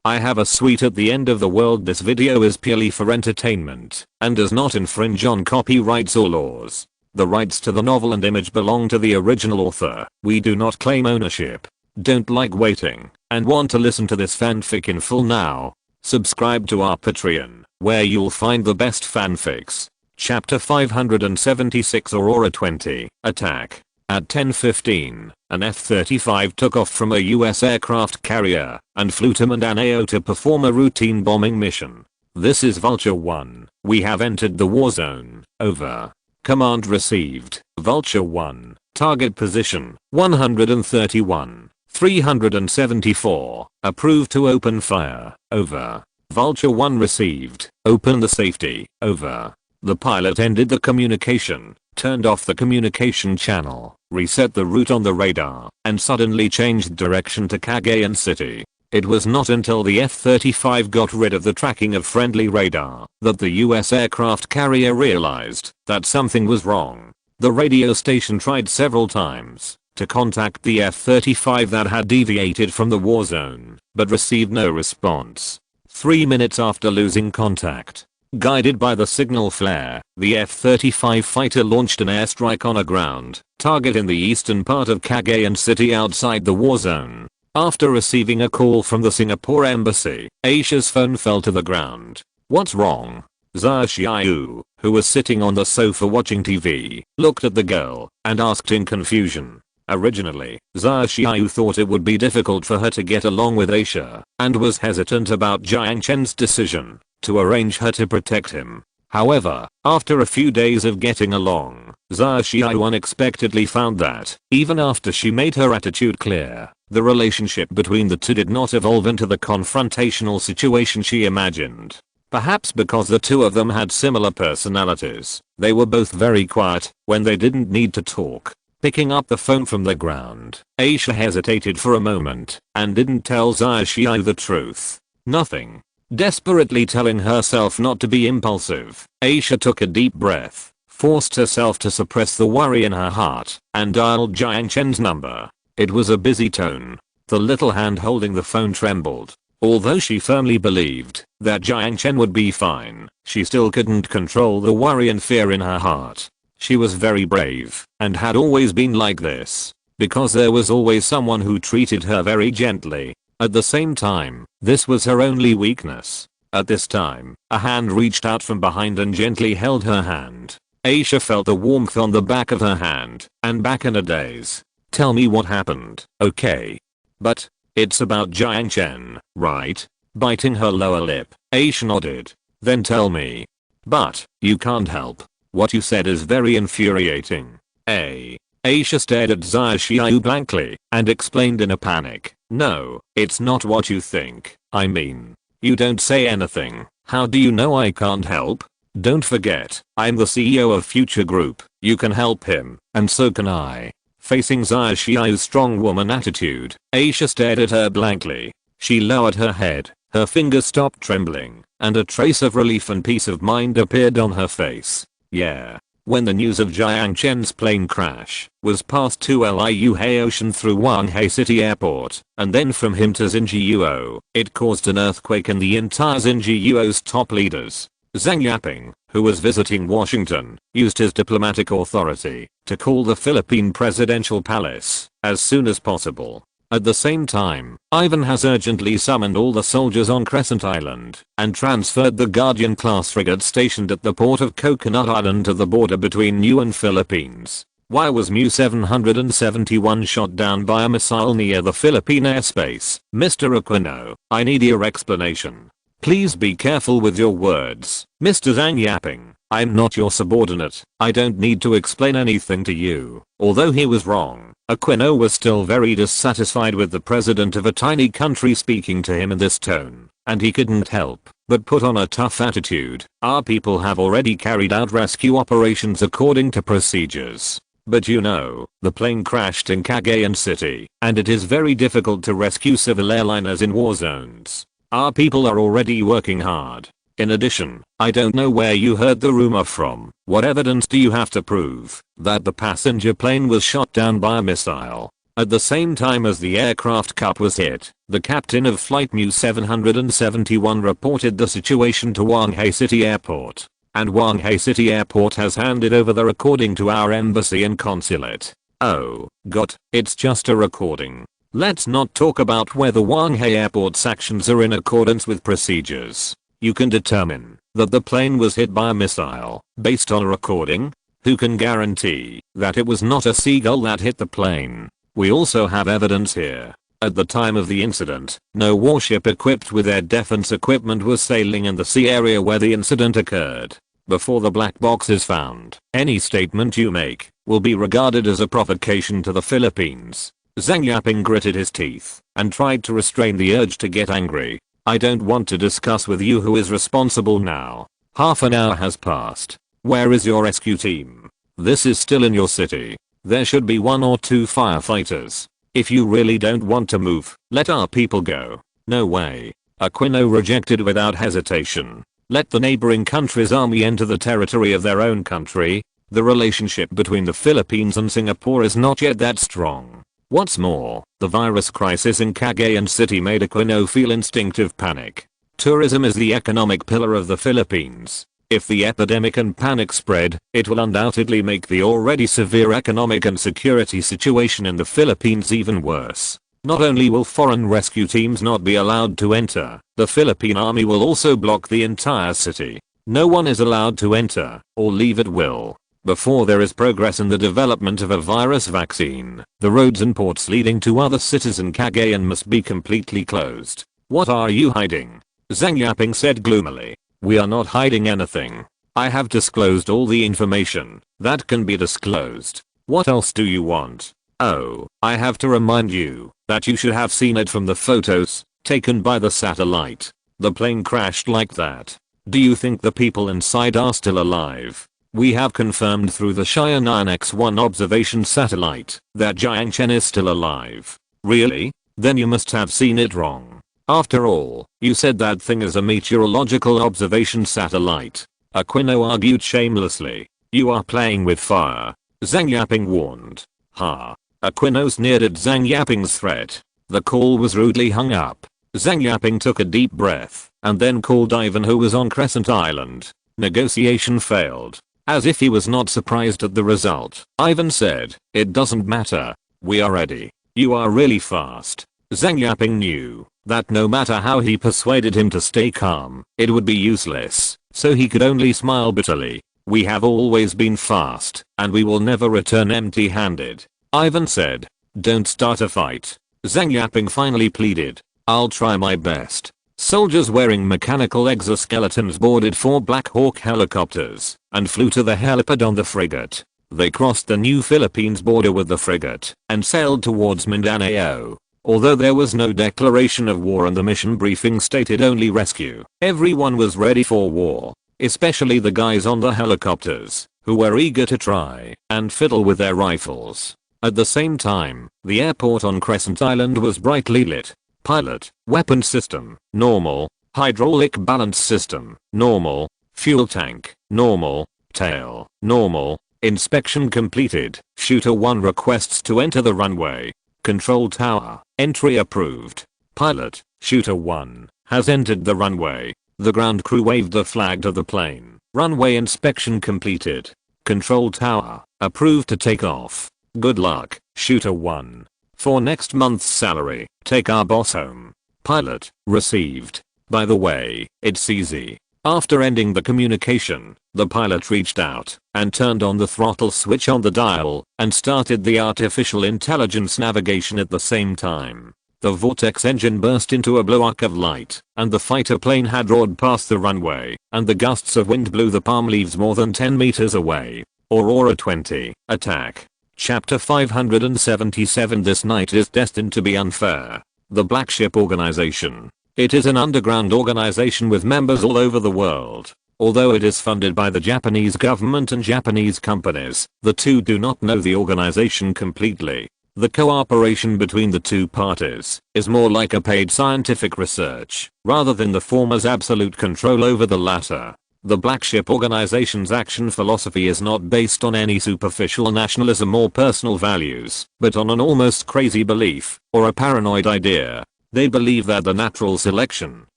I have a sweet at the end of the world. This video is purely for entertainment and does not infringe on copyrights or laws. The rights to the novel and image belong to the original author. We do not claim ownership. Don't like waiting and want to listen to this fanfic in full now? Subscribe to our Patreon, where you'll find the best fanfics. Chapter 576 Aurora 20 Attack. At 10:15, an F-35 took off from a US aircraft carrier and flew to Mindanao to perform a routine bombing mission. This is Vulture 1. We have entered the war zone. Over. Command received. Vulture 1. Target position 131. 374. Approved to open fire. Over. Vulture 1 received. Open the safety. Over. The pilot ended the communication, turned off the communication channel, reset the route on the radar, and suddenly changed direction to Cagayan City. It was not until the F-35 got rid of the tracking of friendly radar that the US aircraft carrier realized that something was wrong. The radio station tried several times to contact the F-35 that had deviated from the war zone, but received no response. 3 minutes after losing contact, guided by the signal flare, the F-35 fighter launched an airstrike on a ground target in the eastern part of Cagayan City outside the war zone. After receiving a call from the Singapore embassy, Aisha's phone fell to the ground. "What's wrong?" Sun Jiao, who was sitting on the sofa watching TV, looked at the girl and asked in confusion. Originally, Sun Jiao thought it would be difficult for her to get along with Aisha and was hesitant about Jiang Chen's decision to arrange her to protect him. However, after a few days of getting along, Sun Jiao unexpectedly found that, even after she made her attitude clear, the relationship between the two did not evolve into the confrontational situation she imagined. Perhaps because the two of them had similar personalities, they were both very quiet when they didn't need to talk. Picking up the phone from the ground, Aisha hesitated for a moment and didn't tell Sun Jiao the truth. Nothing. Desperately telling herself not to be impulsive, Aisha took a deep breath, forced herself to suppress the worry in her heart, and dialed Jiang Chen's number. It was a busy tone. The little hand holding the phone trembled. Although she firmly believed that Jiang Chen would be fine, she still couldn't control the worry and fear in her heart. She was very brave and had always been like this because there was always someone who treated her very gently. At the same time, this was her only weakness. At this time, a hand reached out from behind and gently held her hand. Aisha felt the warmth on the back of her hand and back in a daze. "Tell me what happened, okay? But it's about Jiang Chen, right?" Biting her lower lip, Aisha nodded. "Then tell me." "But you can't help. What you said is very infuriating." Aisha stared at Sun Jiao blankly and explained in a panic. "No, it's not what you think. I mean, you don't say anything. How do you know I can't help? Don't forget, I'm the CEO of Future Group. You can help him, and so can I." Facing Sun Jiao's strong woman attitude, Aisha stared at her blankly. She lowered her head, her fingers stopped trembling, and a trace of relief and peace of mind appeared on her face. "Yeah." When the news of Jiang Chen's plane crash was passed to Liu Haoshan through Wanghai City Airport, and then from him to Xinjiao, it caused an earthquake in the entire Xinjiao's top leaders. Zhang Yaping, who was visiting Washington, used his diplomatic authority to call the Philippine presidential palace as soon as possible. At the same time, Ivan has urgently summoned all the soldiers on Crescent Island and transferred the Guardian-class frigate stationed at the port of Coconut Island to the border between New and Philippines. Why was Mu-771 shot down by a missile near the Philippine airspace? Mr. Aquino, I need your explanation. Please be careful with your words, Mr. Zhang Yaping. I'm not your subordinate. I don't need to explain anything to you. Although he was wrong, Aquino was still very dissatisfied with the president of a tiny country speaking to him in this tone, and he couldn't help but put on a tough attitude. "Our people have already carried out rescue operations according to procedures. But you know, the plane crashed in Cagayan City, and it is very difficult to rescue civil airliners in war zones. Our people are already working hard. In addition, I don't know where you heard the rumor from. What evidence do you have to prove that the passenger plane was shot down by a missile?" At the same time as the aircraft cup was hit, the captain of Flight Mu 771 reported the situation to Wanghei City Airport. And Wanghei City Airport has handed over the recording to our embassy and consulate. Oh, God, it's just a recording. Let's not talk about whether Wanghei Airport's actions are in accordance with procedures. You can determine that the plane was hit by a missile based on a recording. Who can guarantee that it was not a seagull that hit the plane? We also have evidence here. At the time of the incident, no warship equipped with air defense equipment was sailing in the sea area where the incident occurred. Before the black box is found, any statement you make will be regarded as a provocation to the Philippines. Zhang Yaping gritted his teeth and tried to restrain the urge to get angry. I don't want to discuss with you who is responsible now. Half an hour has passed. Where is your rescue team? This is still in your city. There should be 1 or 2 firefighters. If you really don't want to move, let our people go. No way. Aquino rejected without hesitation. Let the neighboring country's army enter the territory of their own country. The relationship between the Philippines and Singapore is not yet that strong. What's more, the virus crisis in Cagayan City made Aquino feel instinctive panic. Tourism is the economic pillar of the Philippines. If the epidemic and panic spread, it will undoubtedly make the already severe economic and security situation in the Philippines even worse. Not only will foreign rescue teams not be allowed to enter, the Philippine army will also block the entire city. No one is allowed to enter or leave at will. Before there is progress in the development of a virus vaccine, the roads and ports leading to other cities in Cagayan must be completely closed. What are you hiding? Zhang Yaping said gloomily. We are not hiding anything. I have disclosed all the information that can be disclosed. What else do you want? Oh, I have to remind you that you should have seen it from the photos taken by the satellite. The plane crashed like that. Do you think the people inside are still alive? We have confirmed through the Cheyenne X-1 observation satellite that Jiang Chen is still alive. Really? Then you must have seen it wrong. After all, you said that thing is a meteorological observation satellite. Aquino argued shamelessly. You are playing with fire. Zhang Yaping warned. Ha. Aquino sneered at Zhang Yaping's threat. The call was rudely hung up. Zhang Yaping took a deep breath and then called Ivan, who was on Crescent Island. Negotiation failed. As if he was not surprised at the result, Ivan said, "It doesn't matter. We are ready. You are really fast." Zhang Yaping knew that no matter how he persuaded him to stay calm, it would be useless, so he could only smile bitterly. We have always been fast, and we will never return empty-handed. Ivan said. Don't start a fight. Zhang Yaping finally pleaded. I'll try my best. Soldiers wearing mechanical exoskeletons boarded 4 Black Hawk helicopters and flew to the helipad on the frigate. They crossed the New Philippines border with the frigate and sailed towards Mindanao. Although there was no declaration of war and the mission briefing stated only rescue, everyone was ready for war, especially the guys on the helicopters, who were eager to try and fiddle with their rifles. At the same time, the airport on Crescent Island was brightly lit. Pilot, weapon system, normal, hydraulic balance system, normal, fuel tank, normal, tail, normal, inspection completed, shooter 1 requests to enter the runway. Control tower, entry approved. Pilot, shooter 1, has entered the runway. The ground crew waved the flag to the plane. Runway inspection completed. Control tower, approved to take off. Good luck, shooter 1. For next month's salary, take our boss home. Pilot, received. By the way, it's easy. After ending the communication, the pilot reached out and turned on the throttle switch on the dial and started the artificial intelligence navigation at the same time. The vortex engine burst into a block of light, and the fighter plane had roared past the runway, and the gusts of wind blew the palm leaves more than 10 meters away. Aurora 20, attack. Chapter 577. This night is destined to be unfair. The Black Ship Organization. It is an underground organization with members all over the world. Although it is funded by the Japanese government and Japanese companies, the two do not know the organization completely. The cooperation between the two parties is more like a paid scientific research, rather than the former's absolute control over the latter. The Black Ship Organization's action philosophy is not based on any superficial nationalism or personal values, but on an almost crazy belief, or a paranoid idea. They believe that the natural selection,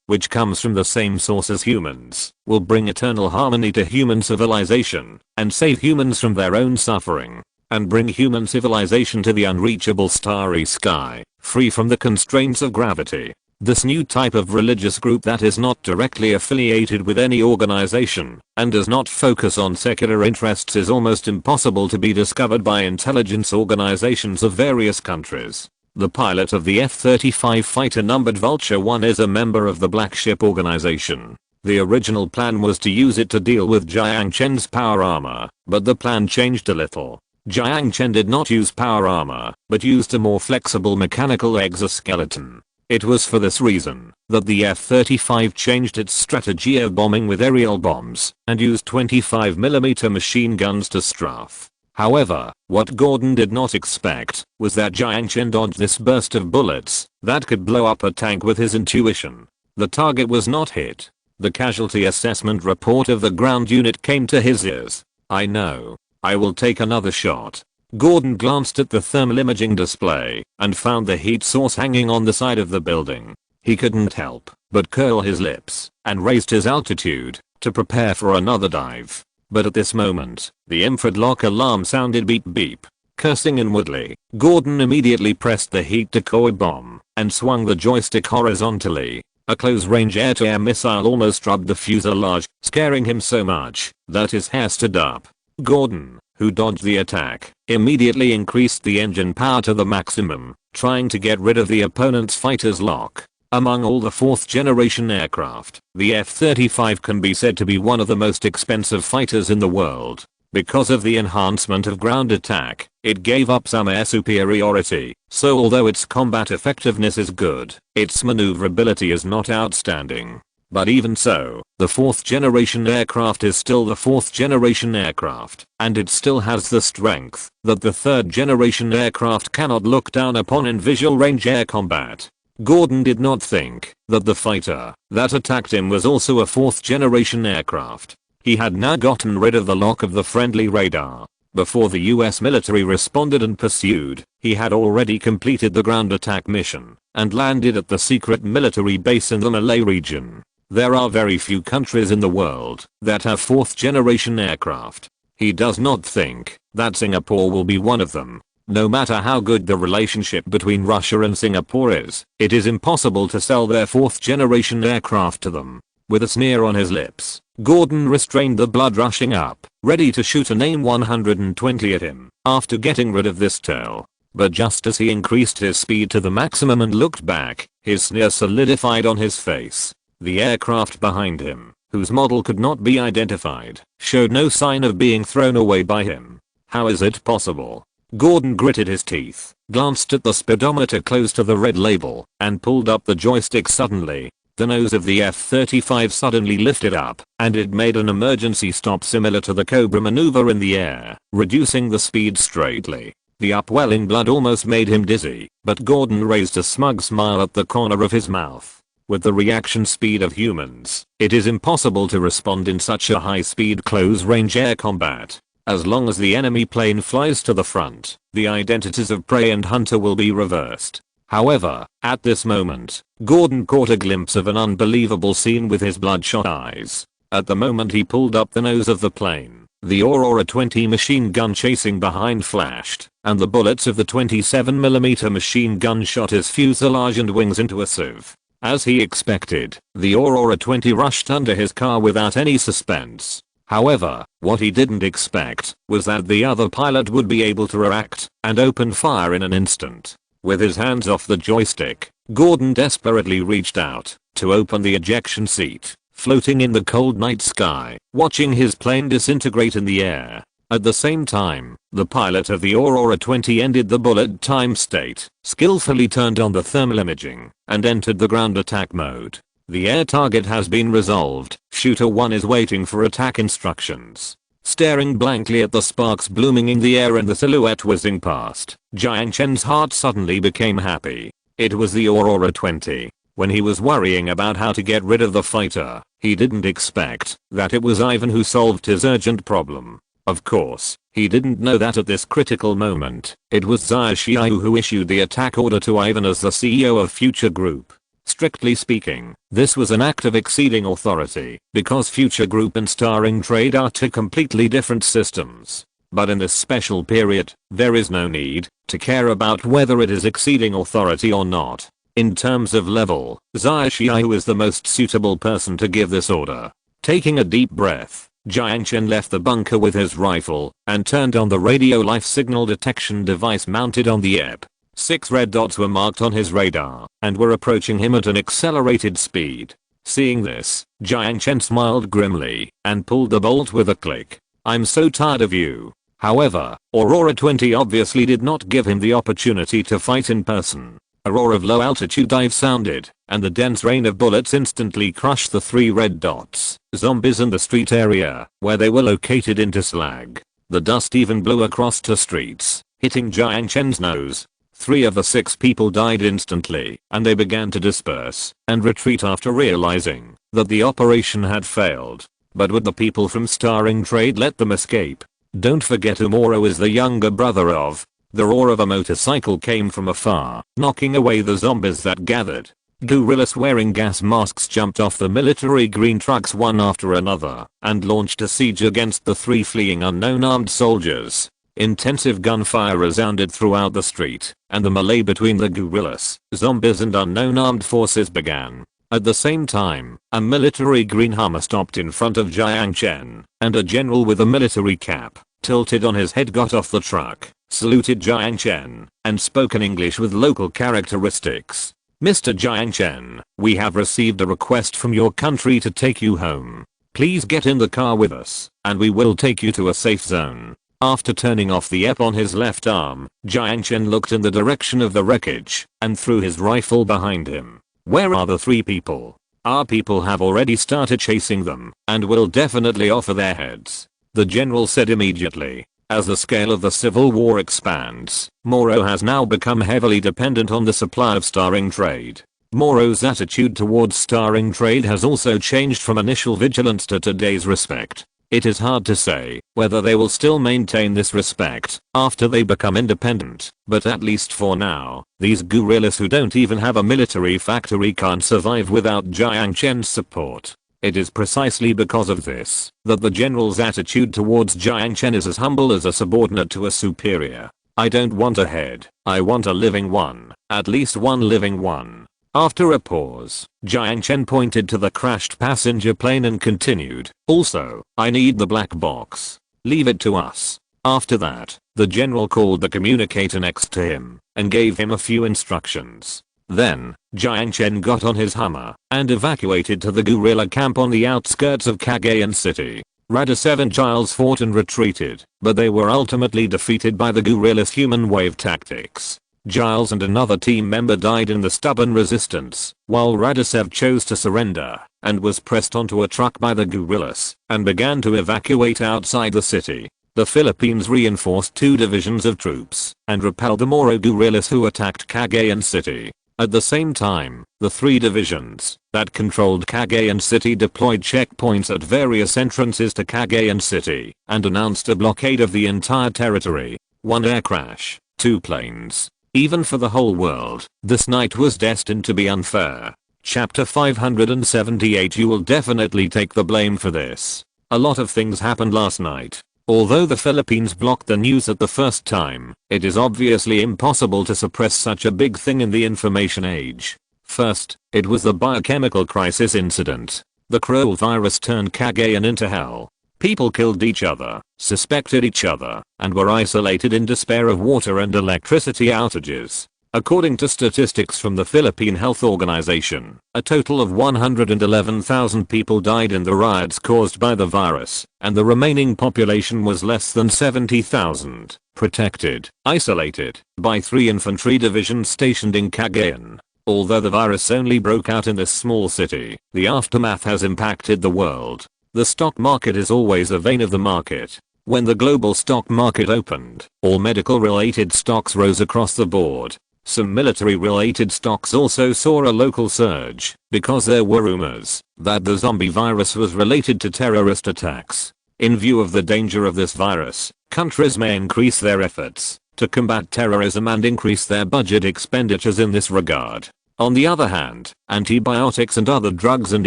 which comes from the same source as humans, will bring eternal harmony to human civilization, and save humans from their own suffering, and bring human civilization to the unreachable starry sky, free from the constraints of gravity. This new type of religious group that is not directly affiliated with any organization, and does not focus on secular interests is almost impossible to be discovered by intelligence organizations of various countries. The pilot of the F-35 fighter numbered Vulture 1 is a member of the Black Ship Organization. The original plan was to use it to deal with Jiang Chen's power armor, but the plan changed a little. Jiang Chen did not use power armor, but used a more flexible mechanical exoskeleton. It was for this reason that the F-35 changed its strategy of bombing with aerial bombs and used 25mm machine guns to strafe. However, what Gordon did not expect was that Jiang Chen dodged this burst of bullets that could blow up a tank with his intuition. The target was not hit. The casualty assessment report of the ground unit came to his ears. "I know. I will take another shot." Gordon glanced at the thermal imaging display and found the heat source hanging on the side of the building. He couldn't help but curl his lips and raised his altitude to prepare for another dive. But at this moment, the infrared lock alarm sounded beep beep. Cursing inwardly, Gordon immediately pressed the heat decoy bomb and swung the joystick horizontally. A close-range air-to-air missile almost rubbed the fuselage, scaring him so much that his hair stood up. Gordon, who dodged the attack, immediately increased the engine power to the maximum, trying to get rid of the opponent's fighter's lock. Among all the 4th generation aircraft, the F-35 can be said to be one of the most expensive fighters in the world. Because of the enhancement of ground attack, it gave up some air superiority, so although its combat effectiveness is good, its maneuverability is not outstanding. But even so, the 4th generation aircraft is still the 4th generation aircraft, and it still has the strength that the 3rd generation aircraft cannot look down upon in visual range air combat. Gordon did not think that the fighter that attacked him was also a 4th generation aircraft. He had now gotten rid of the lock of the friendly radar. Before the US military responded and pursued, he had already completed the ground attack mission and landed at the secret military base in the Malay region. There are very few countries in the world that have 4th generation aircraft. He does not think that Singapore will be one of them. No matter how good the relationship between Russia and Singapore is, it is impossible to sell their 4th generation aircraft to them. With a sneer on his lips, Gordon restrained the blood rushing up, ready to shoot an AIM-120 at him after getting rid of this tail. But just as he increased his speed to the maximum and looked back, his sneer solidified on his face. The aircraft behind him, whose model could not be identified, showed no sign of being thrown away by him. How is it possible? Gordon gritted his teeth, glanced at the speedometer close to the red label, and pulled up the joystick suddenly. The nose of the F-35 suddenly lifted up, and it made an emergency stop similar to the Cobra maneuver in the air, reducing the speed straightly. The upwelling blood almost made him dizzy, but Gordon raised a smug smile at the corner of his mouth. With the reaction speed of humans, it is impossible to respond in such a high-speed close-range air combat. As long as the enemy plane flies to the front, the identities of prey and hunter will be reversed. However, at this moment, Gordon caught a glimpse of an unbelievable scene with his bloodshot eyes. At the moment he pulled up the nose of the plane, the Aurora 20 machine gun chasing behind flashed, and the bullets of the 27mm machine gun shot his fuselage and wings into a sieve. As he expected, the Aurora 20 rushed under his car without any suspense. However, what he didn't expect was that the other pilot would be able to react and open fire in an instant. With his hands off the joystick, Gordon desperately reached out to open the ejection seat, floating in the cold night sky, watching his plane disintegrate in the air. At the same time, the pilot of the Aurora 20 ended the bullet time state, skillfully turned on the thermal imaging, and entered the ground attack mode. The air target has been resolved. Shooter 1 is waiting for attack instructions. Staring blankly at the sparks blooming in the air and the silhouette whizzing past, Jiang Chen's heart suddenly became happy. It was the Aurora 20. When he was worrying about how to get rid of the fighter, He didn't expect that it was Ivan who solved his urgent problem. Of course, he didn't know that at this critical moment, it was Sun Jiao who issued the attack order to Ivan as the CEO of Future Group. Strictly speaking, this was an act of exceeding authority, because Future Group and Starring Trade are two completely different systems. But in this special period, there is no need to care about whether it is exceeding authority or not. In terms of level, Sun Jiao is the most suitable person to give this order. Taking a deep breath, Jiang Chen left the bunker with his rifle and turned on the radio life signal detection device mounted on the ep. 6 red dots were marked on his radar and were approaching him at an accelerated speed. Seeing this, Jiang Chen smiled grimly and pulled the bolt with a click. "I'm so tired of you." However, Aurora 20 obviously did not give him the opportunity to fight in person. A roar of low-altitude dive sounded, and the dense rain of bullets instantly crushed the 3 red dots, zombies in the street area, where they were located, into slag. The dust even blew across the streets, hitting Jiang Chen's nose. 3 of the 6 people died instantly, and they began to disperse and retreat after realizing that the operation had failed. But would the people from Starring Trade let them escape? Don't forget Umoro is the younger brother of. The roar of a motorcycle came from afar, knocking away the zombies that gathered. Guerrillas wearing gas masks jumped off the military green trucks one after another and launched a siege against the 3 fleeing unknown armed soldiers. Intensive gunfire resounded throughout the street, and the melee between the guerrillas, zombies and unknown armed forces began. At the same time, a military green Hummer stopped in front of Jiang Chen, and a general with a military cap tilted on his head got off the truck, saluted Jiang Chen, and spoke in English with local characteristics. "Mr. Jiang Chen, we have received a request from your country to take you home. Please get in the car with us, and we will take you to a safe zone." After turning off the ep on his left arm, Jiang Chen looked in the direction of the wreckage, and threw his rifle behind him. "Where are the 3 people? Our people have already started chasing them, and will definitely offer their heads," the general said immediately. As the scale of the civil war expands, Moro has now become heavily dependent on the supply of Starring Trade. Moro's attitude towards Starring Trade has also changed from initial vigilance to today's respect. It is hard to say whether they will still maintain this respect after they become independent, but at least for now, these guerrillas who don't even have a military factory can't survive without Jiang Chen's support. It is precisely because of this that the general's attitude towards Jiang Chen is as humble as a subordinate to a superior. "I don't want a head, I want a living one, at least one living one." After a pause, Jiang Chen pointed to the crashed passenger plane and continued, "Also, I need the black box. Leave it to us." After that, the general called the communicator next to him and gave him a few instructions. Then, Jiang Chen got on his Hummer and evacuated to the guerrilla camp on the outskirts of Cagayan City. Radicev and Giles fought and retreated, but they were ultimately defeated by the guerrillas' human wave tactics. Giles and another team member died in the stubborn resistance, while Radicev chose to surrender and was pressed onto a truck by the guerrillas and began to evacuate outside the city. The Philippines reinforced 2 divisions of troops and repelled the Moro guerrillas who attacked Cagayan City. At the same time, the 3 divisions that controlled Cagayan City deployed checkpoints at various entrances to Cagayan City and announced a blockade of the entire territory. 1 air crash, 2 planes. Even for the whole world, this night was destined to be unfair. Chapter 578. You will definitely take the blame for this. A lot of things happened last night. Although the Philippines blocked the news at the first time, it is obviously impossible to suppress such a big thing in the information age. First, it was the biochemical crisis incident. The cruel virus turned Cagayan into hell. People killed each other, suspected each other, and were isolated in despair of water and electricity outages. According to statistics from the Philippine Health Organization, a total of 111,000 people died in the riots caused by the virus, and the remaining population was less than 70,000, protected, isolated, by 3 infantry divisions stationed in Cagayan. Although the virus only broke out in this small city, the aftermath has impacted the world. The stock market is always a vein of the market. When the global stock market opened, all medical related stocks rose across the board. Some military-related stocks also saw a local surge because there were rumors that the zombie virus was related to terrorist attacks. In view of the danger of this virus, countries may increase their efforts to combat terrorism and increase their budget expenditures in this regard. On the other hand, antibiotics and other drugs and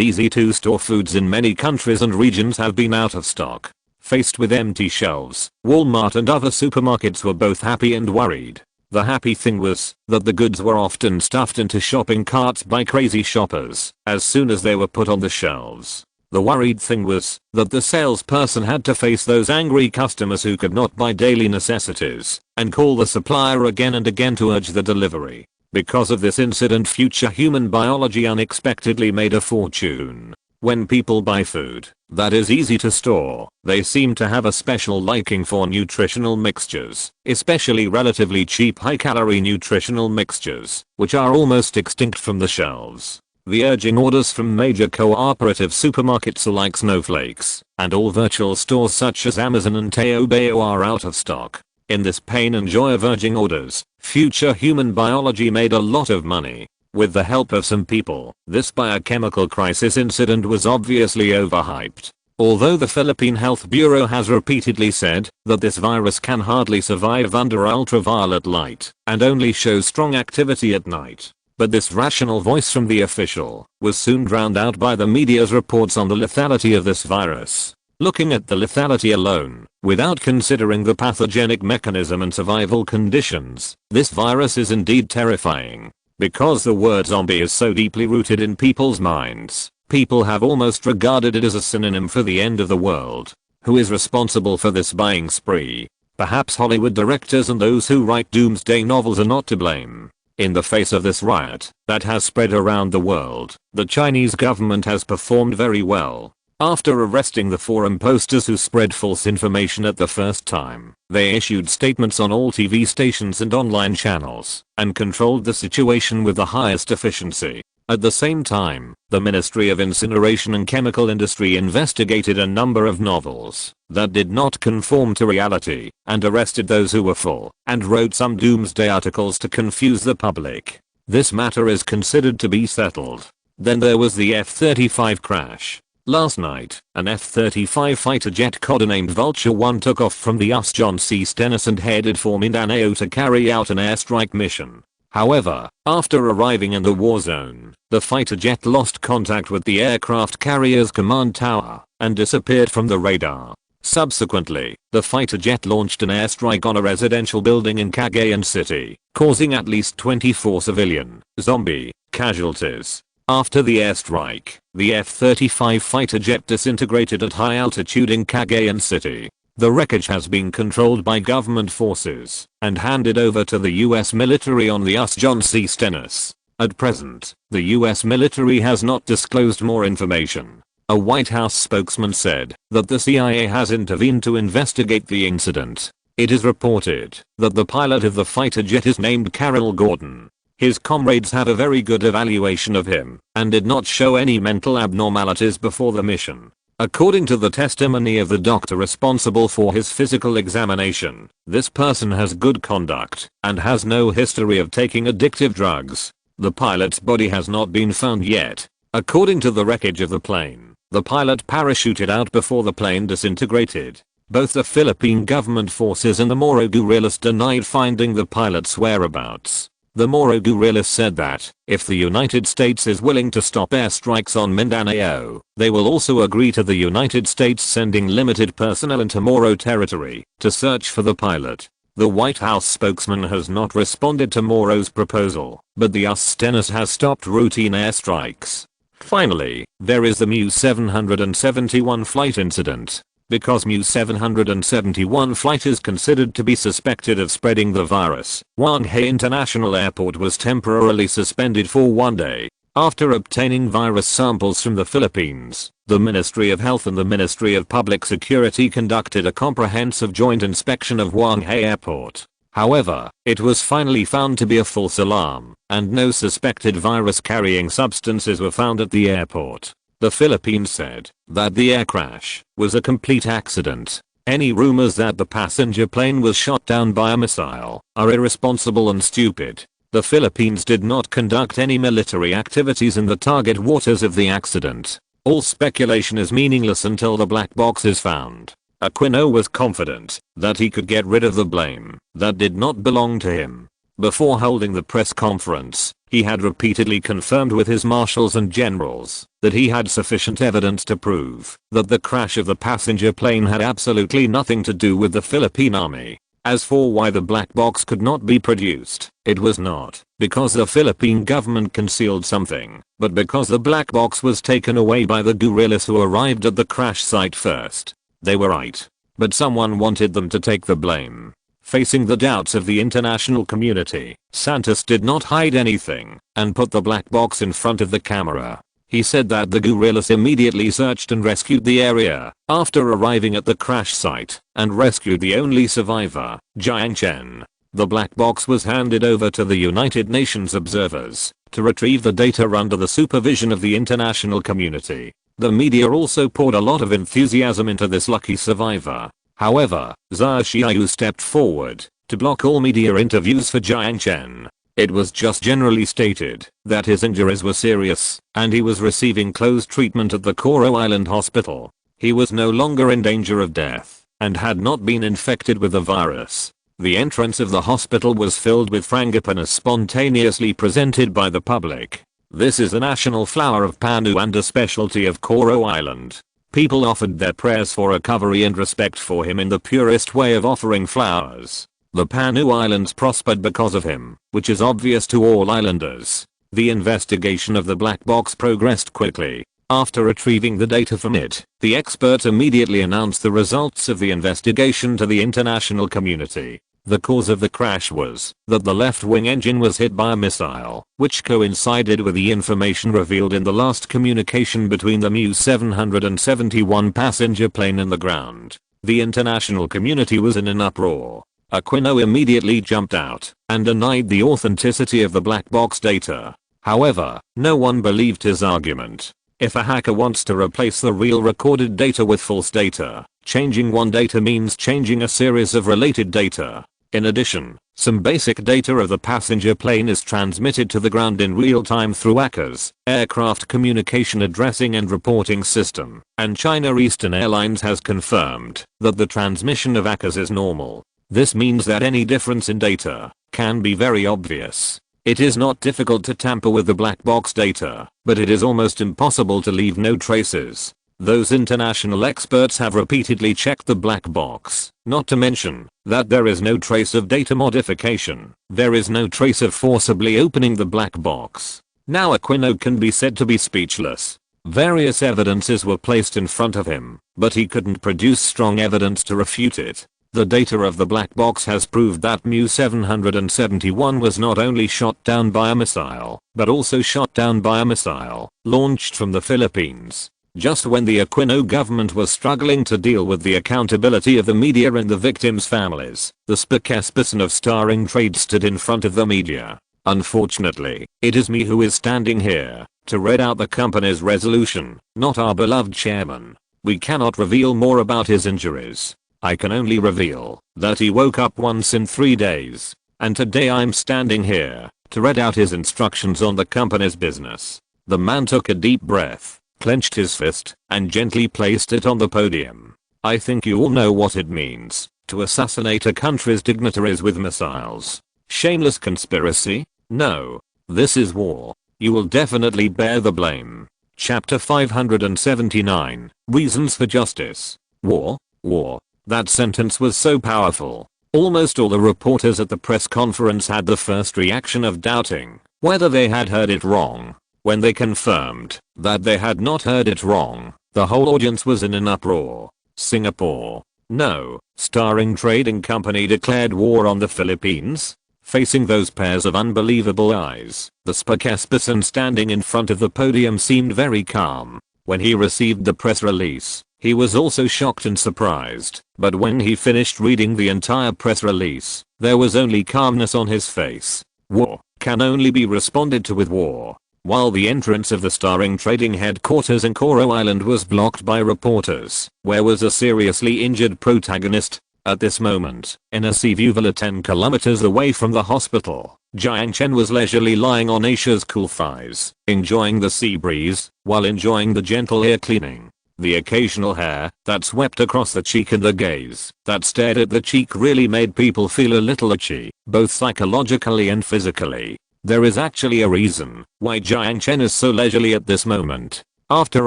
easy-to-store foods in many countries and regions have been out of stock. Faced with empty shelves, Walmart and other supermarkets were both happy and worried. The happy thing was that the goods were often stuffed into shopping carts by crazy shoppers as soon as they were put on the shelves. The worried thing was that the salesperson had to face those angry customers who could not buy daily necessities and call the supplier again and again to urge the delivery. Because of this incident, future human biology unexpectedly made a fortune. When people buy food that is easy to store, they seem to have a special liking for nutritional mixtures, especially relatively cheap high-calorie nutritional mixtures, which are almost extinct from the shelves. The urging orders from major cooperative supermarkets like Snowflakes and all virtual stores such as Amazon and Taobao are out of stock. In this pain and joy of urging orders, future human biology made a lot of money. With the help of some people, this biochemical crisis incident was obviously overhyped. Although the Philippine Health Bureau has repeatedly said that this virus can hardly survive under ultraviolet light and only shows strong activity at night. But this rational voice from the official was soon drowned out by the media's reports on the lethality of this virus. Looking at the lethality alone, without considering the pathogenic mechanism and survival conditions, this virus is indeed terrifying. Because the word zombie is so deeply rooted in people's minds, people have almost regarded it as a synonym for the end of the world. Who is responsible for this buying spree? Perhaps Hollywood directors and those who write doomsday novels are not to blame. In the face of this riot that has spread around the world, the Chinese government has performed very well. After arresting the forum posters who spread false information at the first time, they issued statements on all TV stations and online channels, and controlled the situation with the highest efficiency. At the same time, the Ministry of Incineration and Chemical Industry investigated a number of novels that did not conform to reality, and arrested those who were full, and wrote some doomsday articles to confuse the public. This matter is considered to be settled. Then there was the F-35 crash. Last night, an F-35 fighter jet codenamed Vulture 1 took off from the John C. Stennis and headed for Mindanao to carry out an airstrike mission. However, after arriving in the war zone, the fighter jet lost contact with the aircraft carrier's command tower and disappeared from the radar. Subsequently, the fighter jet launched an airstrike on a residential building in Cagayan City, causing at least 24 civilian zombie casualties. After the airstrike, the F-35 fighter jet disintegrated at high altitude in Cagayan City. The wreckage has been controlled by government forces and handed over to the US military on the John C. Stennis. At present, the US military has not disclosed more information. A White House spokesman said that the CIA has intervened to investigate the incident. It is reported that the pilot of the fighter jet is named Carroll Gordon. His comrades had a very good evaluation of him and did not show any mental abnormalities before the mission. According to the testimony of the doctor responsible for his physical examination, this person has good conduct and has no history of taking addictive drugs. The pilot's body has not been found yet. According to the wreckage of the plane, the pilot parachuted out before the plane disintegrated. Both the Philippine government forces and the Moro guerrillas denied finding the pilot's whereabouts. The Moro guerrillas said that, if the United States is willing to stop airstrikes on Mindanao, they will also agree to the United States sending limited personnel into Moro territory to search for the pilot. The White House spokesman has not responded to Moro's proposal, but the US Stennis has stopped routine airstrikes. Finally, there is the MU-771 flight incident. Because MU-771 flight is considered to be suspected of spreading the virus, Wang Hai International Airport was temporarily suspended for 1 day. After obtaining virus samples from the Philippines, the Ministry of Health and the Ministry of Public Security conducted a comprehensive joint inspection of Wang Hai Airport. However, it was finally found to be a false alarm, and no suspected virus-carrying substances were found at the airport. The Philippines said that the air crash was a complete accident. Any rumors that the passenger plane was shot down by a missile are irresponsible and stupid. The Philippines did not conduct any military activities in the target waters of the accident. All speculation is meaningless until the black box is found. Aquino was confident that he could get rid of the blame that did not belong to him. Before holding the press conference, he had repeatedly confirmed with his marshals and generals that he had sufficient evidence to prove that the crash of the passenger plane had absolutely nothing to do with the Philippine army. As for why the black box could not be produced, it was not because the Philippine government concealed something, but because the black box was taken away by the guerrillas who arrived at the crash site first. They were right, but someone wanted them to take the blame. Facing the doubts of the international community, Santos did not hide anything and put the black box in front of the camera. He said that the guerrillas immediately searched and rescued the area after arriving at the crash site and rescued the only survivor, Jiang Chen. The black box was handed over to the United Nations observers to retrieve the data under the supervision of the international community. The media also poured a lot of enthusiasm into this lucky survivor. However, Sun Jiao stepped forward to block all media interviews for Jiang Chen. It was just generally stated that his injuries were serious and he was receiving close treatment at the Coral Island hospital. He was no longer in danger of death and had not been infected with the virus. The entrance of the hospital was filled with frangipanis spontaneously presented by the public. This is the national flower of Panu and a specialty of Coral Island. People offered their prayers for recovery and respect for him in the purest way of offering flowers. The Panu Islands prospered because of him, which is obvious to all islanders. The investigation of the black box progressed quickly. After retrieving the data from it, the experts immediately announced the results of the investigation to the international community. The cause of the crash was that the left wing engine was hit by a missile, which coincided with the information revealed in the last communication between the Mu-771 passenger plane and the ground. The international community was in an uproar. Aquino immediately jumped out and denied the authenticity of the black box data. However, no one believed his argument. If a hacker wants to replace the real recorded data with false data, changing one data means changing a series of related data. In addition, some basic data of the passenger plane is transmitted to the ground in real time through ACA's Aircraft Communication Addressing and Reporting System, and China Eastern Airlines has confirmed that the transmission of ACA's is normal. This means that any difference in data can be very obvious. It is not difficult to tamper with the black box data, but it is almost impossible to leave no traces. Those international experts have repeatedly checked the black box, not to mention that there is no trace of data modification. There is no trace of forcibly opening the black box. Now Aquino can be said to be speechless. Various evidences were placed in front of him, but he couldn't produce strong evidence to refute it. The data of the black box has proved that Mu-771 was not only shot down by a missile, but also shot down by a missile launched from the Philippines. Just when the Aquino government was struggling to deal with the accountability of the media and the victims' families, the spokesperson of Starring Trade stood in front of the media. Unfortunately, it is me who is standing here to read out the company's resolution, not our beloved chairman. We cannot reveal more about his injuries. I can only reveal that he woke up once in 3 days, and today I'm standing here to read out his instructions on the company's business. The man took a deep breath, clenched his fist, and gently placed it on the podium. I think you all know what it means to assassinate a country's dignitaries with missiles. Shameless conspiracy? No. This is war. You will definitely bear the blame. Chapter 579, Reasons for Justice. War? War. That sentence was so powerful. Almost all the reporters at the press conference had the first reaction of doubting whether they had heard it wrong. When they confirmed that they had not heard it wrong, the whole audience was in an uproar. Singapore? No. Starring Trading Company declared war on the Philippines? Facing those pairs of unbelievable eyes, the spokesperson standing in front of the podium seemed very calm. When he received the press release, he was also shocked and surprised, but when he finished reading the entire press release, there was only calmness on his face. War can only be responded to with war. While the entrance of the Starring Trading headquarters in Coral Island was blocked by reporters, where was a seriously injured protagonist, At this moment, in a sea view villa 10 kilometers away from the hospital, Jiang Chen was leisurely lying on Asia's cool thighs, enjoying the sea breeze, while enjoying the gentle ear cleaning. The occasional hair that swept across the cheek and the gaze that stared at the cheek really made people feel a little itchy, both psychologically and physically. There is actually a reason why Jiang Chen is so leisurely at this moment. After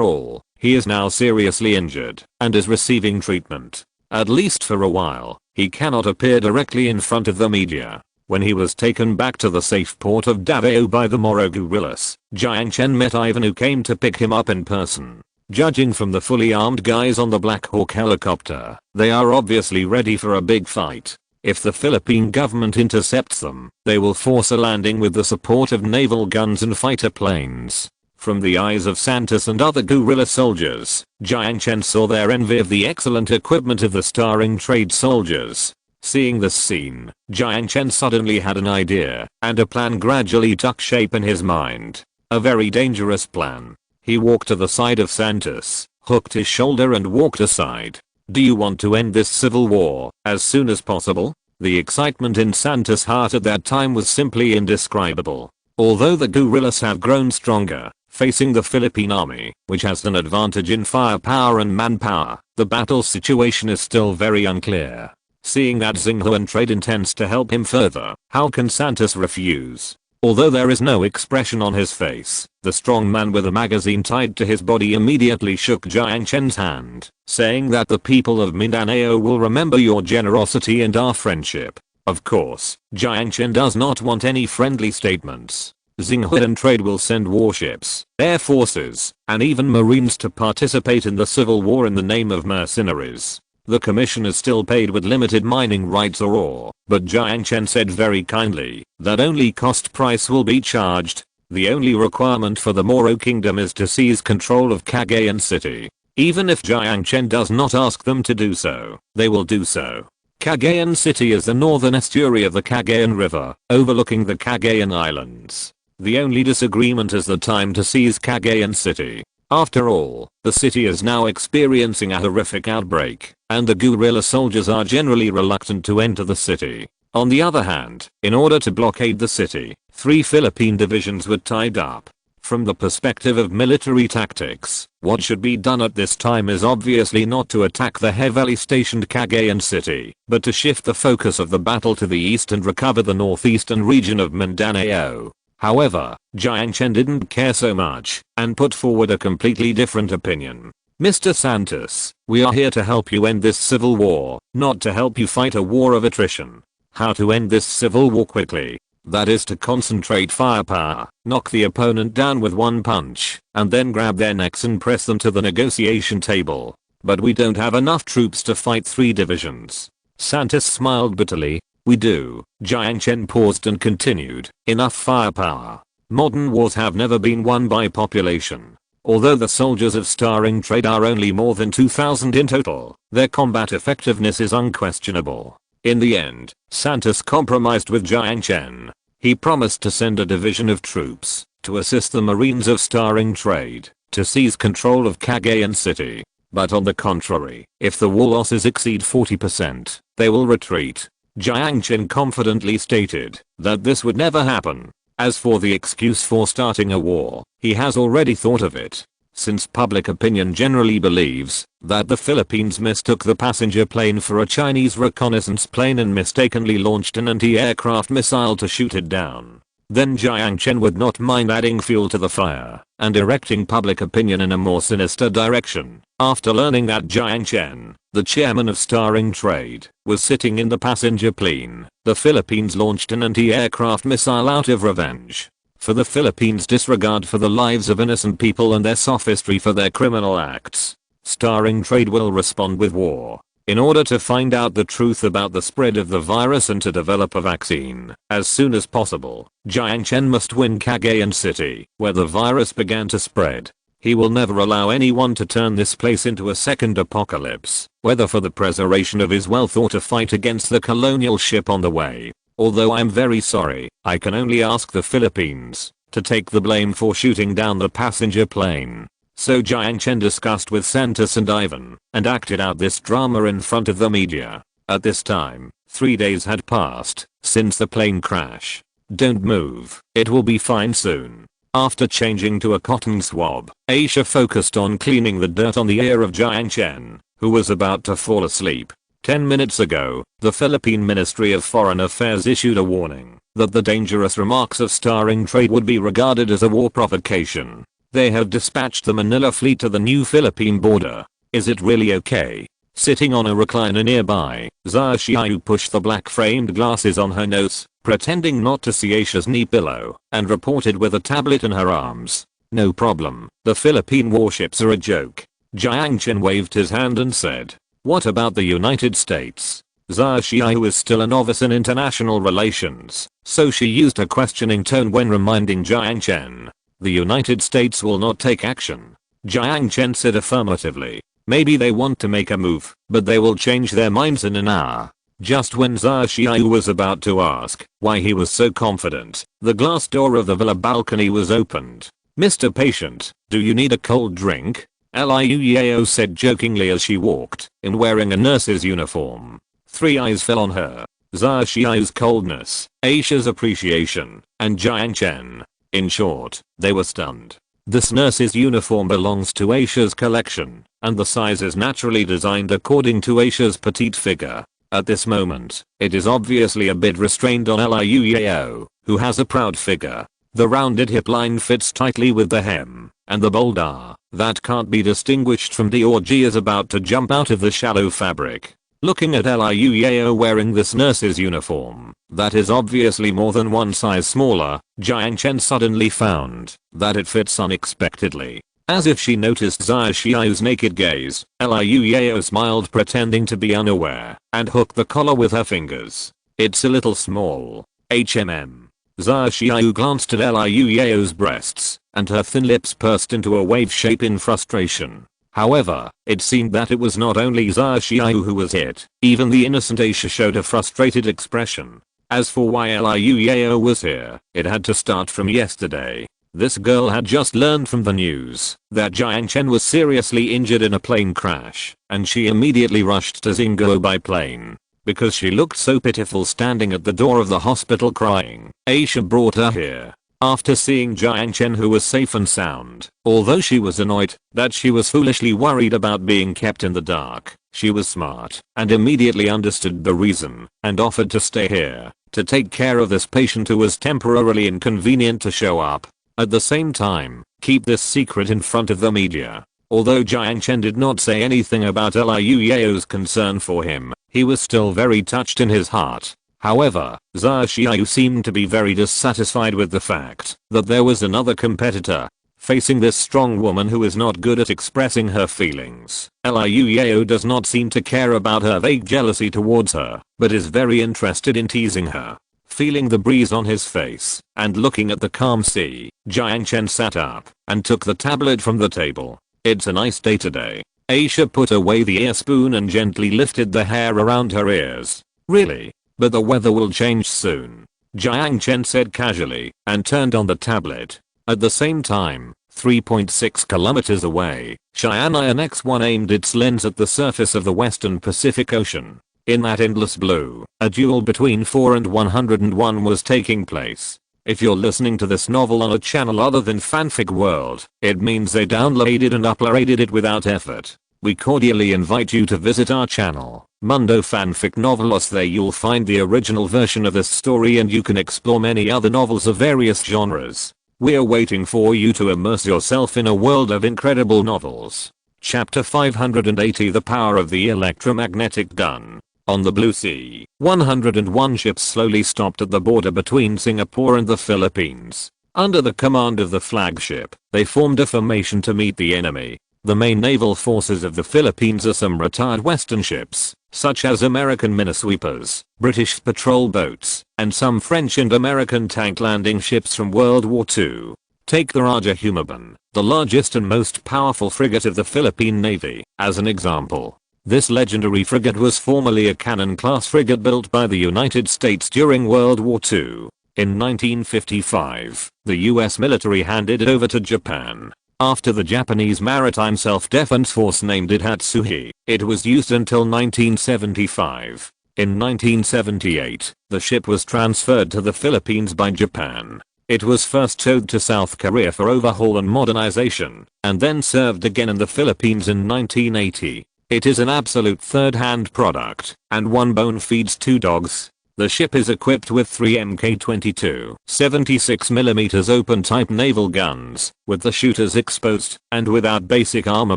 all, he is now seriously injured and is receiving treatment. At least for a while, he cannot appear directly in front of the media. When he was taken back to the safe port of Davao by the Moro guerrillas, Jiang Chen met Ivan, who came to pick him up in person. Judging from the fully armed guys on the Black Hawk helicopter, they are obviously ready for a big fight. If the Philippine government intercepts them, they will force a landing with the support of naval guns and fighter planes. From the eyes of Santos and other guerrilla soldiers, Jiang Chen saw their envy of the excellent equipment of the starring trade soldiers. Seeing this scene, Jiang Chen suddenly had an idea, and a plan gradually took shape in his mind. A very dangerous plan. He walked to the side of Santos, hooked his shoulder and walked aside. Do you want to end this civil war as soon as possible? The excitement in Santos' heart at that time was simply indescribable. Although the guerrillas have grown stronger, facing the Philippine army, which has an advantage in firepower and manpower, the battle situation is still very unclear. Seeing that Xinghuan trade intends to help him further, how can Santos refuse? Although there is no expression on his face, the strong man with a magazine tied to his body immediately shook Jiang Chen's hand, saying that the people of Mindanao will remember your generosity and our friendship. Of course, Jiang Chen does not want any friendly statements. Xinghuan trade will send warships, air forces, and even marines to participate in the civil war in the name of mercenaries. The commission is still paid with limited mining rights or ore, but Jiang Chen said very kindly that only cost price will be charged. The only requirement for the Moro kingdom is to seize control of Cagayan City. Even if Jiang Chen does not ask them to do so, they will do so. Cagayan City is the northern estuary of the Cagayan River, overlooking the Cagayan Islands. The only disagreement is the time to seize Cagayan City. After all, the city is now experiencing a horrific outbreak, and the guerrilla soldiers are generally reluctant to enter the city. On the other hand, in order to blockade the city, 3 Philippine divisions were tied up. From the perspective of military tactics, what should be done at this time is obviously not to attack the heavily stationed Cagayan City, but to shift the focus of the battle to the east and recover the northeastern region of Mindanao. However, Jiang Chen didn't care so much, and put forward a completely different opinion. Mr. Santos, we are here to help you end this civil war, not to help you fight a war of attrition. How to end this civil war quickly? That is to concentrate firepower, knock the opponent down with one punch, and then grab their necks and press them to the negotiation table. But we don't have enough troops to fight 3 divisions. Santos smiled bitterly. We do. Jiang Chen paused and continued. Enough firepower. Modern wars have never been won by population. Although the soldiers of starring trade are only more than 2,000 in total, their combat effectiveness is unquestionable. In the end, Santos compromised with Jiang Chen. He promised to send a division of troops to assist the Marines of starring trade to seize control of Cagayan City. But on the contrary, if the war losses exceed 40%, they will retreat. Jiang Chen confidently stated that this would never happen. As for the excuse for starting a war, he has already thought of it. Since public opinion generally believes that the Philippines mistook the passenger plane for a Chinese reconnaissance plane and mistakenly launched an anti-aircraft missile to shoot it down, then Jiang Chen would not mind adding fuel to the fire and directing public opinion in a more sinister direction. After learning that Jiang Chen, the chairman of starring trade, was sitting in the passenger plane, the Philippines launched an anti-aircraft missile out of revenge for the Philippines' disregard for the lives of innocent people and their sophistry for their criminal acts. Starring trade will respond with war. In order to find out the truth about the spread of the virus and to develop a vaccine as soon as possible, Jiang Chen must win Cagayan City, where the virus began to spread. He will never allow anyone to turn this place into a second apocalypse, whether for the preservation of his wealth or to fight against the colonial ship on the way. Although I'm very sorry, I can only ask the Philippines to take the blame for shooting down the passenger plane. So Jiang Chen discussed with Santos and Ivan and acted out this drama in front of the media. At this time, 3 days had passed since the plane crash. Don't move, it will be fine soon. After changing to a cotton swab, Aisha focused on cleaning the dirt on the ear of Jiang Chen, who was about to fall asleep. 10 minutes ago, the Philippine Ministry of Foreign Affairs issued a warning that the dangerous remarks of starring trade would be regarded as a war provocation. They have dispatched the Manila fleet to the new Philippine border. Is it really okay? Sitting on a recliner nearby, Sun Jiao pushed the black-framed glasses on her nose, pretending not to see Aisha's knee pillow, and reported with a tablet in her arms. No problem, the Philippine warships are a joke. Jiang Chen waved his hand and said, "What about the United States?" Sun Jiao is still a novice in international relations, so she used a questioning tone when reminding Jiang Chen. The United States will not take action. Jiang Chen said affirmatively. Maybe they want to make a move, but they will change their minds in an hour. Just when Sun Jiao was about to ask why he was so confident, the glass door of the villa balcony was opened. "Mr. Patient, do you need a cold drink?" Liu Yao said jokingly as she walked in wearing a nurse's uniform. 3 eyes fell on her. Sun Jiao's coldness, Aisha's appreciation, and Jiang Chen. In short, they were stunned. This nurse's uniform belongs to Aisha's collection, and the size is naturally designed according to Aisha's petite figure. At this moment, it is obviously a bit restrained on Liu Yao, who has a proud figure. The rounded hip line fits tightly with the hem, and the bold R that can't be distinguished from Dior G is about to jump out of the shallow fabric. Looking at Liu Yao wearing this nurse's uniform, that is obviously more than one size smaller, Jiang Chen suddenly found that it fits unexpectedly. As if she noticed Sun Jiao's naked gaze, Liu Yao smiled pretending to be unaware, and hooked the collar with her fingers. "It's a little small. HMM. Sun Jiao glanced at Liu Yao's breasts, and her thin lips pursed into a wave shape in frustration. However, it seemed that it was not only Sun Jiao who was hit, even the innocent Aisha showed a frustrated expression. As for why Liu Yao was here, it had to start from yesterday. This girl had just learned from the news that Jiang Chen was seriously injured in a plane crash, and she immediately rushed to Xingguo by plane. Because she looked so pitiful standing at the door of the hospital crying, Aisha brought her here. After seeing Jiang Chen, who was safe and sound, although she was annoyed that she was foolishly worried about being kept in the dark, she was smart and immediately understood the reason and offered to stay here to take care of this patient who was temporarily inconvenient to show up. At the same time, keep this secret in front of the media. Although Jiang Chen did not say anything about Liu Yao's concern for him, he was still very touched in his heart. However, Sun Jiao seemed to be very dissatisfied with the fact that there was another competitor facing this strong woman who is not good at expressing her feelings. Liu Yao does not seem to care about her vague jealousy towards her, but is very interested in teasing her. Feeling the breeze on his face and looking at the calm sea, Jiang Chen sat up and took the tablet from the table. "It's a nice day today." Aisha put away the ear spoon and gently lifted the hair around her ears. "Really? But the weather will change soon," Jiang Chen said casually and turned on the tablet. At the same time, 3.6 kilometers away, Cheyenne X-1 aimed its lens at the surface of the western Pacific Ocean. In that endless blue, a duel between 4 and 101 was taking place. If you're listening to this novel on a channel other than Fanfic World, it means they downloaded and uploaded it without effort. We cordially invite you to visit our channel, Mundo Fanfic Novelos. There you'll find the original version of this story and you can explore many other novels of various genres. We're waiting for you to immerse yourself in a world of incredible novels. Chapter 580, The Power of the Electromagnetic Gun. On the Blue Sea, 101 ships slowly stopped at the border between Singapore and the Philippines. Under the command of the flagship, they formed a formation to meet the enemy. The main naval forces of the Philippines are some retired western ships, such as American minesweepers, British patrol boats, and some French and American tank landing ships from World War II. Take the Raja Humabon, the largest and most powerful frigate of the Philippine Navy, as an example. This legendary frigate was formerly a cannon-class frigate built by the United States during World War II. In 1955, the US military handed it over to Japan. After the Japanese Maritime Self-Defense Force named it Hatsuhi, it was used until 1975. In 1978, the ship was transferred to the Philippines by Japan. It was first towed to South Korea for overhaul and modernization, and then served again in the Philippines in 1980. It is an absolute third-hand product, and one bone feeds two dogs. The ship is equipped with 3 Mk22 76mm open-type naval guns, with the shooters exposed, and without basic armor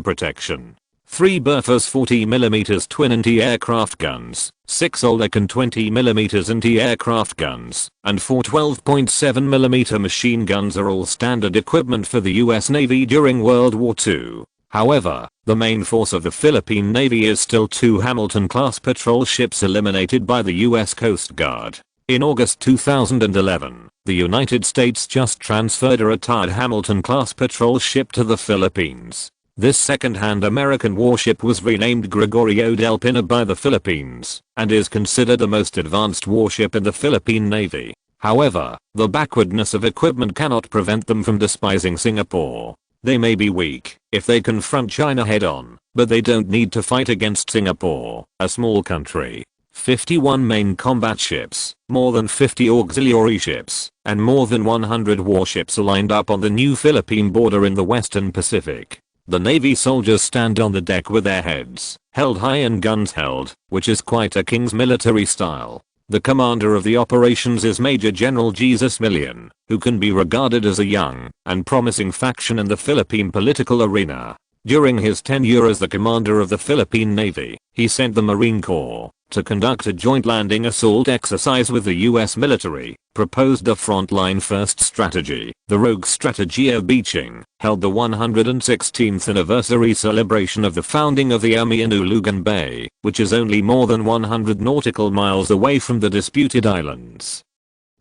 protection. 3 Bofors 40mm twin anti-aircraft guns, 6 Oerlikon 20mm anti-aircraft guns, and 4 12.7mm machine guns are all standard equipment for the US Navy during World War II. However, the main force of the Philippine Navy is still 2 Hamilton-class patrol ships eliminated by the US Coast Guard. In August 2011, the United States just transferred a retired Hamilton-class patrol ship to the Philippines. This second-hand American warship was renamed Gregorio del Pino by the Philippines, and is considered the most advanced warship in the Philippine Navy. However, the backwardness of equipment cannot prevent them from despising Singapore. They may be weak if they confront China head-on, but they don't need to fight against Singapore, a small country. 51 main combat ships, more than 50 auxiliary ships, and more than 100 warships are lined up on the new Philippine border in the Western Pacific. The Navy soldiers stand on the deck with their heads held high and guns held, which is quite a king's military style. The commander of the operations is Major General Jesus Millian, who can be regarded as a young and promising faction in the Philippine political arena. During his tenure as the commander of the Philippine Navy, he sent the Marine Corps to conduct a joint landing assault exercise with the US military, proposed a frontline first strategy, the rogue strategy of beaching, held the 116th anniversary celebration of the founding of the Army in Ulugan Bay, which is only more than 100 nautical miles away from the disputed islands,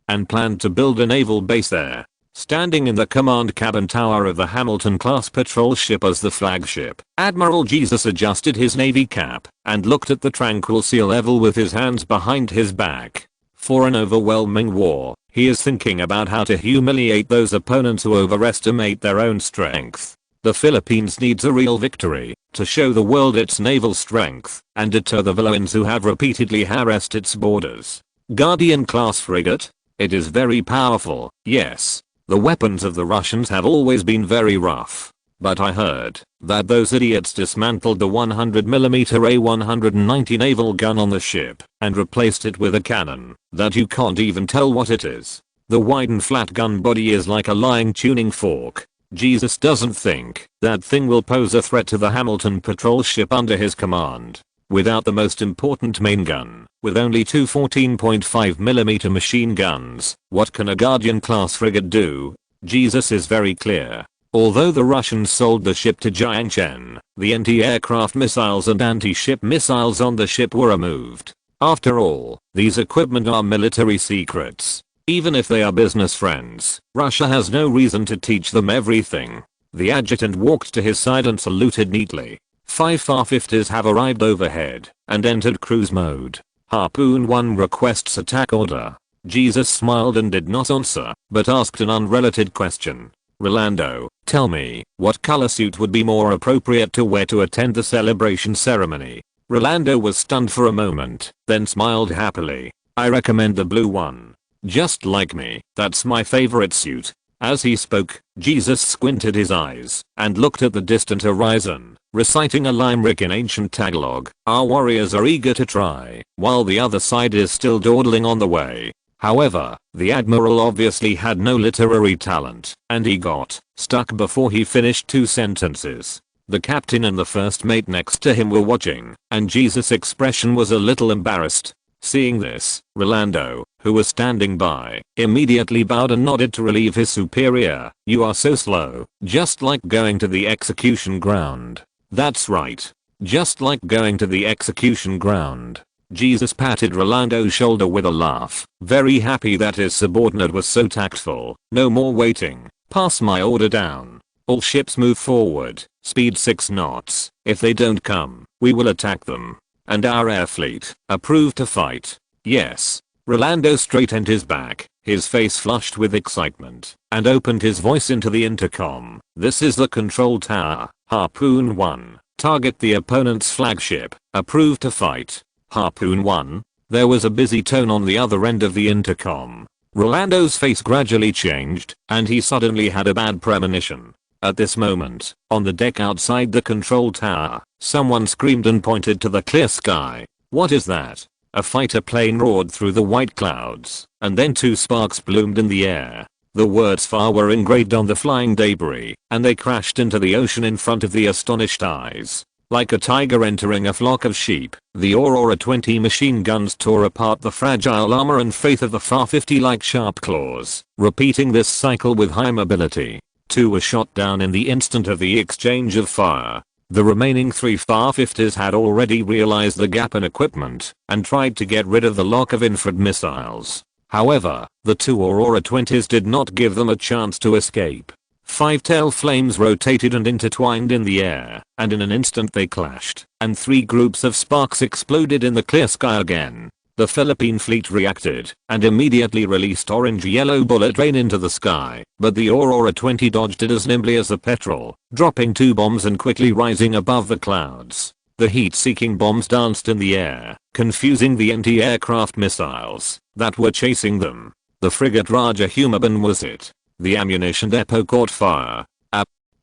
and planned to build a naval base there. Standing in the command cabin tower of the Hamilton-class patrol ship as the flagship, Admiral Jesus adjusted his navy cap and looked at the tranquil sea level with his hands behind his back. For an overwhelming war, he is thinking about how to humiliate those opponents who overestimate their own strength. The Philippines needs a real victory to show the world its naval strength and deter the villains who have repeatedly harassed its borders. Guardian-class frigate? It is very powerful, yes. The weapons of the Russians have always been very rough. But I heard that those idiots dismantled the 100mm A190 naval gun on the ship and replaced it with a cannon that you can't even tell what it is. The wide and flat gun body is like a lying tuning fork. Jesus doesn't think that thing will pose a threat to the Hamilton patrol ship under his command. Without the most important main gun, with only 2 14.5mm machine guns, what can a Guardian-class frigate do? Jesus is very clear. Although the Russians sold the ship to Jiang Chen, the anti-aircraft missiles and anti-ship missiles on the ship were removed. After all, these equipment are military secrets. Even if they are business friends, Russia has no reason to teach them everything. The adjutant walked to his side and saluted neatly. 5 Far-50s have arrived overhead and entered cruise mode. Harpoon 1 requests attack order. Jesus smiled and did not answer, but asked an unrelated question. Rolando, tell me, what color suit would be more appropriate to wear to attend the celebration ceremony? Rolando was stunned for a moment, then smiled happily. I recommend the blue one. Just like me, that's my favorite suit. As he spoke, Jesus squinted his eyes and looked at the distant horizon, reciting a limerick in ancient Tagalog. Our warriors are eager to try, while the other side is still dawdling on the way. However, the admiral obviously had no literary talent, and he got stuck before he finished 2 sentences. The captain and the first mate next to him were watching, and Jesus' expression was a little embarrassed. Seeing this, Rolando, who was standing by, immediately bowed and nodded to relieve his superior. You are so slow, just like going to the execution ground. That's right. Just like going to the execution ground. Jesus patted Rolando's shoulder with a laugh, very happy that his subordinate was so tactful. No more waiting. Pass my order down. All ships move forward, speed 6 knots. If they don't come, we will attack them. And our air fleet, approved to fight. Yes. Rolando straightened his back, his face flushed with excitement, and opened his voice into the intercom. This is the control tower. Harpoon 1. Target the opponent's flagship. Approved to fight. Harpoon 1. There was a busy tone on the other end of the intercom. Rolando's face gradually changed, and he suddenly had a bad premonition. At this moment, on the deck outside the control tower, someone screamed and pointed to the clear sky. What is that? A fighter plane roared through the white clouds, and then two sparks bloomed in the air. The words "fire" were engraved on the flying debris, and they crashed into the ocean in front of the astonished eyes. Like a tiger entering a flock of sheep, the Aurora 20 machine guns tore apart the fragile armor and faith of the FAR 50 like sharp claws, repeating this cycle with high mobility. Two were shot down in the instant of the exchange of fire. The remaining 3 FAR 50s had already realized the gap in equipment and tried to get rid of the lock of infrared missiles. However, the two Aurora 20s did not give them a chance to escape. 5 tail flames rotated and intertwined in the air, and in an instant they clashed, and 3 groups of sparks exploded in the clear sky again. The Philippine fleet reacted, and immediately released orange-yellow bullet rain into the sky, but the Aurora 20 dodged it as nimbly as a petrel, dropping 2 bombs and quickly rising above the clouds. The heat-seeking bombs danced in the air, confusing the anti-aircraft missiles that were chasing them. The frigate Raja Humaban was it. The ammunition depot caught fire.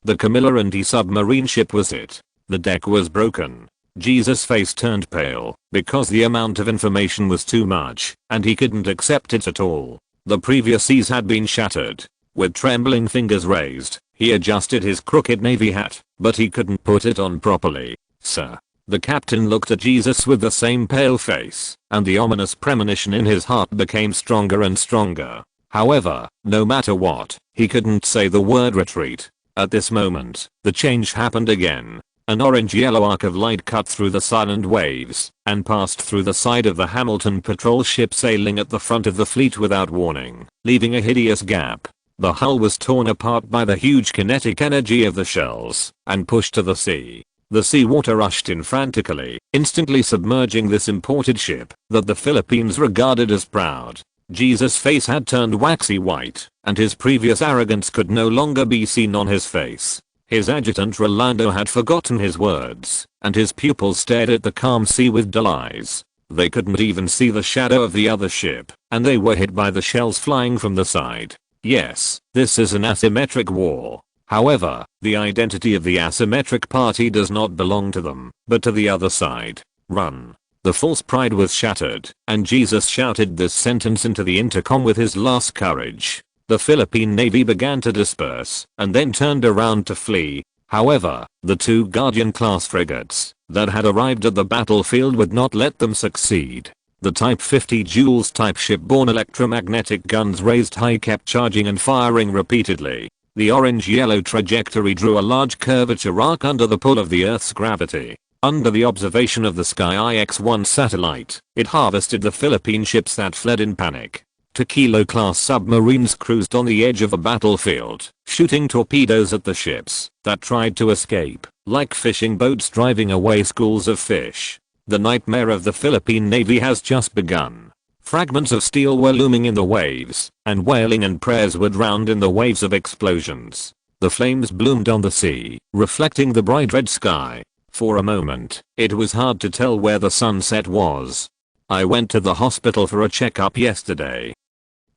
The Camilla anti-submarine ship was it. The deck was broken. Jesus' face turned pale because the amount of information was too much and he couldn't accept it at all. The previous seas had been shattered. With trembling fingers raised, he adjusted his crooked navy hat, but he couldn't put it on properly. "Sir." The captain looked at Jesus with the same pale face, and the ominous premonition in his heart became stronger and stronger. However, no matter what, he couldn't say the word retreat. At this moment, the change happened again. An orange-yellow arc of light cut through the silent waves and passed through the side of the Hamilton patrol ship sailing at the front of the fleet without warning, leaving a hideous gap. The hull was torn apart by the huge kinetic energy of the shells and pushed to the sea. The seawater rushed in frantically, instantly submerging this imported ship that the Philippines regarded as proud. Jesus' face had turned waxy white, and his previous arrogance could no longer be seen on his face. His adjutant Rolando had forgotten his words, and his pupils stared at the calm sea with dull eyes. They couldn't even see the shadow of the other ship, and they were hit by the shells flying from the side. Yes, this is an asymmetric war. However, the identity of the asymmetric party does not belong to them, but to the other side. Run. The false pride was shattered, and Jesus shouted this sentence into the intercom with his last courage. The Philippine Navy began to disperse, and then turned around to flee. However, the 2 Guardian-class frigates that had arrived at the battlefield would not let them succeed. The Type 50 Jules-type shipborne electromagnetic guns raised high kept charging and firing repeatedly. The orange-yellow trajectory drew a large curvature arc under the pull of the Earth's gravity. Under the observation of the Sky IX-1 satellite, it harvested the Philippine ships that fled in panic. 2 Kilo-class submarines cruised on the edge of a battlefield, shooting torpedoes at the ships that tried to escape, like fishing boats driving away schools of fish. The nightmare of the Philippine Navy has just begun. Fragments of steel were looming in the waves, and wailing and prayers were drowned in the waves of explosions. The flames bloomed on the sea, reflecting the bright red sky. For a moment, it was hard to tell where the sunset was. I went to the hospital for a checkup yesterday.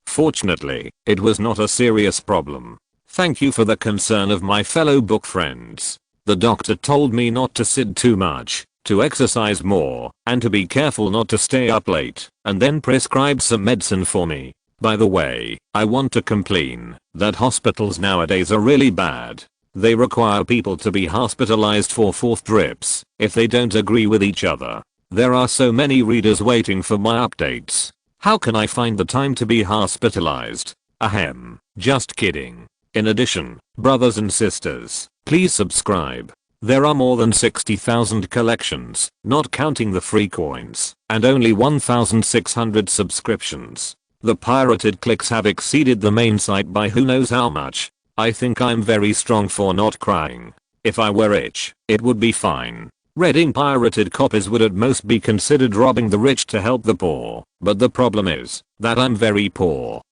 Fortunately, it was not a serious problem. Thank you for the concern of my fellow book friends. The doctor told me not to sit too much, to exercise more, and to be careful not to stay up late, and then prescribed some medicine for me. By the way, I want to complain that hospitals nowadays are really bad. They require people to be hospitalized for 4th drips if they don't agree with each other. There are so many readers waiting for my updates. How can I find the time to be hospitalized? Ahem, just kidding. In addition, brothers and sisters, please subscribe. There are more than 60,000 collections, not counting the free coins, and only 1,600 subscriptions. The pirated clicks have exceeded the main site by who knows how much. I think I'm very strong for not crying. If I were rich, it would be fine. Reading pirated copies would at most be considered robbing the rich to help the poor, but the problem is that I'm very poor.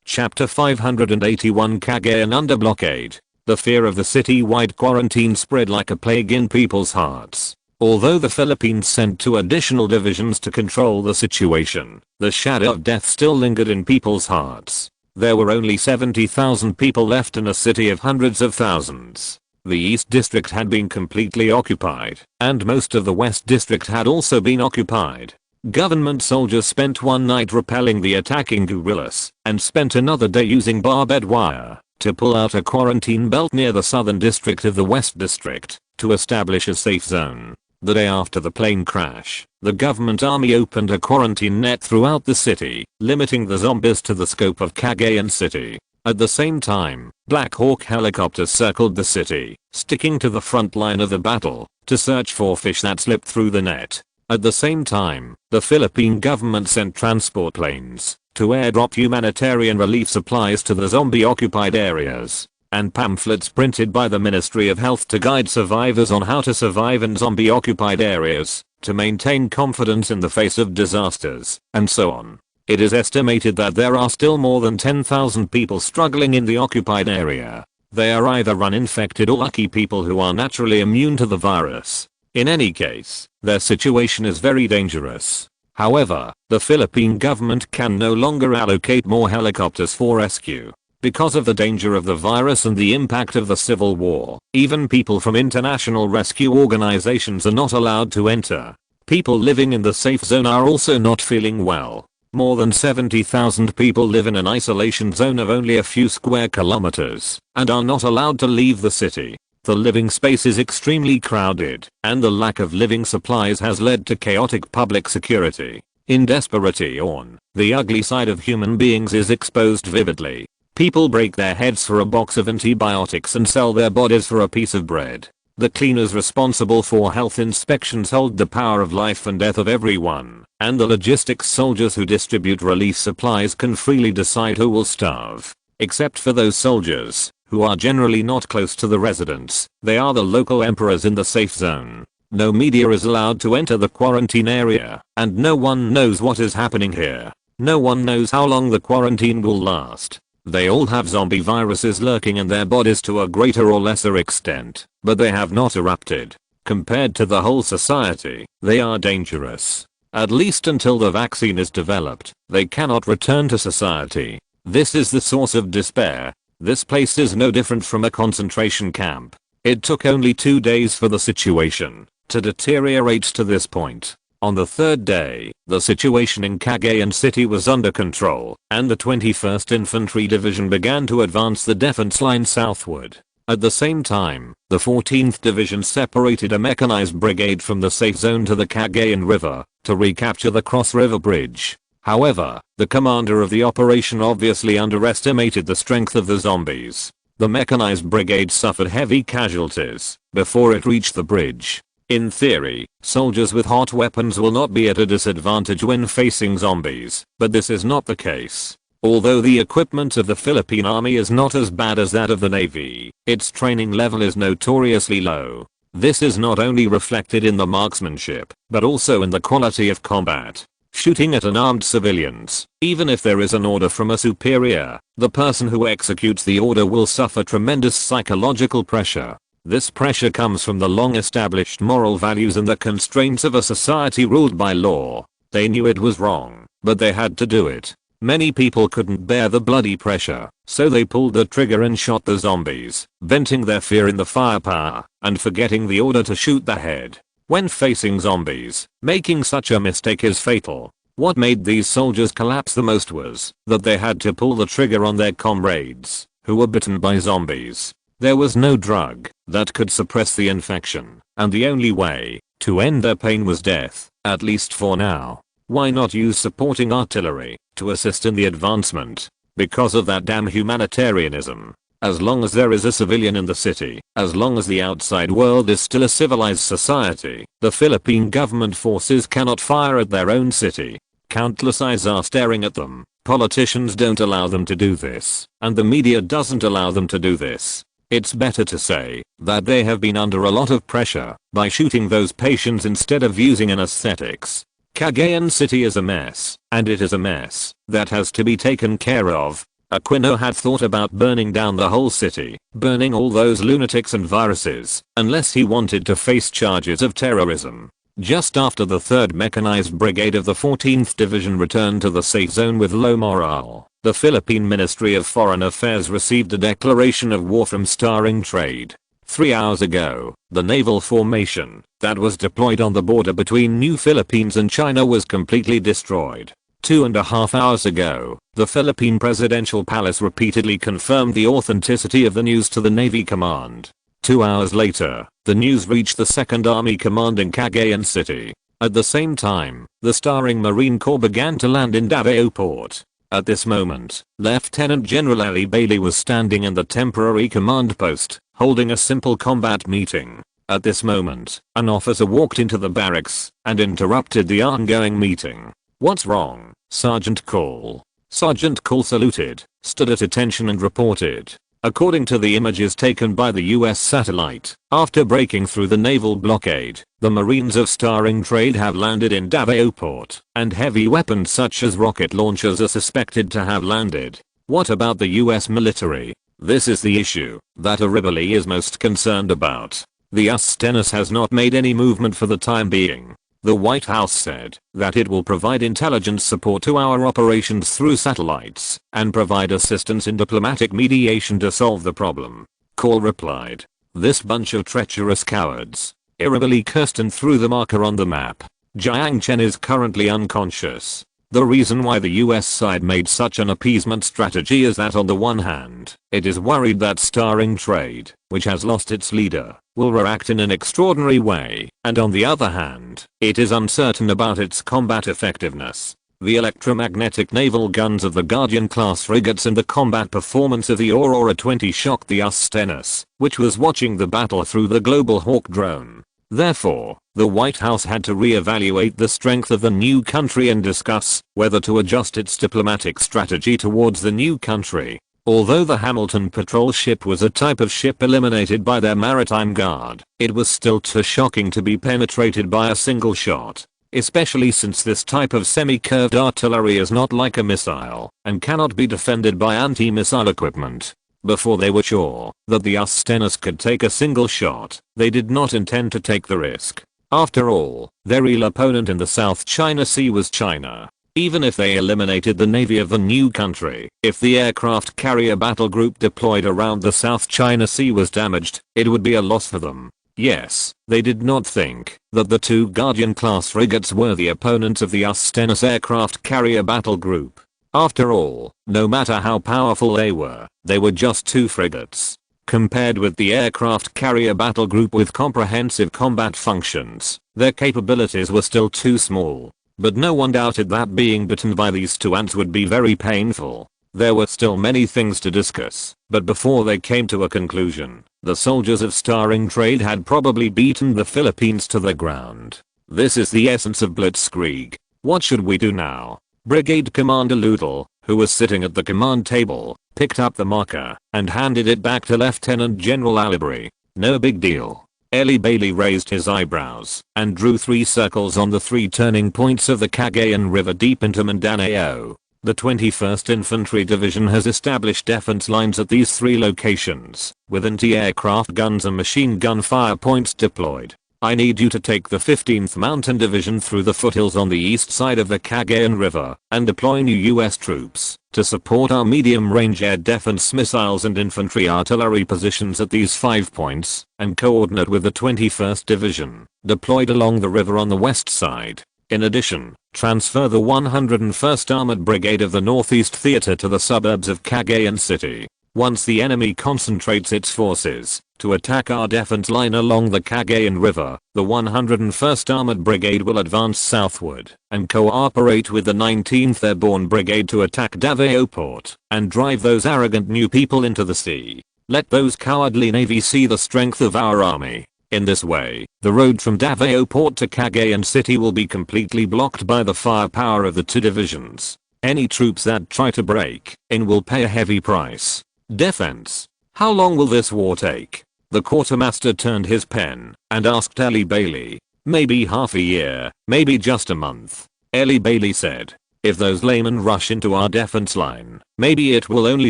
Chapter 581 Cagayan under blockade. The fear of the city-wide quarantine spread like a plague in people's hearts. Although the Philippines sent 2 additional divisions to control the situation, the shadow of death still lingered in people's hearts. There were only 70,000 people left in a city of hundreds of thousands. The East District had been completely occupied, and most of the West District had also been occupied. Government soldiers spent one night repelling the attacking guerrillas, and spent another day using barbed wire to pull out a quarantine belt near the Southern District of the West District to establish a safe zone. The day after the plane crash, the government army opened a quarantine net throughout the city, limiting the zombies to the scope of Cagayan City. At the same time, Black Hawk helicopters circled the city, sticking to the front line of the battle, to search for fish that slipped through the net. At the same time, the Philippine government sent transport planes to airdrop humanitarian relief supplies to the zombie-occupied areas, and pamphlets printed by the Ministry of Health to guide survivors on how to survive in zombie-occupied areas, to maintain confidence in the face of disasters, and so on. It is estimated that there are still more than 10,000 people struggling in the occupied area. They are either uninfected or lucky people who are naturally immune to the virus. In any case, their situation is very dangerous. However, the Philippine government can no longer allocate more helicopters for rescue. Because of the danger of the virus and the impact of the civil war, even people from international rescue organizations are not allowed to enter. People living in the safe zone are also not feeling well. More than 70,000 people live in an isolation zone of only a few square kilometers and are not allowed to leave the city. The living space is extremely crowded, and the lack of living supplies has led to chaotic public security. In desperation, the ugly side of human beings is exposed vividly. People break their heads for a box of antibiotics and sell their bodies for a piece of bread. The cleaners responsible for health inspections hold the power of life and death of everyone, and the logistics soldiers who distribute relief supplies can freely decide who will starve. Except for those soldiers, who are generally not close to the residents, they are the local emperors in the safe zone. No media is allowed to enter the quarantine area, and no one knows what is happening here. No one knows how long the quarantine will last. They all have zombie viruses lurking in their bodies to a greater or lesser extent, but they have not erupted. Compared to the whole society, they are dangerous. At least until the vaccine is developed, they cannot return to society. This is the source of despair. This place is no different from a concentration camp. It took only 2 days for the situation to deteriorate to this point. On the 3rd day, the situation in Cagayan City was under control, and the 21st Infantry Division began to advance the defense line southward. At the same time, the 14th Division separated a mechanized brigade from the safe zone to the Cagayan River to recapture the Cross River Bridge. However, the commander of the operation obviously underestimated the strength of the zombies. The mechanized brigade suffered heavy casualties before it reached the bridge. In theory, soldiers with hot weapons will not be at a disadvantage when facing zombies, but this is not the case. Although the equipment of the Philippine Army is not as bad as that of the Navy, its training level is notoriously low. This is not only reflected in the marksmanship, but also in the quality of combat. Shooting at unarmed civilians, even if there is an order from a superior, the person who executes the order will suffer tremendous psychological pressure. This pressure comes from the long-established moral values and the constraints of a society ruled by law. They knew it was wrong, but they had to do it. Many people couldn't bear the bloody pressure, so they pulled the trigger and shot the zombies, venting their fear in the firepower, and forgetting the order to shoot the head. When facing zombies, making such a mistake is fatal. What made these soldiers collapse the most was that they had to pull the trigger on their comrades, who were bitten by zombies. There was no drug that could suppress the infection, and the only way to end their pain was death, at least for now. Why not use supporting artillery to assist in the advancement? Because of that damn humanitarianism. As long as there is a civilian in the city, as long as the outside world is still a civilized society, the Philippine government forces cannot fire at their own city. Countless eyes are staring at them. Politicians don't allow them to do this, and the media doesn't allow them to do this. It's better to say that they have been under a lot of pressure by shooting those patients instead of using anesthetics. Cagayan City is a mess, and it is a mess that has to be taken care of. Aquino had thought about burning down the whole city, burning all those lunatics and viruses, unless he wanted to face charges of terrorism. Just after the 3rd Mechanized Brigade of the 14th Division returned to the safe zone with low morale, the Philippine Ministry of Foreign Affairs received a declaration of war from Starring Trade. 3 hours ago, the naval formation that was deployed on the border between New Philippines and China was completely destroyed. 2.5 hours ago, the Philippine Presidential Palace repeatedly confirmed the authenticity of the news to the Navy Command. 2 hours later, the news reached the 2nd Army Command in Cagayan City. At the same time, the Starring Marine Corps began to land in Davao Port. At this moment, Lieutenant General Ellie Bailey was standing in the temporary command post, holding a simple combat meeting. At this moment, an officer walked into the barracks and interrupted the ongoing meeting. "What's wrong, Sergeant Cole?" Sergeant Cole saluted, stood at attention and reported. According to the images taken by the US satellite, after breaking through the naval blockade, the Marines of Starring Trade have landed in Davao Port, and heavy weapons such as rocket launchers are suspected to have landed. What about the US military? This is the issue that Aribali is most concerned about. The US Stennis has not made any movement for the time being. The White House said that it will provide intelligence support to our operations through satellites and provide assistance in diplomatic mediation to solve the problem. Cole replied, "This bunch of treacherous cowards." Irabali cursed and threw the marker on the map. Jiang Chen is currently unconscious. The reason why the US side made such an appeasement strategy is that on the one hand, it is worried that Starring Trade, which has lost its leader, will react in an extraordinary way, and on the other hand, it is uncertain about its combat effectiveness. The electromagnetic naval guns of the Guardian-class frigates and the combat performance of the Aurora 20 shocked the US Stennis, which was watching the battle through the Global Hawk drone. Therefore, the White House had to re-evaluate the strength of the new country and discuss whether to adjust its diplomatic strategy towards the new country. Although the Hamilton patrol ship was a type of ship eliminated by their maritime guard, it was still too shocking to be penetrated by a single shot. Especially since this type of semi-curved artillery is not like a missile and cannot be defended by anti-missile equipment. Before they were sure that the US Stennis could take a single shot, they did not intend to take the risk. After all, their real opponent in the South China Sea was China. Even if they eliminated the navy of the new country, if the aircraft carrier battle group deployed around the South China Sea was damaged, it would be a loss for them. Yes, they did not think that the 2 Guardian-class frigates were the opponents of the US Stennis aircraft carrier battle group. After all, no matter how powerful they were just 2 frigates. Compared with the aircraft carrier battle group with comprehensive combat functions, their capabilities were still too small. But no one doubted that being bitten by these 2 ants would be very painful. There were still many things to discuss, but before they came to a conclusion, the soldiers of Starring Trade had probably beaten the Philippines to the ground. This is the essence of Blitzkrieg. What should we do now? Brigade Commander Ludel, who was sitting at the command table, picked up the marker and handed it back to Lieutenant General Aliberry. "No big deal." Ellie Bailey raised his eyebrows and drew 3 circles on the 3 turning points of the Cagayan River deep into Mindanao. The 21st Infantry Division has established defense lines at these 3 locations, with anti-aircraft guns and machine gun fire points deployed. I need you to take the 15th Mountain Division through the foothills on the east side of the Cagayan River and deploy new US troops to support our medium-range air defense missiles and infantry artillery positions at these 5 points, and coordinate with the 21st Division, deployed along the river on the west side. In addition, transfer the 101st Armored Brigade of the Northeast Theater to the suburbs of Cagayan City. Once the enemy concentrates its forces to attack our defense line along the Cagayan River, the 101st Armored Brigade will advance southward and cooperate with the 19th Airborne Brigade to attack Davao Port and drive those arrogant new people into the sea. Let those cowardly Navy see the strength of our army. In this way, the road from Davao Port to Cagayan City will be completely blocked by the firepower of the 2 divisions. Any troops that try to break in will pay a heavy price. Defense. How long will this war take? The quartermaster turned his pen and asked Ellie Bailey. Maybe half a year, maybe just a month. Ellie Bailey said. If those laymen rush into our defense line, maybe it will only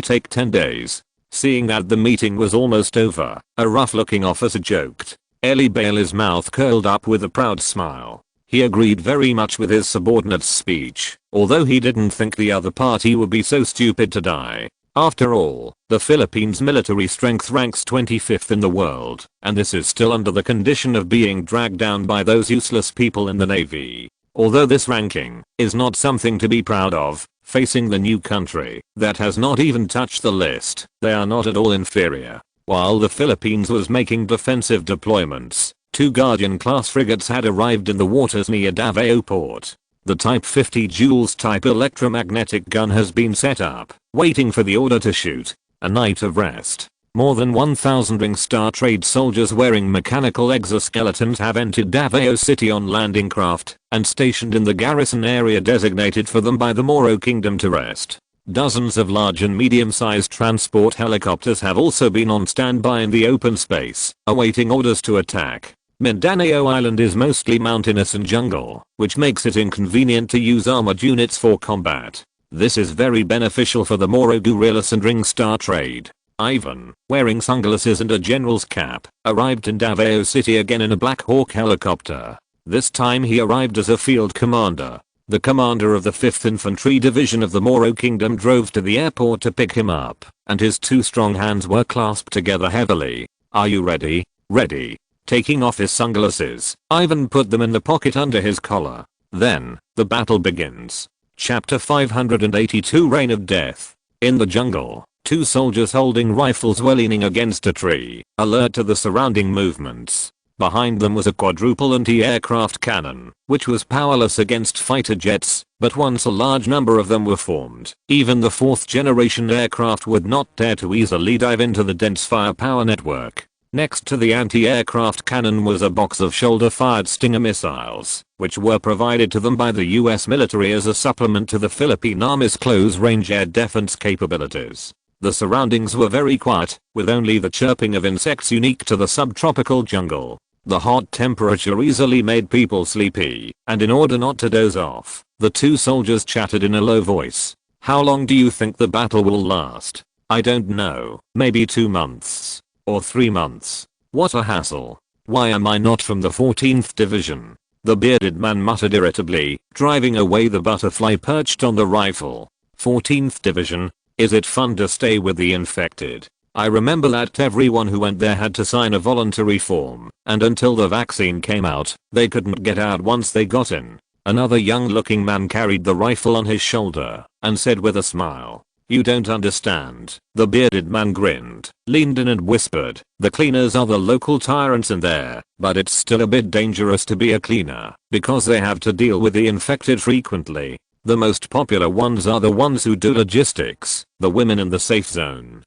take 10 days. Seeing that the meeting was almost over, a rough-looking officer joked. Ellie Bailey's mouth curled up with a proud smile. He agreed very much with his subordinate's speech, although he didn't think the other party would be so stupid to die. After all, the Philippines' military strength ranks 25th in the world, and this is still under the condition of being dragged down by those useless people in the Navy. Although this ranking is not something to be proud of, facing the new country that has not even touched the list, they are not at all inferior. While the Philippines was making defensive deployments, 2 Guardian-class frigates had arrived in the waters near Davao Port. The Type 50 Joules type electromagnetic gun has been set up, waiting for the order to shoot. A night of rest. More than 1,000 Ring Star trade soldiers wearing mechanical exoskeletons have entered Davao City on landing craft and stationed in the garrison area designated for them by the Moro Kingdom to rest. Dozens of large and medium-sized transport helicopters have also been on standby in the open space, awaiting orders to attack. Mindanao Island is mostly mountainous and jungle, which makes it inconvenient to use armored units for combat. This is very beneficial for the Moro guerrillas and Ring Star trade. Ivan, wearing sunglasses and a general's cap, arrived in Davao City again in a Black Hawk helicopter. This time he arrived as a field commander. The commander of the 5th Infantry Division of the Moro Kingdom drove to the airport to pick him up, and his 2 strong hands were clasped together heavily. "Are you ready?" "Ready." Taking off his sunglasses, Ivan put them in the pocket under his collar. Then, the battle begins. Chapter 582 Reign of Death. In the jungle, 2 soldiers holding rifles were leaning against a tree, alert to the surrounding movements. Behind them was a quadruple anti-aircraft cannon, which was powerless against fighter jets, but once a large number of them were formed, even the 4th generation aircraft would not dare to easily dive into the dense firepower network. Next to the anti-aircraft cannon was a box of shoulder-fired Stinger missiles, which were provided to them by the US military as a supplement to the Philippine Army's close-range air defense capabilities. The surroundings were very quiet, with only the chirping of insects unique to the subtropical jungle. The hot temperature easily made people sleepy, and in order not to doze off, the 2 soldiers chatted in a low voice. "How long do you think the battle will last?" "I don't know, maybe 2 months. Or 3 months. What a hassle. Why am I not from the 14th Division?" The bearded man muttered irritably, driving away the butterfly perched on the rifle. 14th Division? Is it fun to stay with the infected? I remember that everyone who went there had to sign a voluntary form, and until the vaccine came out, they couldn't get out once they got in. Another young-looking man carried the rifle on his shoulder, and said with a smile, "You don't understand." The bearded man grinned, leaned in and whispered, "The cleaners are the local tyrants in there, but it's still a bit dangerous to be a cleaner, because they have to deal with the infected frequently. The most popular ones are the ones who do logistics, the women in the safe zone.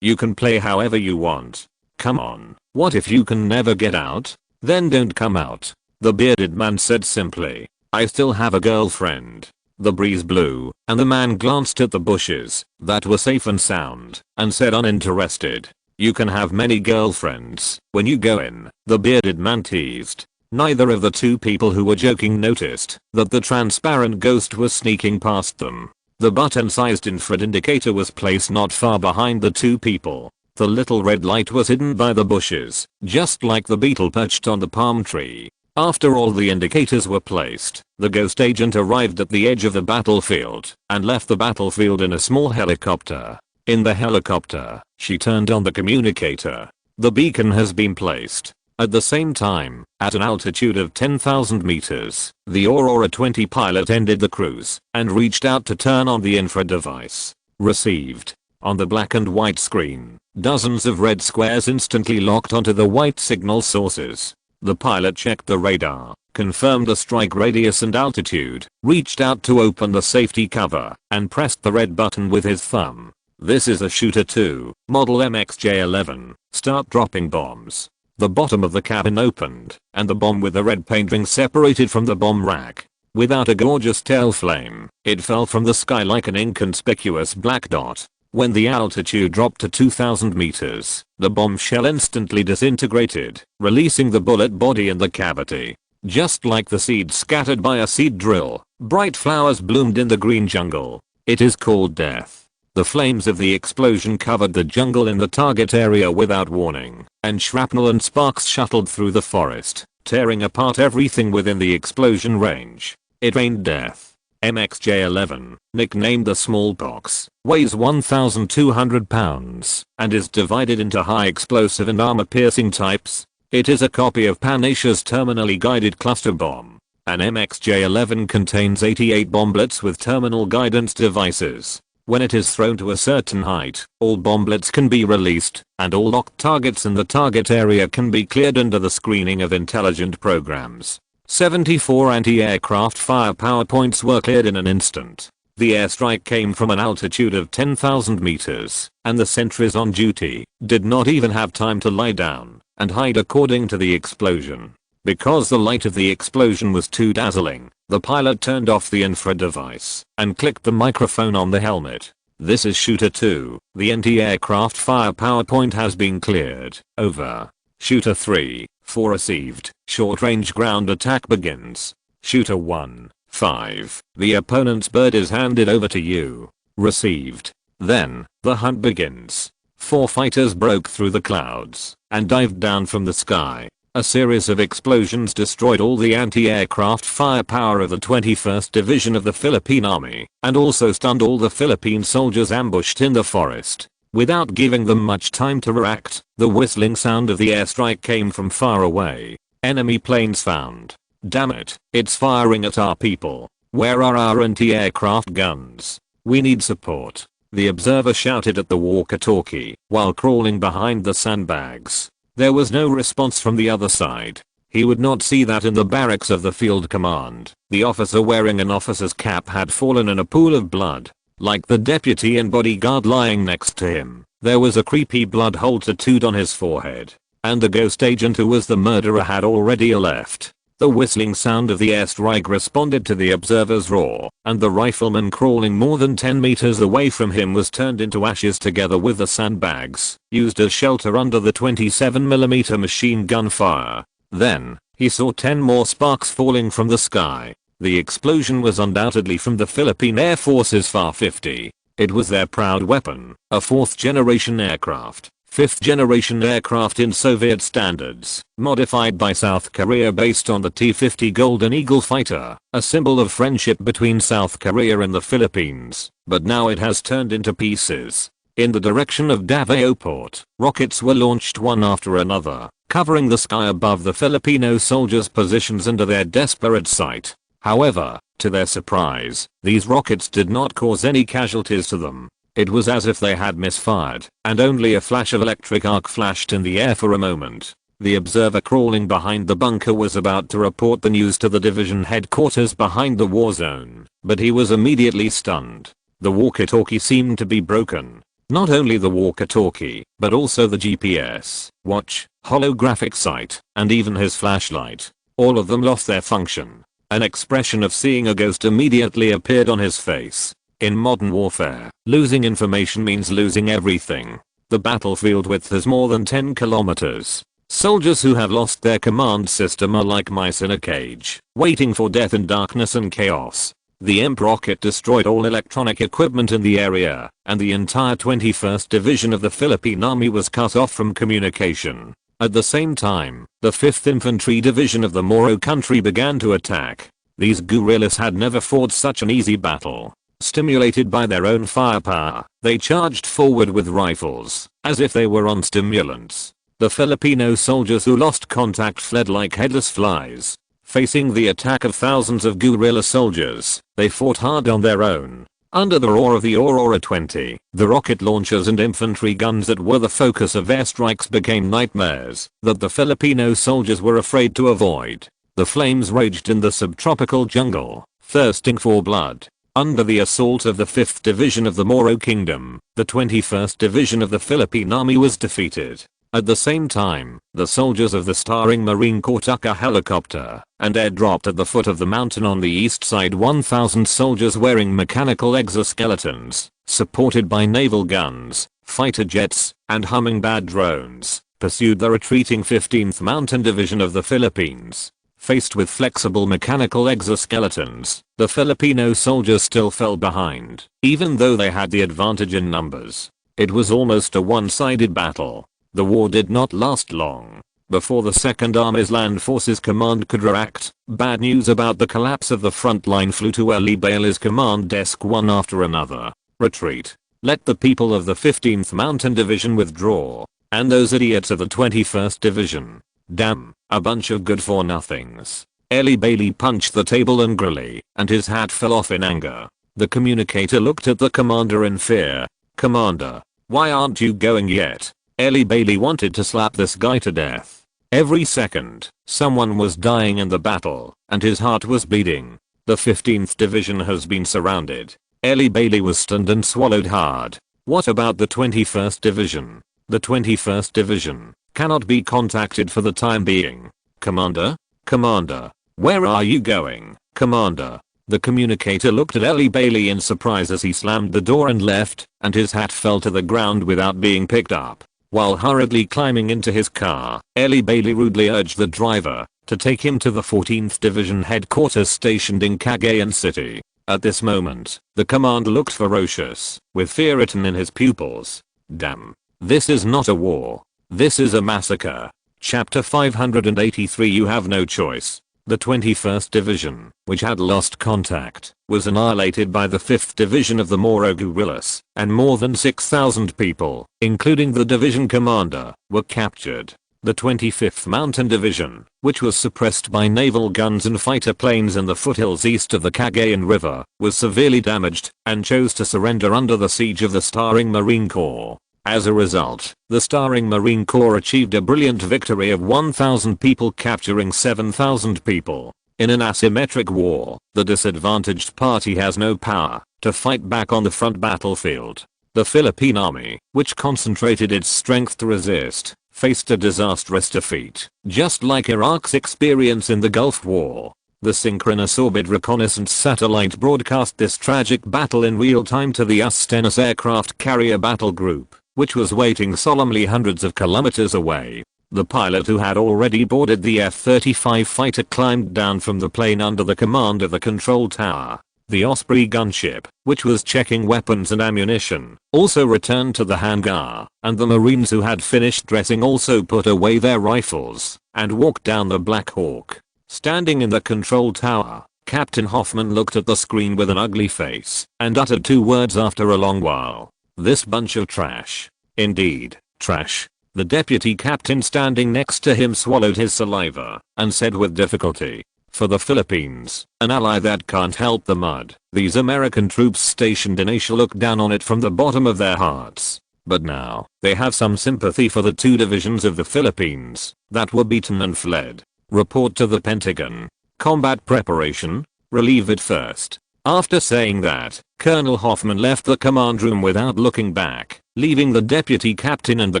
You can play however you want. Come on, what if you can never get out? Then don't come out." The bearded man said simply, "I still have a girlfriend." The breeze blew, and the man glanced at the bushes that were safe and sound, and said uninterested, "You can have many girlfriends when you go in," the bearded man teased. Neither of the 2 people who were joking noticed that the transparent ghost was sneaking past them. The button-sized infrared indicator was placed not far behind the 2 people. The little red light was hidden by the bushes, just like the beetle perched on the palm tree. After all the indicators were placed, the ghost agent arrived at the edge of the battlefield and left the battlefield in a small helicopter. In the helicopter, she turned on the communicator. The beacon has been placed. At the same time, at an altitude of 10,000 meters, the Aurora 20 pilot ended the cruise and reached out to turn on the infrared device. Received. On the black and white screen, dozens of red squares instantly locked onto the white signal sources. The pilot checked the radar, confirmed the strike radius and altitude, reached out to open the safety cover, and pressed the red button with his thumb. "This is a Shooter 2, model MXJ-11, start dropping bombs." The bottom of the cabin opened, and the bomb with the red paint ring separated from the bomb rack. Without a gorgeous tail flame, it fell from the sky like an inconspicuous black dot. When the altitude dropped to 2,000 meters, the bombshell instantly disintegrated, releasing the bullet body in the cavity. Just like the seed scattered by a seed drill, Bright flowers bloomed in the green jungle. It is called death. The flames of the explosion covered the jungle in the target area without warning, and shrapnel and sparks shuttled through the forest, tearing apart everything within the explosion range. It rained death. MXJ-11, nicknamed the smallpox, weighs 1,200 pounds and is divided into high explosive and armor-piercing types. It is a copy of Pan-Asia's terminally guided cluster bomb. An MXJ-11 contains 88 bomblets with terminal guidance devices. When it is thrown to a certain height, all bomblets can be released, and all locked targets in the target area can be cleared under the screening of intelligent programs. 74 anti-aircraft firepower points were cleared in an instant. The airstrike came from an altitude of 10,000 meters, and the sentries on duty did not even have time to lie down and hide according to the explosion. Because the light of the explosion was too dazzling, the pilot turned off the infrared device and clicked the microphone on the helmet. This is Shooter 2. The anti-aircraft firepower point has been cleared. Over. Shooter 3. 4 received. Short-range ground attack begins. Shooter 1. 5. The opponent's bird is handed over to you. Received. Then, the hunt begins. 4 fighters broke through the clouds and dived down from the sky. A series of explosions destroyed all the anti-aircraft firepower of the 21st Division of the Philippine Army, and also stunned all the Philippine soldiers ambushed in the forest. Without giving them much time to react, the whistling sound of the airstrike came from far away. Enemy planes found. Damn it, it's firing at our people. Where are our anti-aircraft guns? We need support. The observer shouted at the walkie-talkie while crawling behind the sandbags. There was no response from the other side. He would not see that in the barracks of the field command. The officer wearing an officer's cap had fallen in a pool of blood. Like the deputy and bodyguard lying next to him, there was a creepy blood-hole tattooed on his forehead. And the ghost agent who was the murderer had already left. The whistling sound of the airstrike responded to the observer's roar, and the rifleman crawling more than 10 meters away from him was turned into ashes together with the sandbags, used as shelter under the 27mm machine gun fire. Then, he saw 10 more sparks falling from the sky. The explosion was undoubtedly from the Philippine Air Force's FA-50. It was their proud weapon, a 4th-generation aircraft. 5th-generation aircraft in Soviet standards, modified by South Korea based on the T-50 Golden Eagle fighter, a symbol of friendship between South Korea and the Philippines, but now it has turned into pieces. In the direction of Davao Port, rockets were launched one after another, covering the sky above the Filipino soldiers' positions under their desperate sight. However, to their surprise, these rockets did not cause any casualties to them. It was as if they had misfired, and only a flash of electric arc flashed in the air for a moment. The observer crawling behind the bunker was about to report the news to the division headquarters behind the war zone, but he was immediately stunned. The walkie-talkie seemed to be broken. Not only the walkie-talkie, but also the GPS, watch, holographic sight, and even his flashlight. All of them lost their function. An expression of seeing a ghost immediately appeared on his face. In modern warfare, losing information means losing everything. The battlefield width is more than 10 kilometers. Soldiers who have lost their command system are like mice in a cage, waiting for death in darkness and chaos. The EMP rocket destroyed all electronic equipment in the area, and the entire 21st Division of the Philippine Army was cut off from communication. At the same time, the 5th Infantry Division of the Moro country began to attack. These guerrillas had never fought such an easy battle. Stimulated by their own firepower, they charged forward with rifles, as if they were on stimulants. The Filipino soldiers who lost contact fled like headless flies. Facing the attack of thousands of guerrilla soldiers, they fought hard on their own. Under the roar of the Aurora 20, the rocket launchers and infantry guns that were the focus of airstrikes became nightmares that the Filipino soldiers were afraid to avoid. The flames raged in the subtropical jungle, thirsting for blood. Under the assault of the 5th Division of the Moro Kingdom, the 21st Division of the Philippine Army was defeated. At the same time, the soldiers of the starring Marine Corps took a helicopter and airdropped at the foot of the mountain on the east side. 1,000 soldiers wearing mechanical exoskeletons, supported by naval guns, fighter jets, and hummingbird drones, pursued the retreating 15th Mountain Division of the Philippines. Faced with flexible mechanical exoskeletons, the Filipino soldiers still fell behind, even though they had the advantage in numbers. It was almost a one-sided battle. The war did not last long. Before the 2nd Army's Land Forces Command could react, bad news about the collapse of the front line flew to Elie Bailey's command desk one after another. Retreat. Let the people of the 15th Mountain Division withdraw. And those idiots of the 21st Division. Damn, a bunch of good-for-nothings. Elie Bailey punched the table angrily, and his hat fell off in anger. The communicator looked at the commander in fear. Commander, why aren't you going yet? Elie Bailey wanted to slap this guy to death. Every second, someone was dying in the battle, and his heart was bleeding. The 15th Division has been surrounded. Elie Bailey was stunned and swallowed hard. What about the 21st Division? The 21st Division cannot be contacted for the time being. Commander? Commander, where are you going? Commander. The communicator looked at Elie Bailey in surprise as he slammed the door and left, and his hat fell to the ground without being picked up. While hurriedly climbing into his car, Elie Bailey rudely urged the driver to take him to the 14th Division headquarters stationed in Cagayan City. At this moment, the commander looked ferocious, with fear written in his pupils. Damn. This is not a war. This is a massacre. Chapter 583. You have no choice. The 21st Division, which had lost contact, was annihilated by the 5th Division of the Moro guerrillas, and more than 6,000 people, including the division commander, were captured. The 25th Mountain Division, which was suppressed by naval guns and fighter planes in the foothills east of the Cagayan River, was severely damaged and chose to surrender under the siege of the starring Marine Corps. As a result, the starring Marine Corps achieved a brilliant victory of 1,000 people capturing 7,000 people. In an asymmetric war, the disadvantaged party has no power to fight back on the front battlefield. The Philippine Army, which concentrated its strength to resist, faced a disastrous defeat, just like Iraq's experience in the Gulf War. The synchronous orbit reconnaissance satellite broadcast this tragic battle in real time to the Ustenas aircraft carrier battle group, which was waiting solemnly hundreds of kilometers away. The pilot who had already boarded the F-35 fighter climbed down from the plane under the command of the control tower. The Osprey gunship, which was checking weapons and ammunition, also returned to the hangar, and the Marines who had finished dressing also put away their rifles and walked down the Black Hawk. Standing in the control tower, Captain Hoffman looked at the screen with an ugly face and uttered two words after a long while. This bunch of trash. Indeed, trash. The deputy captain standing next to him swallowed his saliva and said with difficulty, "For the Philippines, an ally that can't help the mud, these American troops stationed in Asia look down on it from the bottom of their hearts. But now, they have some sympathy for the two divisions of the Philippines that were beaten and fled. Report to the Pentagon. Combat preparation. Relieve it first." After saying that, Colonel Hoffman left the command room without looking back, leaving the deputy captain and the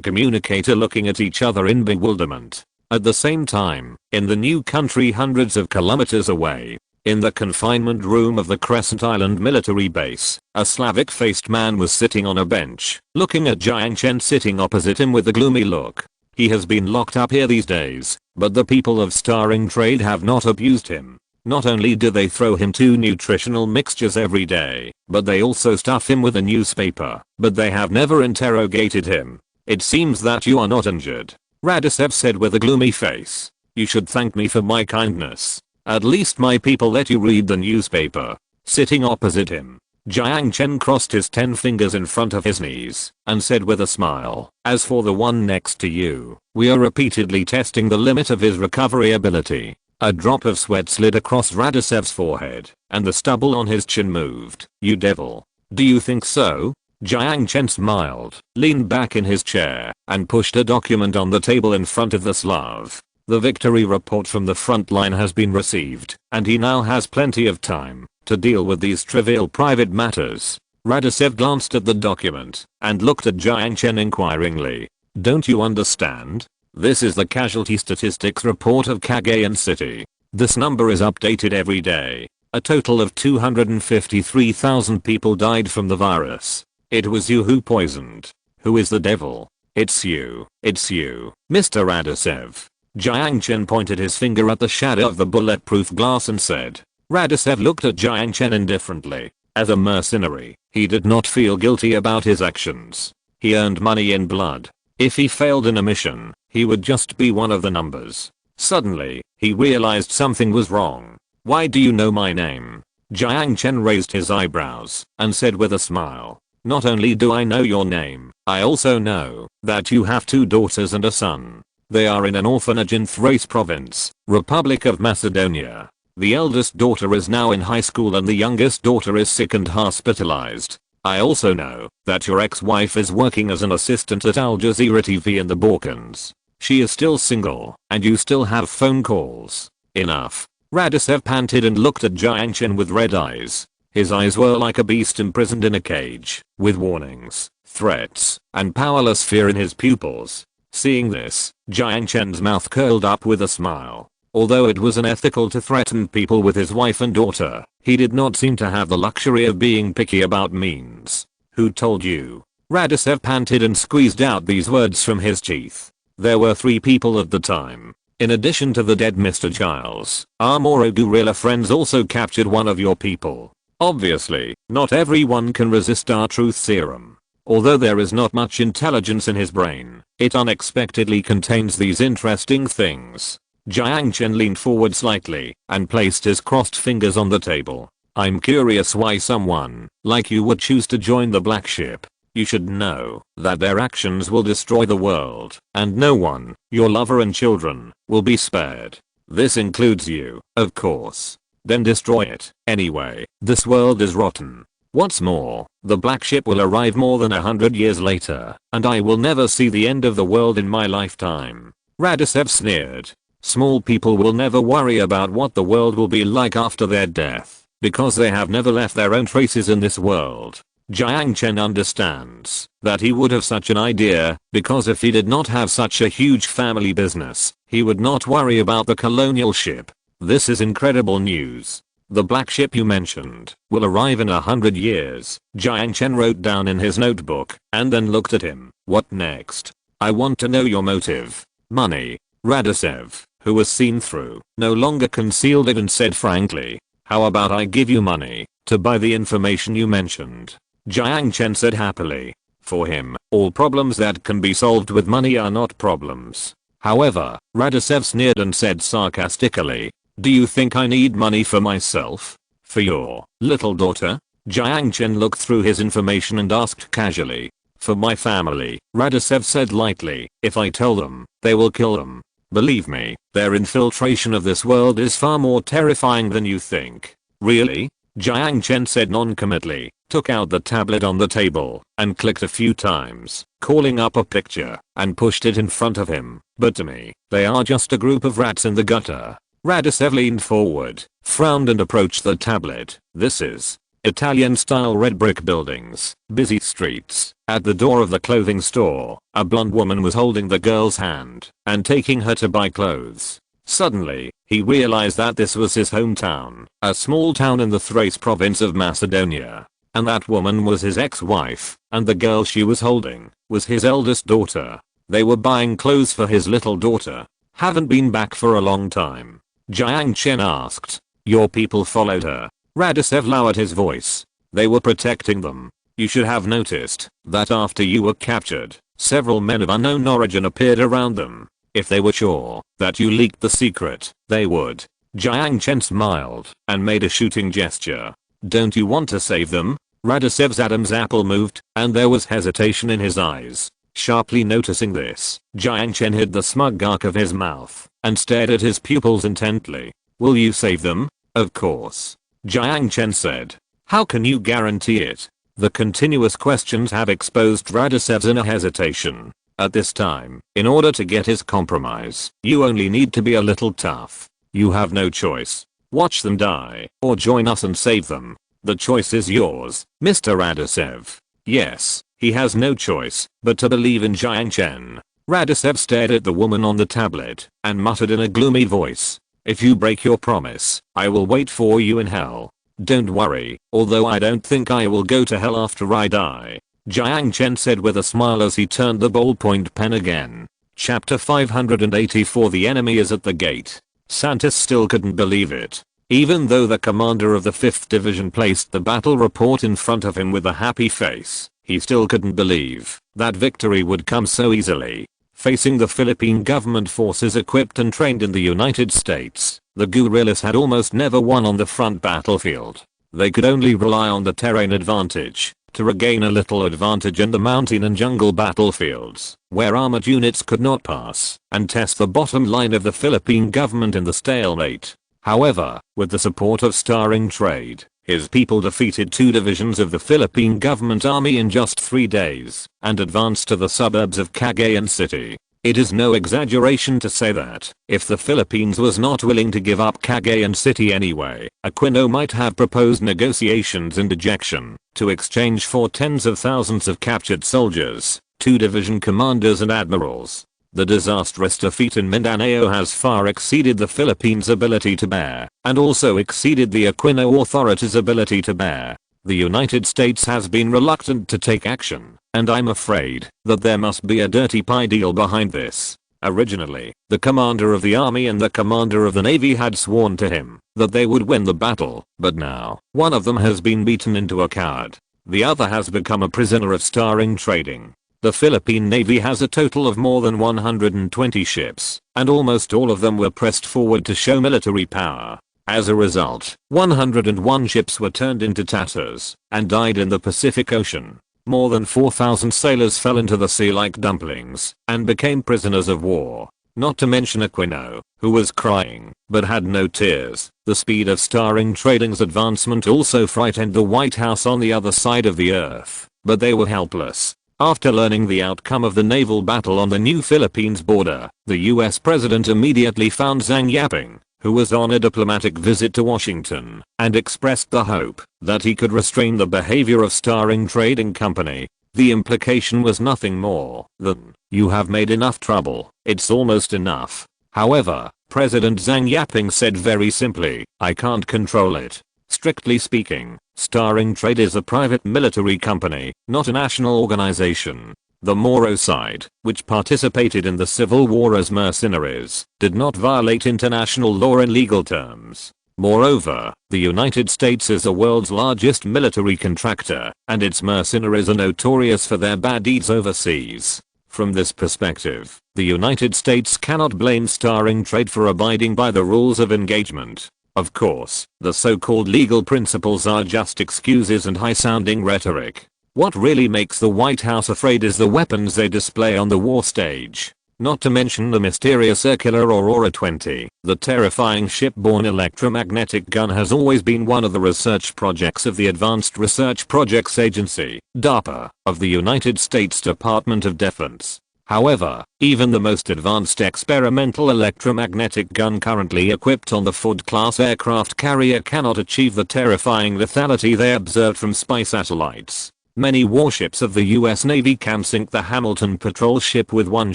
communicator looking at each other in bewilderment. At the same time, in the new country hundreds of kilometers away, in the confinement room of the Crescent Island military base, a Slavic-faced man was sitting on a bench, looking at Jiang Chen sitting opposite him with a gloomy look. He has been locked up here these days, but the people of Starring Trade have not abused him. Not only do they throw him 2 nutritional mixtures every day, but they also stuff him with a newspaper, but they have never interrogated him. "It seems that you are not injured," Radicev said with a gloomy face. "You should thank me for my kindness. At least my people let you read the newspaper." Sitting opposite him, Jiang Chen crossed his 10 fingers in front of his knees and said with a smile, "As for the one next to you, we are repeatedly testing the limit of his recovery ability." A drop of sweat slid across Radicev's forehead, and the stubble on his chin moved. "You devil. Do you think so?" Jiang Chen smiled, leaned back in his chair, and pushed a document on the table in front of the Slav. The victory report from the front line has been received, and he now has plenty of time to deal with these trivial private matters. Radicev glanced at the document and looked at Jiang Chen inquiringly. "Don't you understand? This is the casualty statistics report of Cagayan City. This number is updated every day. A total of 253,000 people died from the virus. It was you who poisoned. Who is the devil? It's you, Mr. Radicev." Jiang Chen pointed his finger at the shadow of the bulletproof glass and said. Radicev looked at Jiang Chen indifferently. As a mercenary, he did not feel guilty about his actions. He earned money in blood. If he failed in a mission, he would just be one of the numbers. Suddenly, he realized something was wrong. Why do you know my name? Jiang Chen raised his eyebrows and said with a smile. Not only do I know your name, I also know that you have 2 daughters and a son. They are in an orphanage in Thrace province, Republic of Macedonia. The eldest daughter is now in high school and the youngest daughter is sick and hospitalized. I also know that your ex-wife is working as an assistant at Al Jazeera TV in the Balkans. She is still single, and you still have phone calls. Enough. Radicev panted and looked at Jiang Chen with red eyes. His eyes were like a beast imprisoned in a cage, with warnings, threats, and powerless fear in his pupils. Seeing this, Jiang Chen's mouth curled up with a smile. Although it was unethical to threaten people with his wife and daughter, he did not seem to have the luxury of being picky about means. Who told you? Radicev panted and squeezed out these words from his teeth. There were 3 people at the time. In addition to the dead Mr. Giles, our Moro guerrilla friends also captured one of your people. Obviously, not everyone can resist our truth serum. Although there is not much intelligence in his brain, it unexpectedly contains these interesting things. Jiang Chen leaned forward slightly and placed his crossed fingers on the table. I'm curious why someone like you would choose to join the Black Ship. You should know that their actions will destroy the world, and no one, your lover and children, will be spared. This includes you, of course. Then destroy it. Anyway, this world is rotten. What's more, the Black Ship will arrive more than 100 years later, and I will never see the end of the world in my lifetime. Radicev sneered. Small people will never worry about what the world will be like after their death, because they have never left their own traces in this world. Jiang Chen understands that he would have such an idea, because if he did not have such a huge family business, he would not worry about the colonial ship. This is incredible news. The Black Ship you mentioned will arrive in 100 years, Jiang Chen wrote down in his notebook, and then looked at him. What next? I want to know your motive. Money. Radicev, who was seen through, no longer concealed it and said frankly, how about I give you money to buy the information you mentioned? Jiang Chen said happily. For him, all problems that can be solved with money are not problems. However, Radicev sneered and said sarcastically, do you think I need money for myself? For your little daughter? Jiang Chen looked through his information and asked casually. For my family, Radicev said lightly, if I tell them, they will kill them. Believe me, their infiltration of this world is far more terrifying than you think. Really? Jiang Chen said non-committally, took out the tablet on the table, and clicked a few times, calling up a picture, and pushed it in front of him. But to me, they are just a group of rats in the gutter. Radicev leaned forward, frowned and approached the tablet. This is Italian-style red brick buildings, busy streets. At the door of the clothing store, a blonde woman was holding the girl's hand and taking her to buy clothes. Suddenly, he realized that this was his hometown, a small town in the Thrace province of Macedonia. And that woman was his ex-wife, and the girl she was holding was his eldest daughter. They were buying clothes for his little daughter. Haven't been back for a long time. Jiang Chen asked. Your people followed her. Radicev lowered his voice. They were protecting them. You should have noticed that after you were captured, several men of unknown origin appeared around them. If they were sure that you leaked the secret, they would. Jiang Chen smiled and made a shooting gesture. Don't you want to save them? Radicev's Adam's apple moved, and there was hesitation in his eyes. Sharply noticing this, Jiang Chen hid the smug arc of his mouth and stared at his pupils intently. Will you save them? Of course. Jiang Chen said. How can you guarantee it? The continuous questions have exposed Radicev's inner hesitation. At this time, in order to get his compromise, you only need to be a little tough. You have no choice. Watch them die, or join us and save them. The choice is yours, Mr. Radicev. Yes, he has no choice but to believe in Jiang Chen. Radicev stared at the woman on the tablet and muttered in a gloomy voice. If you break your promise, I will wait for you in hell. Don't worry, although I don't think I will go to hell after I die. Jiang Chen said with a smile as he turned the ballpoint pen again. Chapter 584. The enemy is at the gate. Santos still couldn't believe it. Even though the commander of the 5th Division placed the battle report in front of him with a happy face, he still couldn't believe that victory would come so easily. Facing the Philippine government forces equipped and trained in the United States, the guerrillas had almost never won on the front battlefield. They could only rely on the terrain advantage to regain a little advantage in the mountain and jungle battlefields, where armored units could not pass, and test the bottom line of the Philippine government in the stalemate. However, with the support of starring trade, his people defeated 2 divisions of the Philippine government army in just 3 days, and advanced to the suburbs of Cagayan City. It is no exaggeration to say that, if the Philippines was not willing to give up Cagayan City anyway, Aquino might have proposed negotiations in dejection, to exchange for tens of thousands of captured soldiers, 2 division commanders and admirals. The disastrous defeat in Mindanao has far exceeded the Philippines' ability to bear, and also exceeded the Aquino authorities' ability to bear. The United States has been reluctant to take action, and I'm afraid that there must be a dirty pie deal behind this. Originally, the commander of the army and the commander of the navy had sworn to him that they would win the battle, but now, one of them has been beaten into a coward. The other has become a prisoner of starring trading. The Philippine Navy has a total of more than 120 ships, and almost all of them were pressed forward to show military power. As a result, 101 ships were turned into tatters and died in the Pacific Ocean. More than 4,000 sailors fell into the sea like dumplings and became prisoners of war. Not to mention Aquino, who was crying but had no tears. The speed of starring trading's advancement also frightened the White House on the other side of the earth, but they were helpless. After learning the outcome of the naval battle on the new Philippines border, the US president immediately found Jiang Chen, who was on a diplomatic visit to Washington, and expressed the hope that he could restrain the behavior of starring trading company. The implication was nothing more than, "You have made enough trouble, it's almost enough." However, President Jiang Chen said very simply, "I can't control it." Strictly speaking, starring trade is a private military company, not a national organization. The Moro side, which participated in the civil war as mercenaries, did not violate international law in legal terms. Moreover, the United States is the world's largest military contractor, and its mercenaries are notorious for their bad deeds overseas. From this perspective, the United States cannot blame starring trade for abiding by the rules of engagement. Of course, the so-called legal principles are just excuses and high-sounding rhetoric. What really makes the White House afraid is the weapons they display on the war stage. Not to mention the mysterious circular Aurora 20. The terrifying shipborne electromagnetic gun has always been one of the research projects of the Advanced Research Projects Agency, DARPA, of the United States Department of Defense. However, even the most advanced experimental electromagnetic gun currently equipped on the Ford-class aircraft carrier cannot achieve the terrifying lethality they observed from spy satellites. Many warships of the US Navy can sink the Hamilton patrol ship with one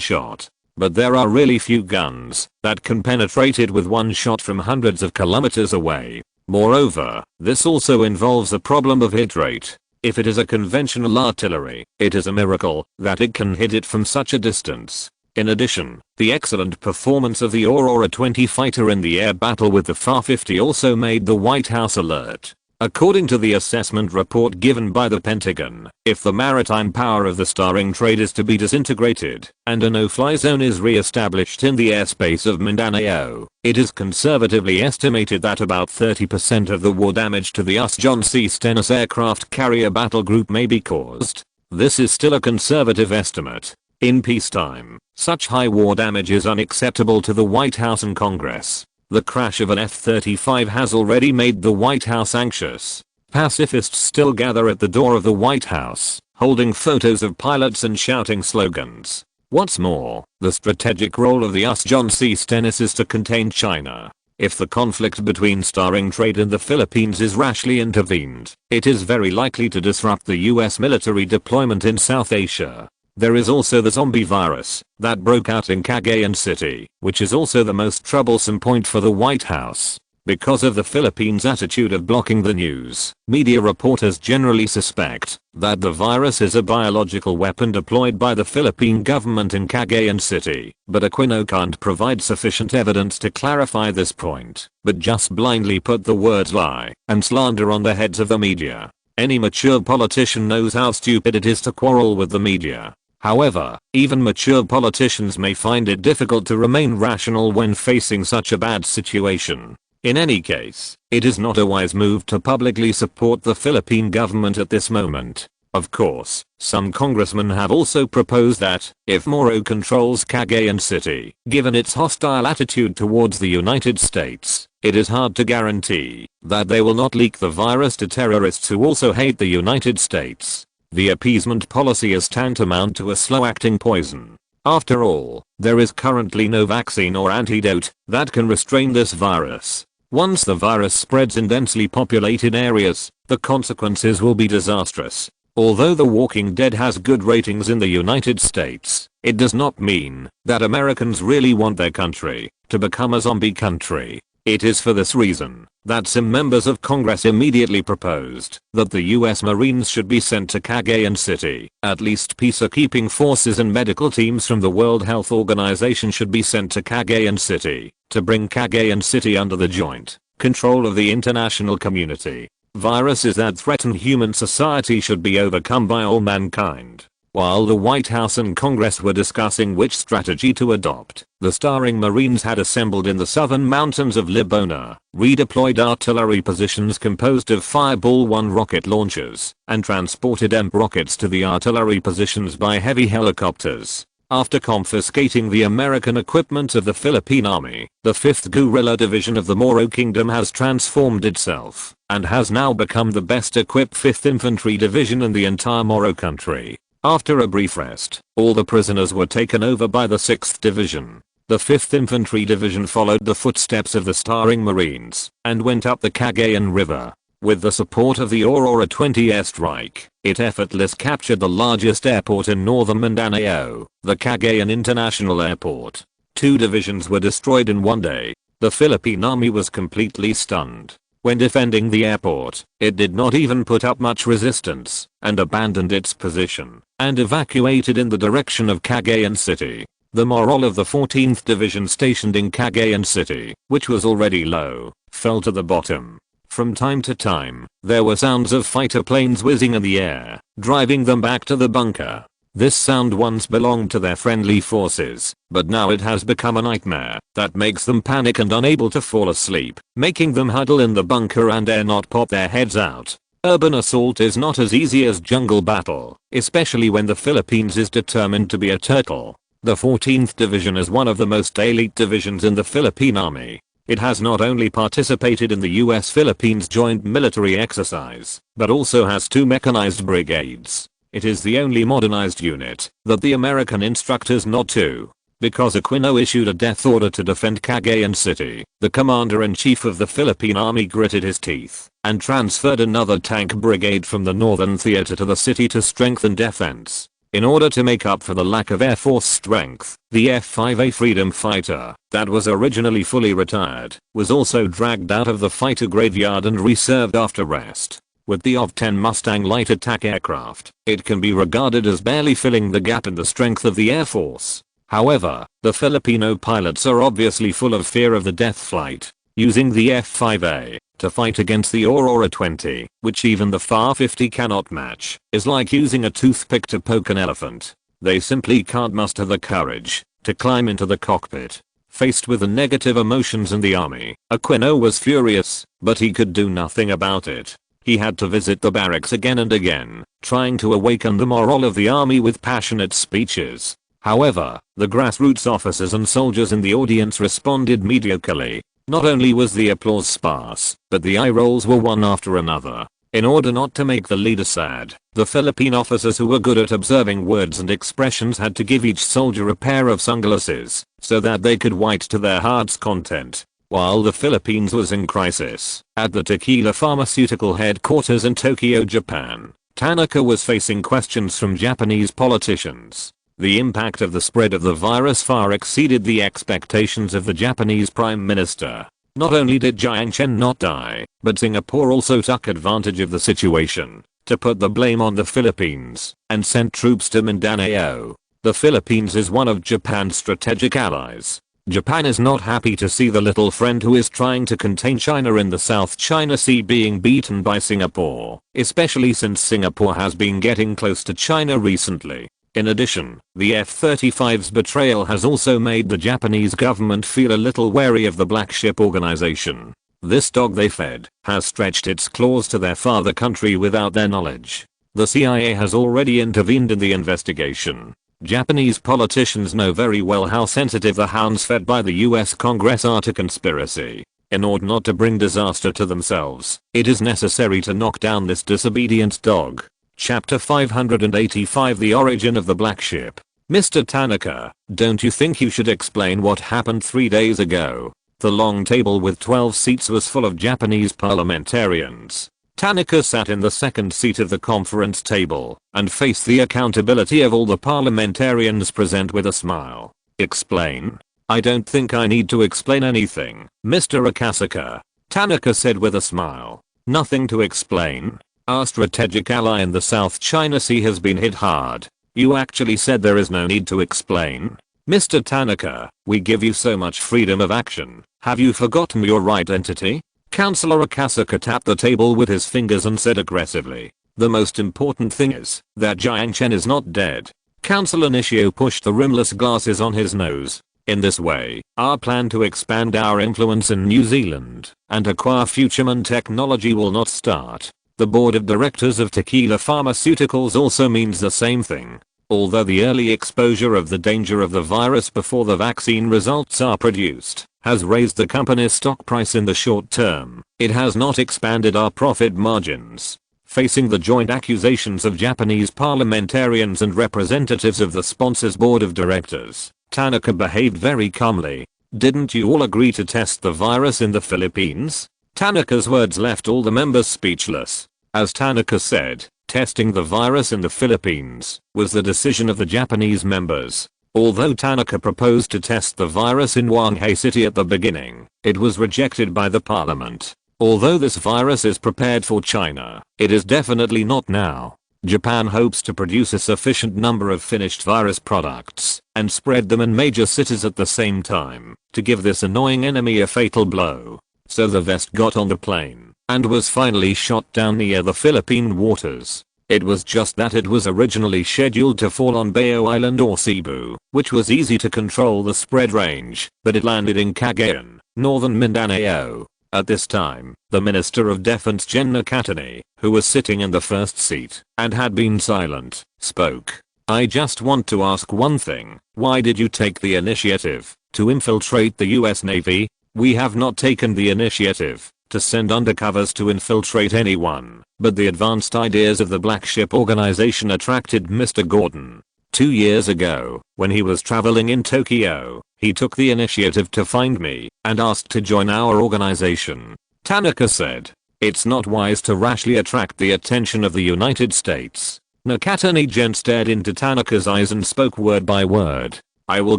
shot. But there are really few guns that can penetrate it with one shot from hundreds of kilometers away. Moreover, this also involves a problem of hit rate. If it is a conventional artillery, it is a miracle that it can hit it from such a distance. In addition, the excellent performance of the Aurora 20 fighter in the air battle with the FA-50 also made the White House alert. According to the assessment report given by the Pentagon, if the maritime power of the starring trade is to be disintegrated and a no-fly zone is re-established in the airspace of Mindanao, it is conservatively estimated that about 30% of the war damage to the US John C. Stennis aircraft carrier battle group may be caused. This is still a conservative estimate. In peacetime, such high war damage is unacceptable to the White House and Congress. The crash of an F-35 has already made the White House anxious. Pacifists still gather at the door of the White House, holding photos of pilots and shouting slogans. What's more, the strategic role of the US John C. Stennis is to contain China. If the conflict between starring trade and the Philippines is rashly intervened, it is very likely to disrupt the US military deployment in South Asia. There is also the zombie virus that broke out in Cagayan City, which is also the most troublesome point for the White House. Because of the Philippines' attitude of blocking the news, media reporters generally suspect that the virus is a biological weapon deployed by the Philippine government in Cagayan City, but Aquino can't provide sufficient evidence to clarify this point, but just blindly put the words lie and slander on the heads of the media. Any mature politician knows how stupid it is to quarrel with the media. However, even mature politicians may find it difficult to remain rational when facing such a bad situation. In any case, it is not a wise move to publicly support the Philippine government at this moment. Of course, some congressmen have also proposed that, if Moro controls Cagayan City, given its hostile attitude towards the United States, it is hard to guarantee that they will not leak the virus to terrorists who also hate the United States. The appeasement policy is tantamount to a slow-acting poison. After all, there is currently no vaccine or antidote that can restrain this virus. Once the virus spreads in densely populated areas, the consequences will be disastrous. Although The Walking Dead has good ratings in the United States, it does not mean that Americans really want their country to become a zombie country. It is for this reason that some members of Congress immediately proposed that the US Marines should be sent to Cagayan City. At least peacekeeping forces and medical teams from the World Health Organization should be sent to Cagayan City to bring Cagayan City under the joint control of the international community. Viruses that threaten human society should be overcome by all mankind. While the White House and Congress were discussing which strategy to adopt, the starring Marines had assembled in the southern mountains of Libona, redeployed artillery positions composed of Fireball 1 rocket launchers, and transported EMP rockets to the artillery positions by heavy helicopters. After confiscating the American equipment of the Philippine Army, the 5th Guerrilla Division of the Moro Kingdom has transformed itself, and has now become the best equipped 5th Infantry Division in the entire Moro country. After a brief rest, all the prisoners were taken over by the 6th Division. The 5th Infantry Division followed the footsteps of the starring Marines and went up the Cagayan River. With the support of the Aurora 20 airstrike, it effortlessly captured the largest airport in northern Mindanao, the Cagayan International Airport. 2 divisions were destroyed in one day. The Philippine Army was completely stunned. When defending the airport, it did not even put up much resistance and abandoned its position and evacuated in the direction of Cagayan City. The morale of the 14th Division stationed in Cagayan City, which was already low, fell to the bottom. From time to time, there were sounds of fighter planes whizzing in the air, driving them back to the bunker. This sound once belonged to their friendly forces, but now it has become a nightmare that makes them panic and unable to fall asleep, making them huddle in the bunker and dare not pop their heads out. Urban assault is not as easy as jungle battle, especially when the Philippines is determined to be a turtle. The 14th Division is one of the most elite divisions in the Philippine Army. It has not only participated in the US-Philippines joint military exercise, but also has 2 mechanized brigades. It is the only modernized unit that the American instructors not to. Because Aquino issued a death order to defend Cagayan City, the commander-in-chief of the Philippine Army gritted his teeth and transferred another tank brigade from the northern theater to the city to strengthen defense. In order to make up for the lack of Air Force strength, the F-5A Freedom Fighter, that was originally fully retired, was also dragged out of the fighter graveyard and reserved after rest. With the OV-10 Mustang light attack aircraft, it can be regarded as barely filling the gap in the strength of the Air Force. However, the Filipino pilots are obviously full of fear of the death flight. Using the F-5A to fight against the Aurora 20, which even the FAR-50 cannot match, is like using a toothpick to poke an elephant. They simply can't muster the courage to climb into the cockpit. Faced with the negative emotions in the army, Aquino was furious, but he could do nothing about it. He had to visit the barracks again and again, trying to awaken the morale of the army with passionate speeches. However, the grassroots officers and soldiers in the audience responded mediocrely. Not only was the applause sparse, but the eye rolls were one after another. In order not to make the leader sad, the Philippine officers who were good at observing words and expressions had to give each soldier a pair of sunglasses, so that they could write to their heart's content. While the Philippines was in crisis, at the Tequila Pharmaceutical headquarters in Tokyo, Japan, Tanaka was facing questions from Japanese politicians. The impact of the spread of the virus far exceeded the expectations of the Japanese Prime Minister. Not only did Jiang Chen not die, but Singapore also took advantage of the situation to put the blame on the Philippines and sent troops to Mindanao. The Philippines is one of Japan's strategic allies. Japan is not happy to see the little friend who is trying to contain China in the South China Sea being beaten by Singapore, especially since Singapore has been getting close to China recently. In addition, the F-35's betrayal has also made the Japanese government feel a little wary of the Black Ship Organization. This dog they fed has stretched its claws to their father country without their knowledge. The CIA has already intervened in the investigation. Japanese politicians know very well how sensitive the hounds fed by the US Congress are to conspiracy. In order not to bring disaster to themselves, it is necessary to knock down this disobedient dog. Chapter 585 The Origin of the Black Ship. Mr. Tanaka, don't you think you should explain what happened 3 days ago? The long table with 12 seats was full of Japanese parliamentarians. Tanaka sat in the second seat of the conference table and faced the accountability of all the parliamentarians present with a smile. Explain? I don't think I need to explain anything, Mr. Akasaka. Tanaka said with a smile. Nothing to explain? Our strategic ally in the South China Sea has been hit hard. You actually said there is no need to explain? Mr. Tanaka, we give you so much freedom of action. Have you forgotten your identity? Councillor Akasaka tapped the table with his fingers and said aggressively. The most important thing is that Jiang Chen is not dead. Councillor Nishio pushed the rimless glasses on his nose. In this way, our plan to expand our influence in New Zealand and acquire Futureman technology will not start. The board of directors of Tequila Pharmaceuticals also means the same thing. Although the early exposure of the danger of the virus before the vaccine results are produced has raised the company's stock price in the short term, it has not expanded our profit margins. Facing the joint accusations of Japanese parliamentarians and representatives of the sponsor's board of directors, Tanaka behaved very calmly. Didn't you all agree to test the virus in the Philippines? Tanaka's words left all the members speechless. As Tanaka said, testing the virus in the Philippines was the decision of the Japanese members. Although Tanaka proposed to test the virus in Wanghai City at the beginning, it was rejected by the parliament. Although this virus is prepared for China, it is definitely not now. Japan hopes to produce a sufficient number of finished virus products and spread them in major cities at the same time to give this annoying enemy a fatal blow. So the vest got on the plane and was finally shot down near the Philippine waters. It was just that it was originally scheduled to fall on Bayo Island or Cebu, which was easy to control the spread range, but it landed in Cagayan, northern Mindanao. At this time, the Minister of Defense Jen Nakatani, who was sitting in the first seat and had been silent, spoke. I just want to ask one thing. Why did you take the initiative to infiltrate the US Navy? We have not taken the initiative to send undercovers to infiltrate anyone, but the advanced ideas of the Black Ship Organization attracted Mr. Gordon. 2 years ago, when he was traveling in Tokyo, he took the initiative to find me and asked to join our organization. Tanaka said, it's not wise to rashly attract the attention of the United States. Nakatani Jen stared into Tanaka's eyes and spoke word by word. I will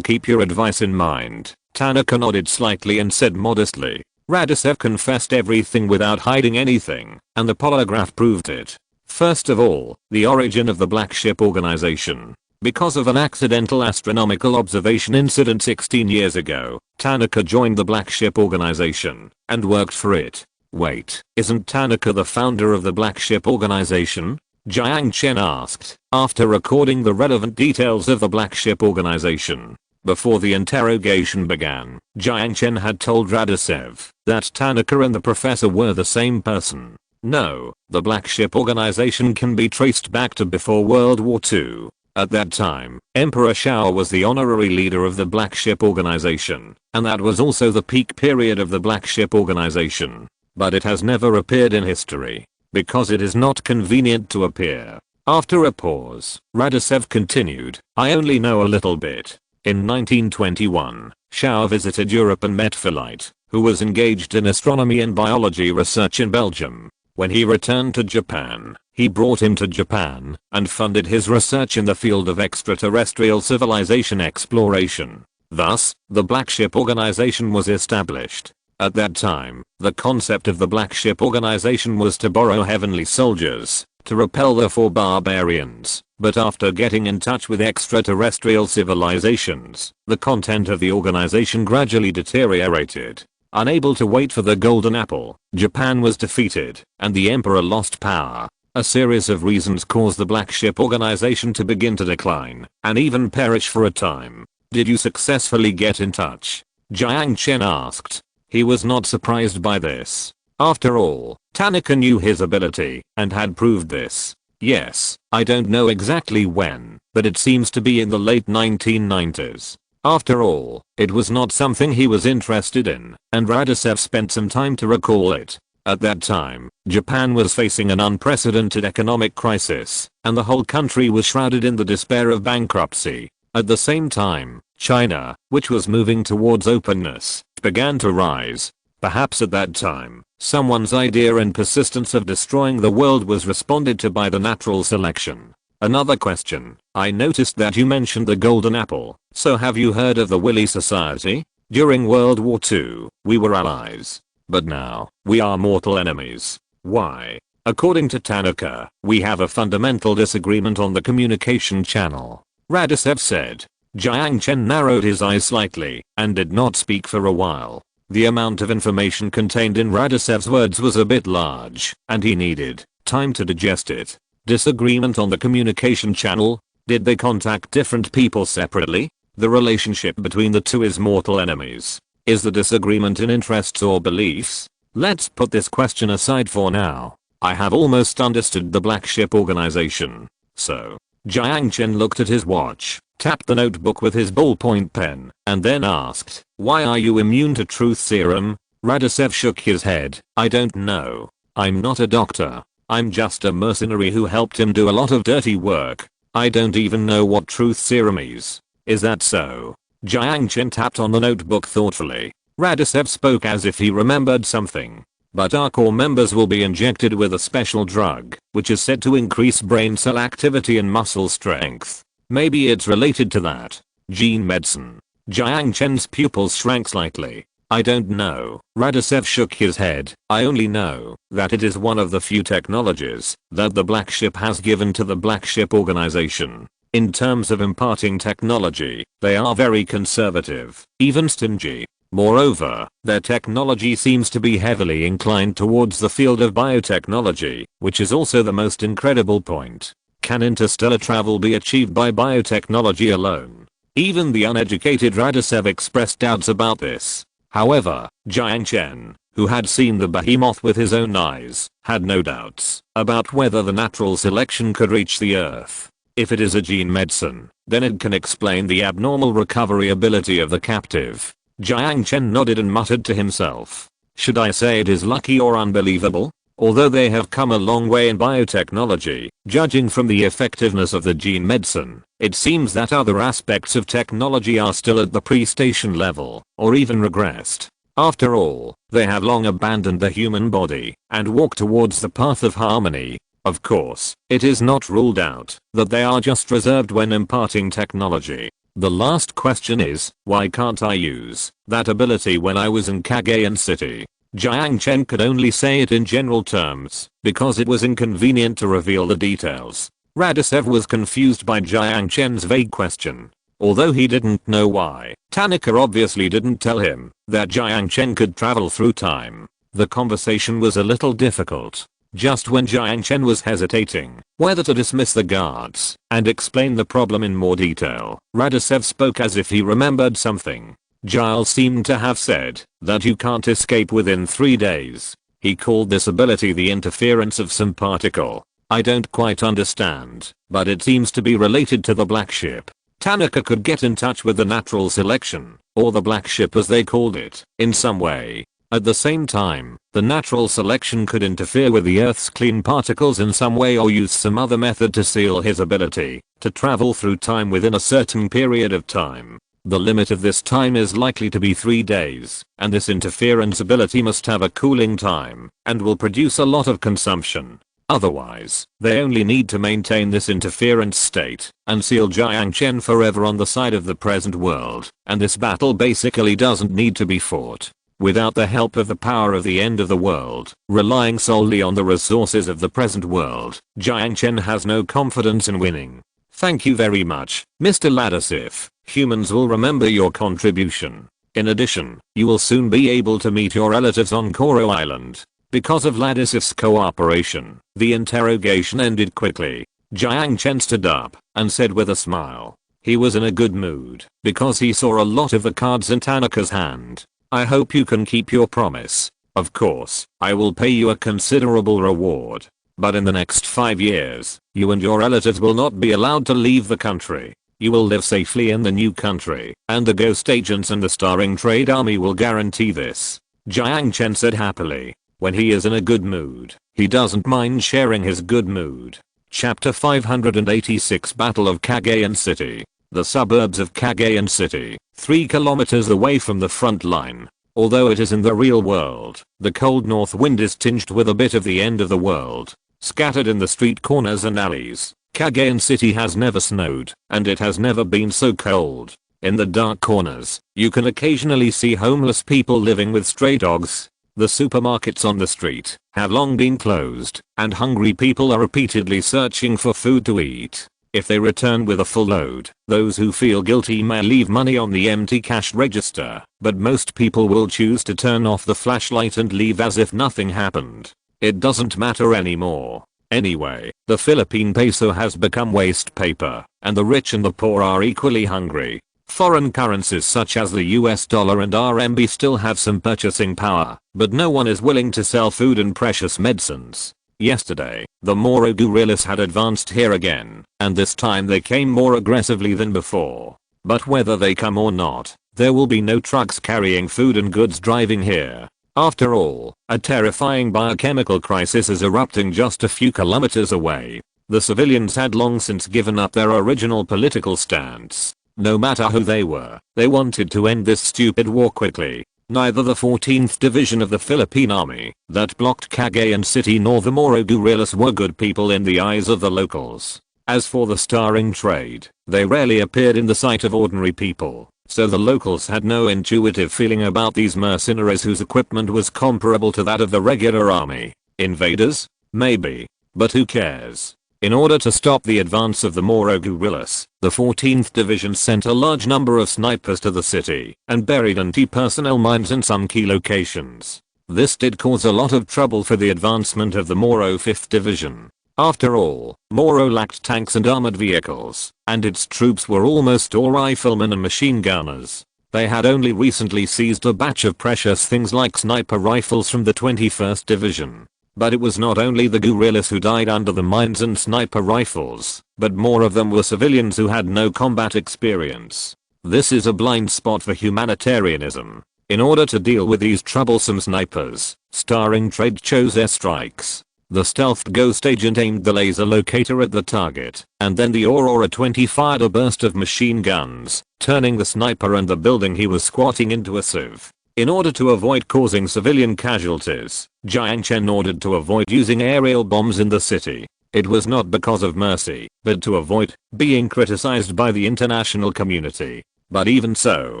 keep your advice in mind. Tanaka nodded slightly and said modestly. Radicev confessed everything without hiding anything, and the polygraph proved it. First of all, the origin of the Black Ship Organization. Because of an accidental astronomical observation incident 16 years ago, Tanaka joined the Black Ship Organization and worked for it. Wait, isn't Tanaka the founder of the Black Ship Organization? Jiang Chen asked, after recording the relevant details of the Black Ship Organization. Before the interrogation began, Jiang Chen had told Radicev that Tanaka and the professor were the same person. No, the Black Ship Organization can be traced back to before World War II. At that time, Emperor Shao was the honorary leader of the Black Ship Organization, and that was also the peak period of the Black Ship Organization. But it has never appeared in history, because it is not convenient to appear. After a pause, Radicev continued, I only know a little bit. In 1921, Shao visited Europe and met Philite, who was engaged in astronomy and biology research in Belgium. When he returned to Japan, he brought him to Japan and funded his research in the field of extraterrestrial civilization exploration. Thus, the Black Ship Organization was established. At that time, the concept of the Black Ship Organization was to borrow heavenly soldiers to repel the four barbarians, but after getting in touch with extraterrestrial civilizations, the content of the organization gradually deteriorated. Unable to wait for the golden apple, Japan was defeated, and the emperor lost power. A series of reasons caused the Black Ship Organization to begin to decline, and even perish for a time. Did you successfully get in touch? Jiang Chen asked. He was not surprised by this. After all, Tanaka knew his ability, and had proved this. Yes, I don't know exactly when, but it seems to be in the late 1990s. After all, it was not something he was interested in, and Radicev spent some time to recall it. At that time, Japan was facing an unprecedented economic crisis, and the whole country was shrouded in the despair of bankruptcy. At the same time, China, which was moving towards openness, began to rise. Perhaps at that time, someone's idea and persistence of destroying the world was responded to by the natural selection. Another question. I noticed that you mentioned the golden apple, so have you heard of the Willy Society? During World War II, we were allies. But now, we are mortal enemies. Why? According to Tanaka, we have a fundamental disagreement on the communication channel. Radicev said. Jiang Chen narrowed his eyes slightly, and did not speak for a while. The amount of information contained in Radicev's words was a bit large, and he needed time to digest it. Disagreement on the communication channel? Did they contact different people separately? The relationship between the two is mortal enemies. Is the disagreement in interests or beliefs? Let's put this question aside for now. I have almost understood the Black Ship Organization. So, Jiang Chen looked at his watch, tapped the notebook with his ballpoint pen, and then asked, "Why are you immune to truth serum?" Radicev shook his head. "I don't know. I'm not a doctor. I'm just a mercenary who helped him do a lot of dirty work. I don't even know what truth serum is." "Is that so?" Jiang Chen tapped on the notebook thoughtfully. Radicev spoke as if he remembered something. "But our core members will be injected with a special drug, which is said to increase brain cell activity and muscle strength. Maybe it's related to that. Gene medicine." Jiang Chen's pupils shrank slightly. "I don't know." Radicev shook his head. "I only know that it is one of the few technologies that the Black Ship has given to the Black Ship Organization. In terms of imparting technology, they are very conservative, even stingy. Moreover, their technology seems to be heavily inclined towards the field of biotechnology, which is also the most incredible point. Can interstellar travel be achieved by biotechnology alone? Even the uneducated Radicev expressed doubts about this. However, Jiang Chen, who had seen the behemoth with his own eyes, had no doubts about whether the natural selection could reach the Earth. If it is a gene medicine, then it can explain the abnormal recovery ability of the captive. Jiang Chen nodded and muttered to himself. Should I say it is lucky or unbelievable? Although they have come a long way in biotechnology, judging from the effectiveness of the gene medicine, it seems that other aspects of technology are still at the pre-station level, or even regressed. After all, they have long abandoned the human body and walked towards the path of harmony. Of course, it is not ruled out that they are just reserved when imparting technology. The last question is, why can't I use that ability when I was in Cagayan City? Jiang Chen could only say it in general terms, because it was inconvenient to reveal the details. Radicev was confused by Jiang Chen's vague question. Although he didn't know why, Tanaka obviously didn't tell him that Jiang Chen could travel through time. The conversation was a little difficult. Just when Jiang Chen was hesitating whether to dismiss the guards and explain the problem in more detail, Radicev spoke as if he remembered something. Jiao seemed to have said that you can't escape within 3 days. He called this ability the interference of some particle. I don't quite understand, but it seems to be related to the Black Ship. Tanaka could get in touch with the natural selection, or the Black Ship as they called it, in some way. At the same time, the natural selection could interfere with the Earth's clean particles in some way or use some other method to seal his ability to travel through time within a certain period of time. The limit of this time is likely to be 3 days, and this interference ability must have a cooling time and will produce a lot of consumption. Otherwise, they only need to maintain this interference state and seal Jiang Chen forever on the side of the present world, and this battle basically doesn't need to be fought. Without the help of the power of the end of the world, relying solely on the resources of the present world, Jiang Chen has no confidence in winning. Thank you very much, Mr. Ladisif. Humans will remember your contribution. In addition, you will soon be able to meet your relatives on Koro Island. Because of Ladisif's cooperation, the interrogation ended quickly. Jiang Chen stood up and said with a smile. He was in a good mood because he saw a lot of the cards in Tanaka's hand. I hope you can keep your promise. Of course, I will pay you a considerable reward. But in the next 5 years, you and your relatives will not be allowed to leave the country. You will live safely in the new country, and the ghost agents and the starring trade army will guarantee this. Jiang Chen said happily. When he is in a good mood, he doesn't mind sharing his good mood. Chapter 586 Battle of Cagayan City. The suburbs of Cagayan City, 3 kilometers away from the front line. Although it is in the real world, the cold north wind is tinged with a bit of the end of the world. Scattered in the street corners and alleys, Cagayan City has never snowed, and it has never been so cold. In the dark corners, you can occasionally see homeless people living with stray dogs. The supermarkets on the street have long been closed, and hungry people are repeatedly searching for food to eat. If they return with a full load, those who feel guilty may leave money on the empty cash register, but most people will choose to turn off the flashlight and leave as if nothing happened. It doesn't matter anymore. Anyway, the Philippine peso has become waste paper, and the rich and the poor are equally hungry. Foreign currencies such as the US dollar and RMB still have some purchasing power, but no one is willing to sell food and precious medicines. Yesterday, the Moro guerrillas had advanced here again, and this time they came more aggressively than before. But whether they come or not, there will be no trucks carrying food and goods driving here. After all, a terrifying biochemical crisis is erupting just a few kilometers away. The civilians had long since given up their original political stance. No matter who they were, they wanted to end this stupid war quickly. Neither the 14th Division of the Philippine Army that blocked Cagayan City nor the Moro guerrillas were good people in the eyes of the locals. As for the starring trade, they rarely appeared in the sight of ordinary people, so the locals had no intuitive feeling about these mercenaries whose equipment was comparable to that of the regular army. Invaders? Maybe. But who cares? In order to stop the advance of the Moro guerrillas, the 14th Division sent a large number of snipers to the city and buried anti-personnel mines in some key locations. This did cause a lot of trouble for the advancement of the Moro 5th Division. After all, Moro lacked tanks and armored vehicles, and its troops were almost all riflemen and machine gunners. They had only recently seized a batch of precious things like sniper rifles from the 21st Division. But it was not only the guerrillas who died under the mines and sniper rifles, but more of them were civilians who had no combat experience. This is a blind spot for humanitarianism. In order to deal with these troublesome snipers, starring trade chose airstrikes. The stealthed ghost agent aimed the laser locator at the target, and then the Aurora 20 fired a burst of machine guns, turning the sniper and the building he was squatting into a sieve. In order to avoid causing civilian casualties, Jiang Chen ordered to avoid using aerial bombs in the city. It was not because of mercy, but to avoid being criticized by the international community. But even so,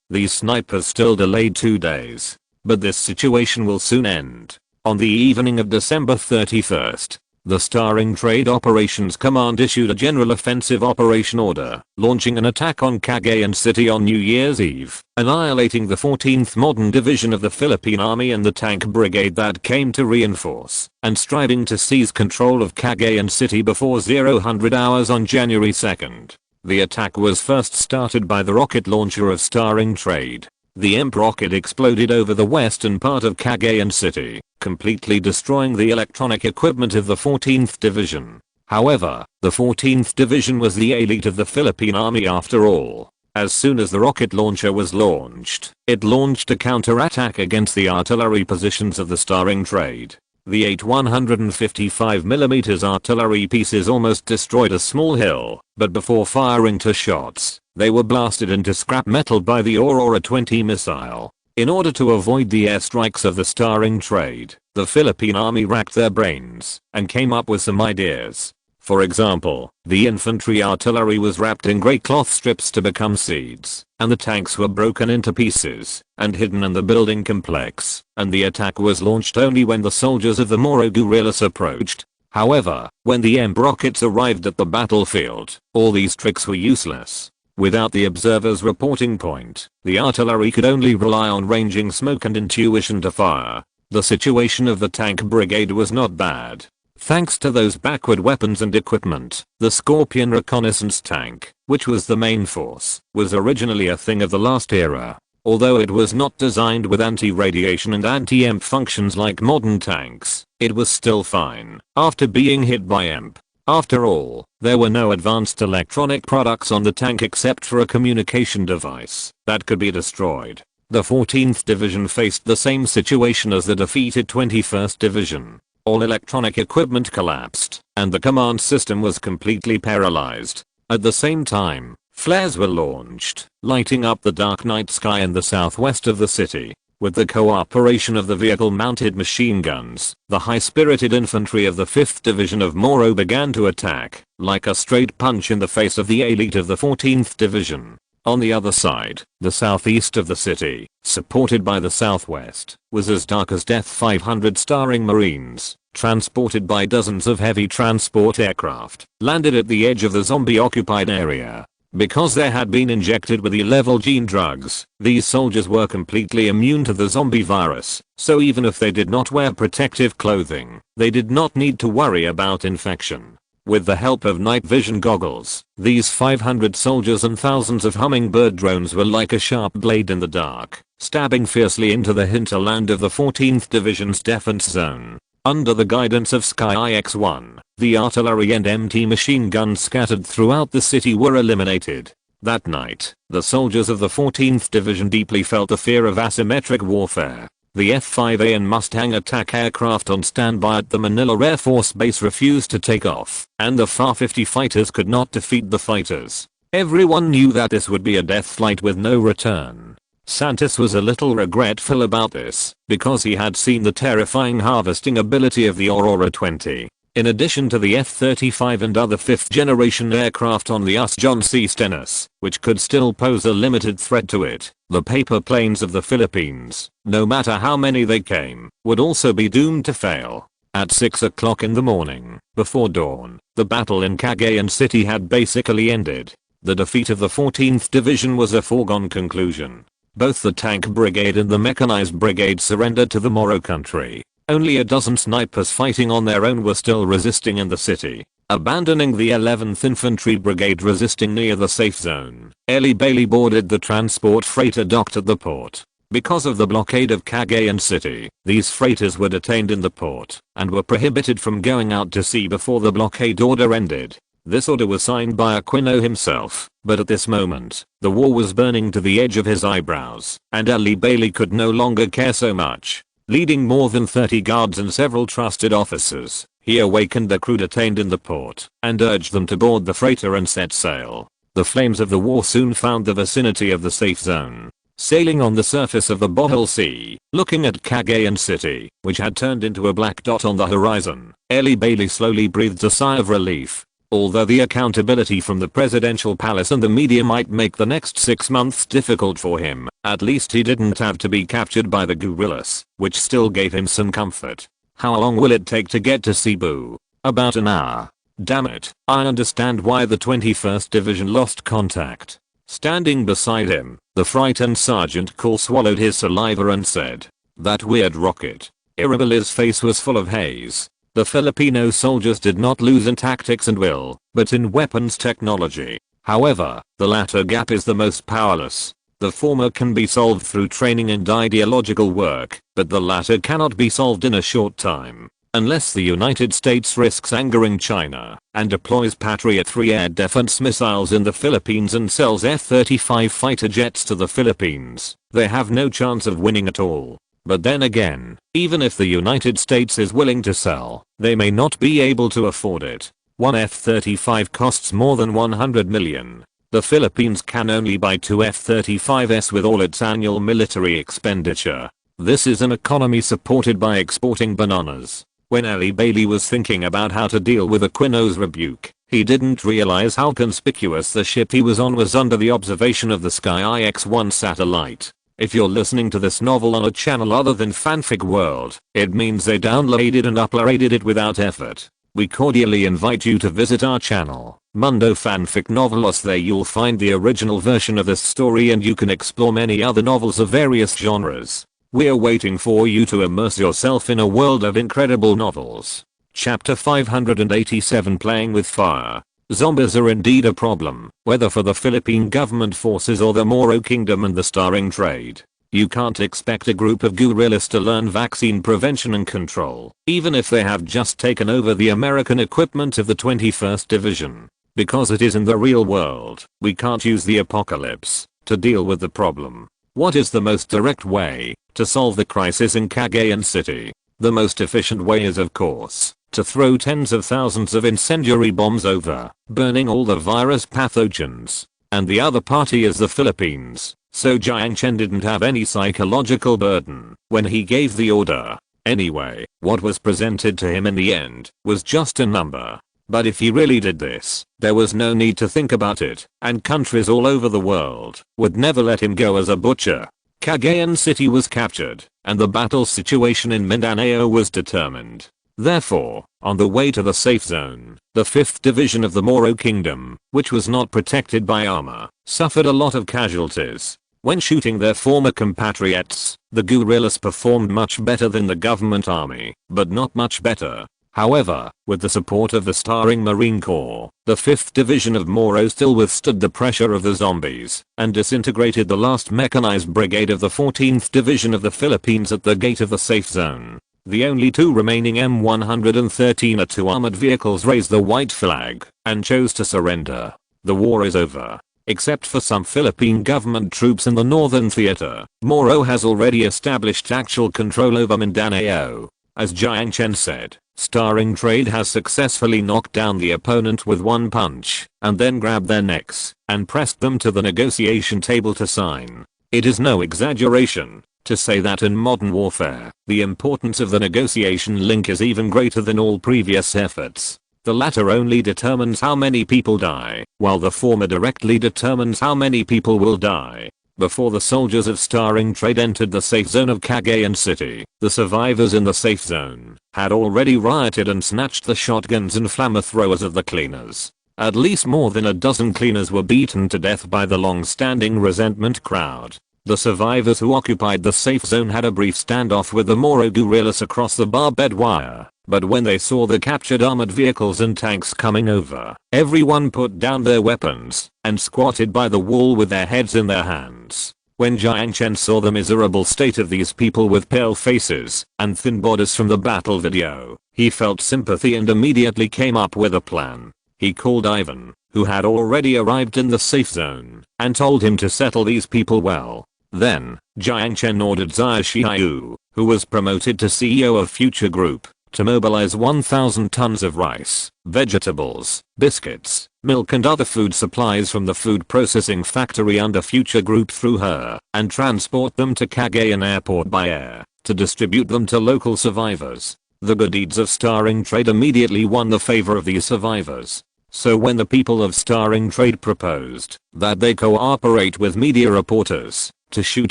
these snipers still delayed 2 days. But this situation will soon end. On the evening of December 31st, the Starring Trade Operations Command issued a general offensive operation order, launching an attack on Cagayan City on New Year's Eve, annihilating the 14th Modern Division of the Philippine Army and the tank brigade that came to reinforce, and striving to seize control of Cagayan City before 0000 hours on January 2nd. The attack was first started by the rocket launcher of Starring Trade. The EMP rocket exploded over the western part of Cagayan City, completely destroying the electronic equipment of the 14th Division. However, the 14th Division was the elite of the Philippine Army after all. As soon as the rocket launcher was launched, it launched a counterattack against the artillery positions of the Starring Trade. The 8 155mm artillery pieces almost destroyed a small hill, but before firing 2 shots, they were blasted into scrap metal by the Aurora 20 missile. In order to avoid the airstrikes of the Starring Trade, the Philippine Army racked their brains and came up with some ideas. For example, the infantry artillery was wrapped in grey cloth strips to become seeds, and the tanks were broken into pieces and hidden in the building complex, and the attack was launched only when the soldiers of the Moro guerrillas approached. However, when the EMP rockets arrived at the battlefield, all these tricks were useless. Without the observer's reporting point, the artillery could only rely on ranging smoke and intuition to fire. The situation of the tank brigade was not bad. Thanks to those backward weapons and equipment, the Scorpion reconnaissance tank, which was the main force, was originally a thing of the last era. Although it was not designed with anti-radiation and anti-EMP functions like modern tanks, it was still fine after being hit by EMP. After all, there were no advanced electronic products on the tank except for a communication device that could be destroyed. The 14th Division faced the same situation as the defeated 21st Division. All electronic equipment collapsed, and the command system was completely paralyzed. At the same time, flares were launched, lighting up the dark night sky in the southwest of the city. With the cooperation of the vehicle-mounted machine guns, the high-spirited infantry of the 5th Division of Moro began to attack, like a straight punch in the face of the elite of the 14th Division. On the other side, the southeast of the city, supported by the southwest, was as dark as death. 500 starring Marines, transported by dozens of heavy transport aircraft, landed at the edge of the zombie-occupied area. Because they had been injected with E-level gene drugs, these soldiers were completely immune to the zombie virus, so even if they did not wear protective clothing, they did not need to worry about infection. With the help of night vision goggles, these 500 soldiers and thousands of hummingbird drones were like a sharp blade in the dark, stabbing fiercely into the hinterland of the 14th Division's defense zone. Under the guidance of Sky IX-1, the artillery and MT machine guns scattered throughout the city were eliminated. That night, the soldiers of the 14th Division deeply felt the fear of asymmetric warfare. The F-5A and Mustang attack aircraft on standby at the Manila Air Force Base refused to take off, and the FA-50 fighters could not defeat the fighters. Everyone knew that this would be a death flight with no return. Santos was a little regretful about this, because he had seen the terrifying harvesting ability of the Aurora 20. In addition to the F-35 and other 5th generation aircraft on the US John C. Stennis, which could still pose a limited threat to it, the paper planes of the Philippines, no matter how many they came, would also be doomed to fail. At 6 o'clock in the morning, before dawn, the battle in Cagayan City had basically ended. The defeat of the 14th Division was a foregone conclusion. Both the tank brigade and the mechanized brigade surrendered to the Moro country. Only a dozen snipers fighting on their own were still resisting in the city. Abandoning the 11th Infantry Brigade resisting near the safe zone, Ellie Bailey boarded the transport freighter docked at the port. Because of the blockade of Cagayan City, these freighters were detained in the port and were prohibited from going out to sea before the blockade order ended. This order was signed by Aquino himself, but at this moment, the war was burning to the edge of his eyebrows, and Ellie Bailey could no longer care so much. Leading more than 30 guards and several trusted officers, he awakened the crew detained in the port and urged them to board the freighter and set sail. The flames of the war soon found the vicinity of the safe zone. Sailing on the surface of the Bohol Sea, looking at Cagayan City, which had turned into a black dot on the horizon, Ellie Bailey slowly breathed a sigh of relief. Although the accountability from the presidential palace and the media might make the next 6 months difficult for him, at least he didn't have to be captured by the guerrillas, which still gave him some comfort. How long will it take to get to Cebu? About an hour. Damn it, I understand why the 21st Division lost contact. Standing beside him, the frightened Sergeant Cole swallowed his saliva and said, "That weird rocket." Irabile's face was full of haze. The Filipino soldiers did not lose in tactics and will, but in weapons technology. However, the latter gap is the most powerless. The former can be solved through training and ideological work, but the latter cannot be solved in a short time. Unless the United States risks angering China and deploys Patriot 3 air defense missiles in the Philippines and sells F-35 fighter jets to the Philippines, they have no chance of winning at all. But then again, even if the United States is willing to sell, they may not be able to afford it. One F-35 costs more than 100 million. The Philippines can only buy 2 F-35s with all its annual military expenditure. This is an economy supported by exporting bananas. When Ellie Bailey was thinking about how to deal with Aquino's rebuke, He didn't realize how conspicuous the ship he was on was under the observation of the Sky IX-1 satellite. If you're listening to this novel on a channel other than Fanfic World, it means they downloaded and uploaded it without effort. We cordially invite you to visit our channel, Mundo Fanfic Novelos. There you'll find the original version of this story and you can explore many other novels of various genres. We're waiting for you to immerse yourself in a world of incredible novels. Chapter 587, Playing with Fire. Zombies are indeed a problem, whether for the Philippine government forces or the Moro Kingdom and the starring trade. You can't expect a group of guerrillas to learn vaccine prevention and control, even if they have just taken over the American equipment of the 21st Division. Because it is in the real world, we can't use the apocalypse to deal with the problem. What is the most direct way to solve the crisis in Cagayan City? The most efficient way is, of course, to throw tens of thousands of incendiary bombs over, burning all the virus pathogens. And the other party is the Philippines, so Jiang Chen didn't have any psychological burden when he gave the order. Anyway, what was presented to him in the end was just a number. But if he really did this, there was no need to think about it, and countries all over the world would never let him go as a butcher. Cagayan City was captured, and the battle situation in Mindanao was determined. Therefore, on the way to the safe zone, the 5th Division of the Moro Kingdom, which was not protected by armor, suffered a lot of casualties. When shooting their former compatriots, the guerrillas performed much better than the government army, but not much better. However, with the support of the starring Marine Corps, the 5th Division of Moro still withstood the pressure of the zombies and disintegrated the last mechanized brigade of the 14th Division of the Philippines at the gate of the safe zone. The only two remaining M113 A2 armored vehicles raised the white flag and chose to surrender. The war is over. Except for some Philippine government troops in the northern theater, Moro has already established actual control over Mindanao. As Jiang Chen said, starring trade has successfully knocked down the opponent with one punch, and then grabbed their necks and pressed them to the negotiation table to sign. It is no exaggeration to say that in modern warfare, the importance of the negotiation link is even greater than all previous efforts. The latter only determines how many people die, while the former directly determines how many people will die. Before the soldiers of starring trade entered the safe zone of Cagayan City, the survivors in the safe zone had already rioted and snatched the shotguns and flamethrowers of the cleaners. At least more than a dozen cleaners were beaten to death by the long-standing resentment crowd. The survivors who occupied the safe zone had a brief standoff with the Moro guerrillas across the barbed wire, but when they saw the captured armored vehicles and tanks coming over, everyone put down their weapons and squatted by the wall with their heads in their hands. When Jiang Chen saw the miserable state of these people with pale faces and thin bodies from the battle video, he felt sympathy and immediately came up with a plan. He called Ivan, who had already arrived in the safe zone, and told him to settle these people well. Then, Jiang Chen ordered Zai Xiaoyu, who was promoted to CEO of Future Group, to mobilize 1,000 tons of rice, vegetables, biscuits, milk and other food supplies from the food processing factory under Future Group through her, and transport them to Cagayan Airport by air, to distribute them to local survivors. The good deeds of starring trade immediately won the favor of these survivors. So when the people of starring trade proposed that they cooperate with media reporters to shoot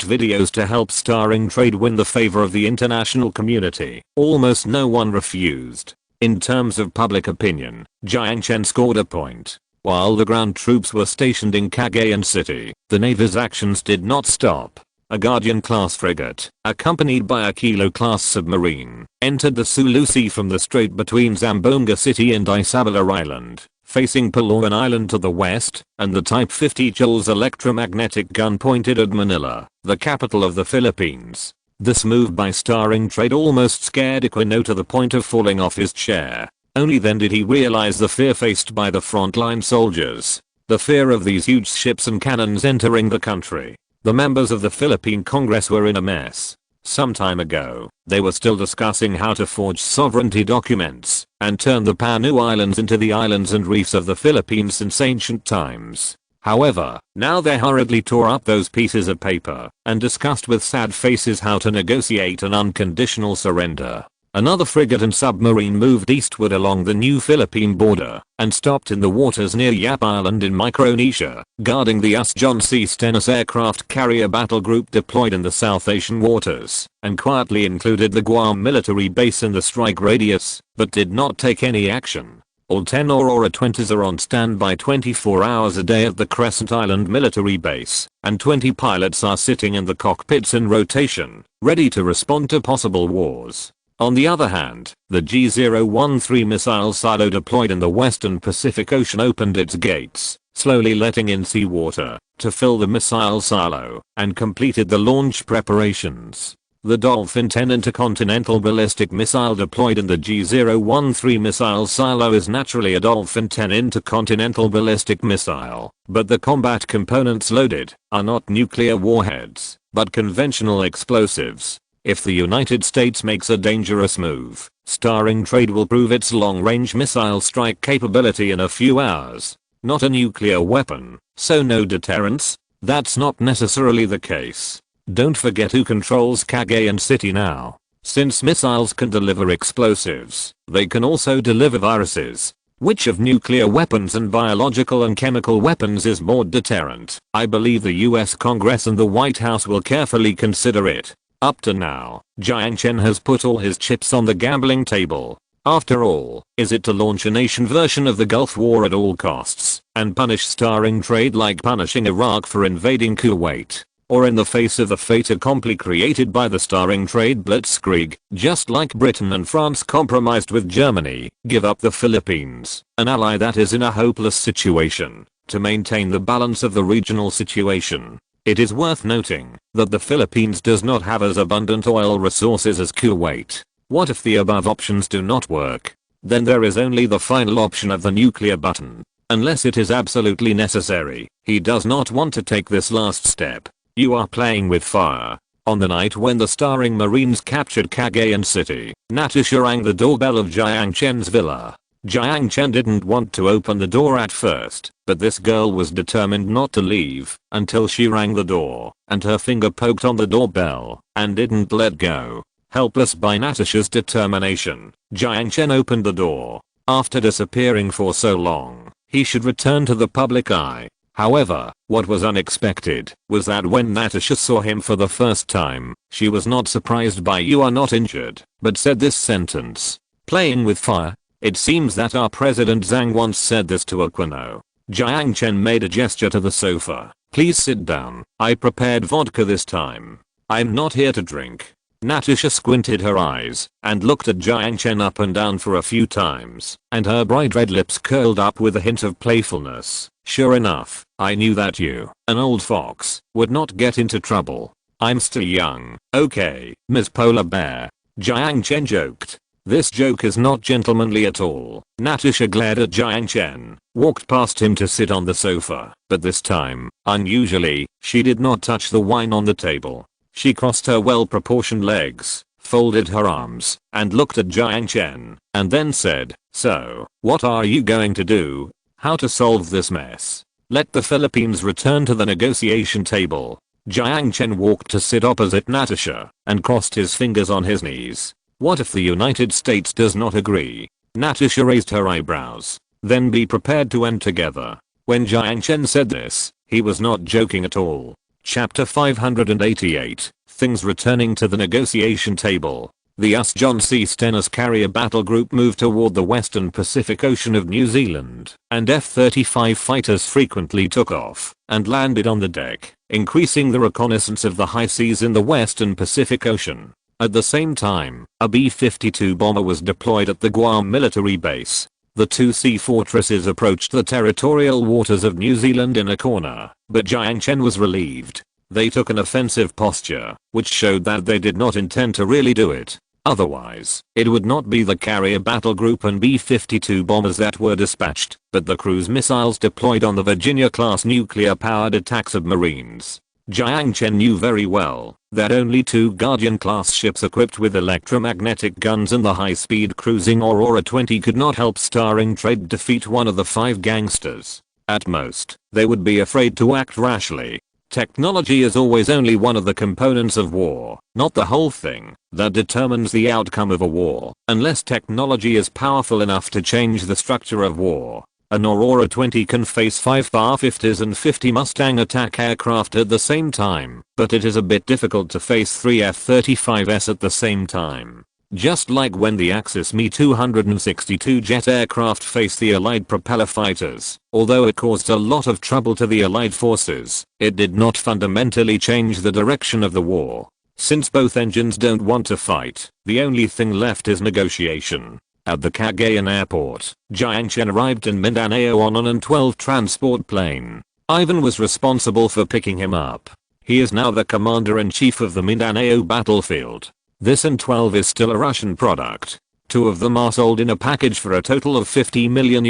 videos to help starring trade win the favor of the international community, almost no one refused. In terms of public opinion, Jiang Chen scored a point. While the ground troops were stationed in Cagayan City, the Navy's actions did not stop. A Guardian-class frigate, accompanied by a Kilo-class submarine, entered the Sulu Sea from the strait between Zamboanga City and Isabela Island, facing Palawan Island to the west, and the Type 50 Joules electromagnetic gun pointed at Manila, the capital of the Philippines. This move by starring trade almost scared Aquino to the point of falling off his chair. Only then did he realize the fear faced by the frontline soldiers. The fear of these huge ships and cannons entering the country. The members of the Philippine Congress were in a mess. Some time ago, they were still discussing how to forge sovereignty documents and turn the Panu Islands into the islands and reefs of the Philippines since ancient times. However, now they hurriedly tore up those pieces of paper and discussed with sad faces how to negotiate an unconditional surrender. Another frigate and submarine moved eastward along the new Philippine border and stopped in the waters near Yap Island in Micronesia, guarding the John C. Stennis aircraft carrier battle group deployed in the South Asian waters, and quietly included the Guam military base in the strike radius, but did not take any action. All 10 Aurora 20s are on standby 24 hours a day at the Crescent Island military base, and 20 pilots are sitting in the cockpits in rotation, ready to respond to possible wars. On the other hand, the G013 missile silo deployed in the western Pacific Ocean opened its gates, slowly letting in seawater to fill the missile silo, and completed the launch preparations. The Dolphin 10 intercontinental ballistic missile deployed in the G013 missile silo is naturally a Dolphin 10 intercontinental ballistic missile, but the combat components loaded are not nuclear warheads, but conventional explosives. If the United States makes a dangerous move, Starring Trade will prove its long-range missile strike capability in a few hours. Not a nuclear weapon, so no deterrence? That's not necessarily the case. Don't forget who controls Cagayan City now. Since missiles can deliver explosives, they can also deliver viruses. Which of nuclear weapons and biological and chemical weapons is more deterrent? I believe the US Congress and the White House will carefully consider it. Up to now, Jiang Chen has put all his chips on the gambling table. After all, is it to launch a nation version of the Gulf War at all costs and punish Starring Trade like punishing Iraq for invading Kuwait? Or in the face of the fait accompli created by the Starring Trade blitzkrieg, just like Britain and France compromised with Germany, give up the Philippines, an ally that is in a hopeless situation, to maintain the balance of the regional situation? It is worth noting that the Philippines does not have as abundant oil resources as Kuwait. What if the above options do not work? Then there is only the final option of the nuclear button. Unless it is absolutely necessary, he does not want to take this last step. You are playing with fire. On the night when the Starring Marines captured Cagayan City, Natasha rang the doorbell of Jiang Chen's villa. Jiang Chen didn't want to open the door at first, but this girl was determined not to leave until she rang the door, and her finger poked on the doorbell and didn't let go. Helpless by Natasha's determination, Jiang Chen opened the door. After disappearing for so long, he should return to the public eye. However, what was unexpected was that when Natasha saw him for the first time, she was not surprised by "You are not injured," but said this sentence: "Playing with fire?" It seems that our President Zhang once said this to Aquino. Jiang Chen made a gesture to the sofa. "Please sit down. I prepared vodka this time. I'm not here to drink." Natasha squinted her eyes and looked at Jiang Chen up and down for a few times, and her bright red lips curled up with a hint of playfulness. "Sure enough, I knew that you, an old fox, would not get into trouble. I'm still young, okay, Ms. Polar Bear," Jiang Chen joked. "This joke is not gentlemanly at all." Natasha glared at Jiang Chen, walked past him to sit on the sofa, but this time, unusually, she did not touch the wine on the table. She crossed her well-proportioned legs, folded her arms, and looked at Jiang Chen, and then said, "So, what are you going to do? How to solve this mess? Let the Philippines return to the negotiation table." Jiang Chen walked to sit opposite Natasha, and crossed his fingers on his knees. "What if the United States does not agree?" Natasha raised her eyebrows. "Then be prepared to end together." When Jiang Chen said this, he was not joking at all. Chapter 588, Things returning to the negotiation table. The John C. Stennis carrier battle group moved toward the western Pacific Ocean of New Zealand, and F-35 fighters frequently took off and landed on the deck, increasing the reconnaissance of the high seas in the western Pacific Ocean. At the same time, a B-52 bomber was deployed at the Guam military base. The two sea fortresses approached the territorial waters of New Zealand in a corner, but Jiang Chen was relieved. They took an offensive posture, which showed that they did not intend to really do it. Otherwise, it would not be the carrier battle group and B-52 bombers that were dispatched, but the cruise missiles deployed on the Virginia-class nuclear-powered attack submarines. Jiang Chen knew very well that only two Guardian-class ships equipped with electromagnetic guns and the high-speed cruising Aurora 20 could not help Starring Trade defeat one of the five gangsters. At most, they would be afraid to act rashly. Technology is always only one of the components of war, not the whole thing, that determines the outcome of a war, unless technology is powerful enough to change the structure of war. An Aurora 20 can face 5 FAR-50s and 50 Mustang attack aircraft at the same time, but it is a bit difficult to face 3 F-35s at the same time. Just like when the Axis Me-262 jet aircraft faced the Allied propeller fighters, although it caused a lot of trouble to the Allied forces, it did not fundamentally change the direction of the war. Since both engines don't want to fight, the only thing left is negotiation. At the Cagayan airport, Jiang Chen arrived in Mindanao on an An-12 transport plane. Ivan was responsible for picking him up. He is now the commander-in-chief of the Mindanao battlefield. This An-12 is still a Russian product. 2 of them are sold in a package for a total of $50 million.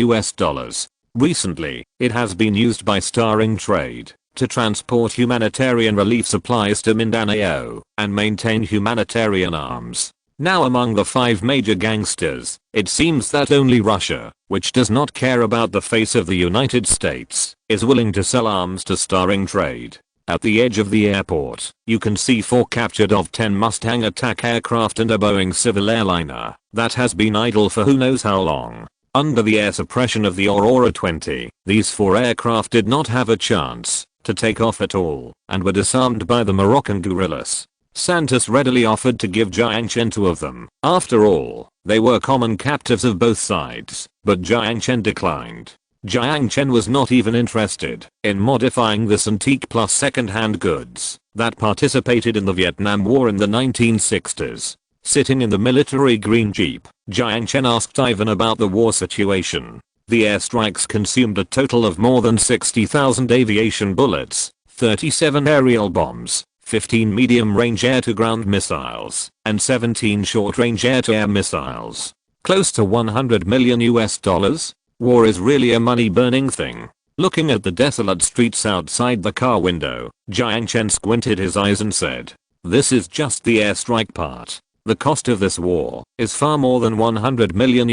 Recently, it has been used by Starring Trade to transport humanitarian relief supplies to Mindanao and maintain humanitarian arms. Now among the 5 major gangsters, it seems that only Russia, which does not care about the face of the United States, is willing to sell arms to Starring Trade. At the edge of the airport, you can see 4 captured of 10 Mustang attack aircraft and a Boeing civil airliner that has been idle for who knows how long. Under the air suppression of the Aurora 20, these 4 aircraft did not have a chance to take off at all and were disarmed by the Moroccan guerrillas. Santos readily offered to give Jiang Chen 2 of them. After all, they were common captives of both sides, but Jiang Chen declined. Jiang Chen was not even interested in modifying this antique plus second-hand goods that participated in the Vietnam War in the 1960s. Sitting in the military green jeep, Jiang Chen asked Ivan about the war situation. The airstrikes consumed a total of more than 60,000 aviation bullets, 37 aerial bombs, 15 medium-range air-to-ground missiles, and 17 short-range air-to-air missiles. Close to $100 million. War is really a money-burning thing. Looking at the desolate streets outside the car window, Jiang Chen squinted his eyes and said, "This is just the airstrike part. The cost of this war is far more than $100 million.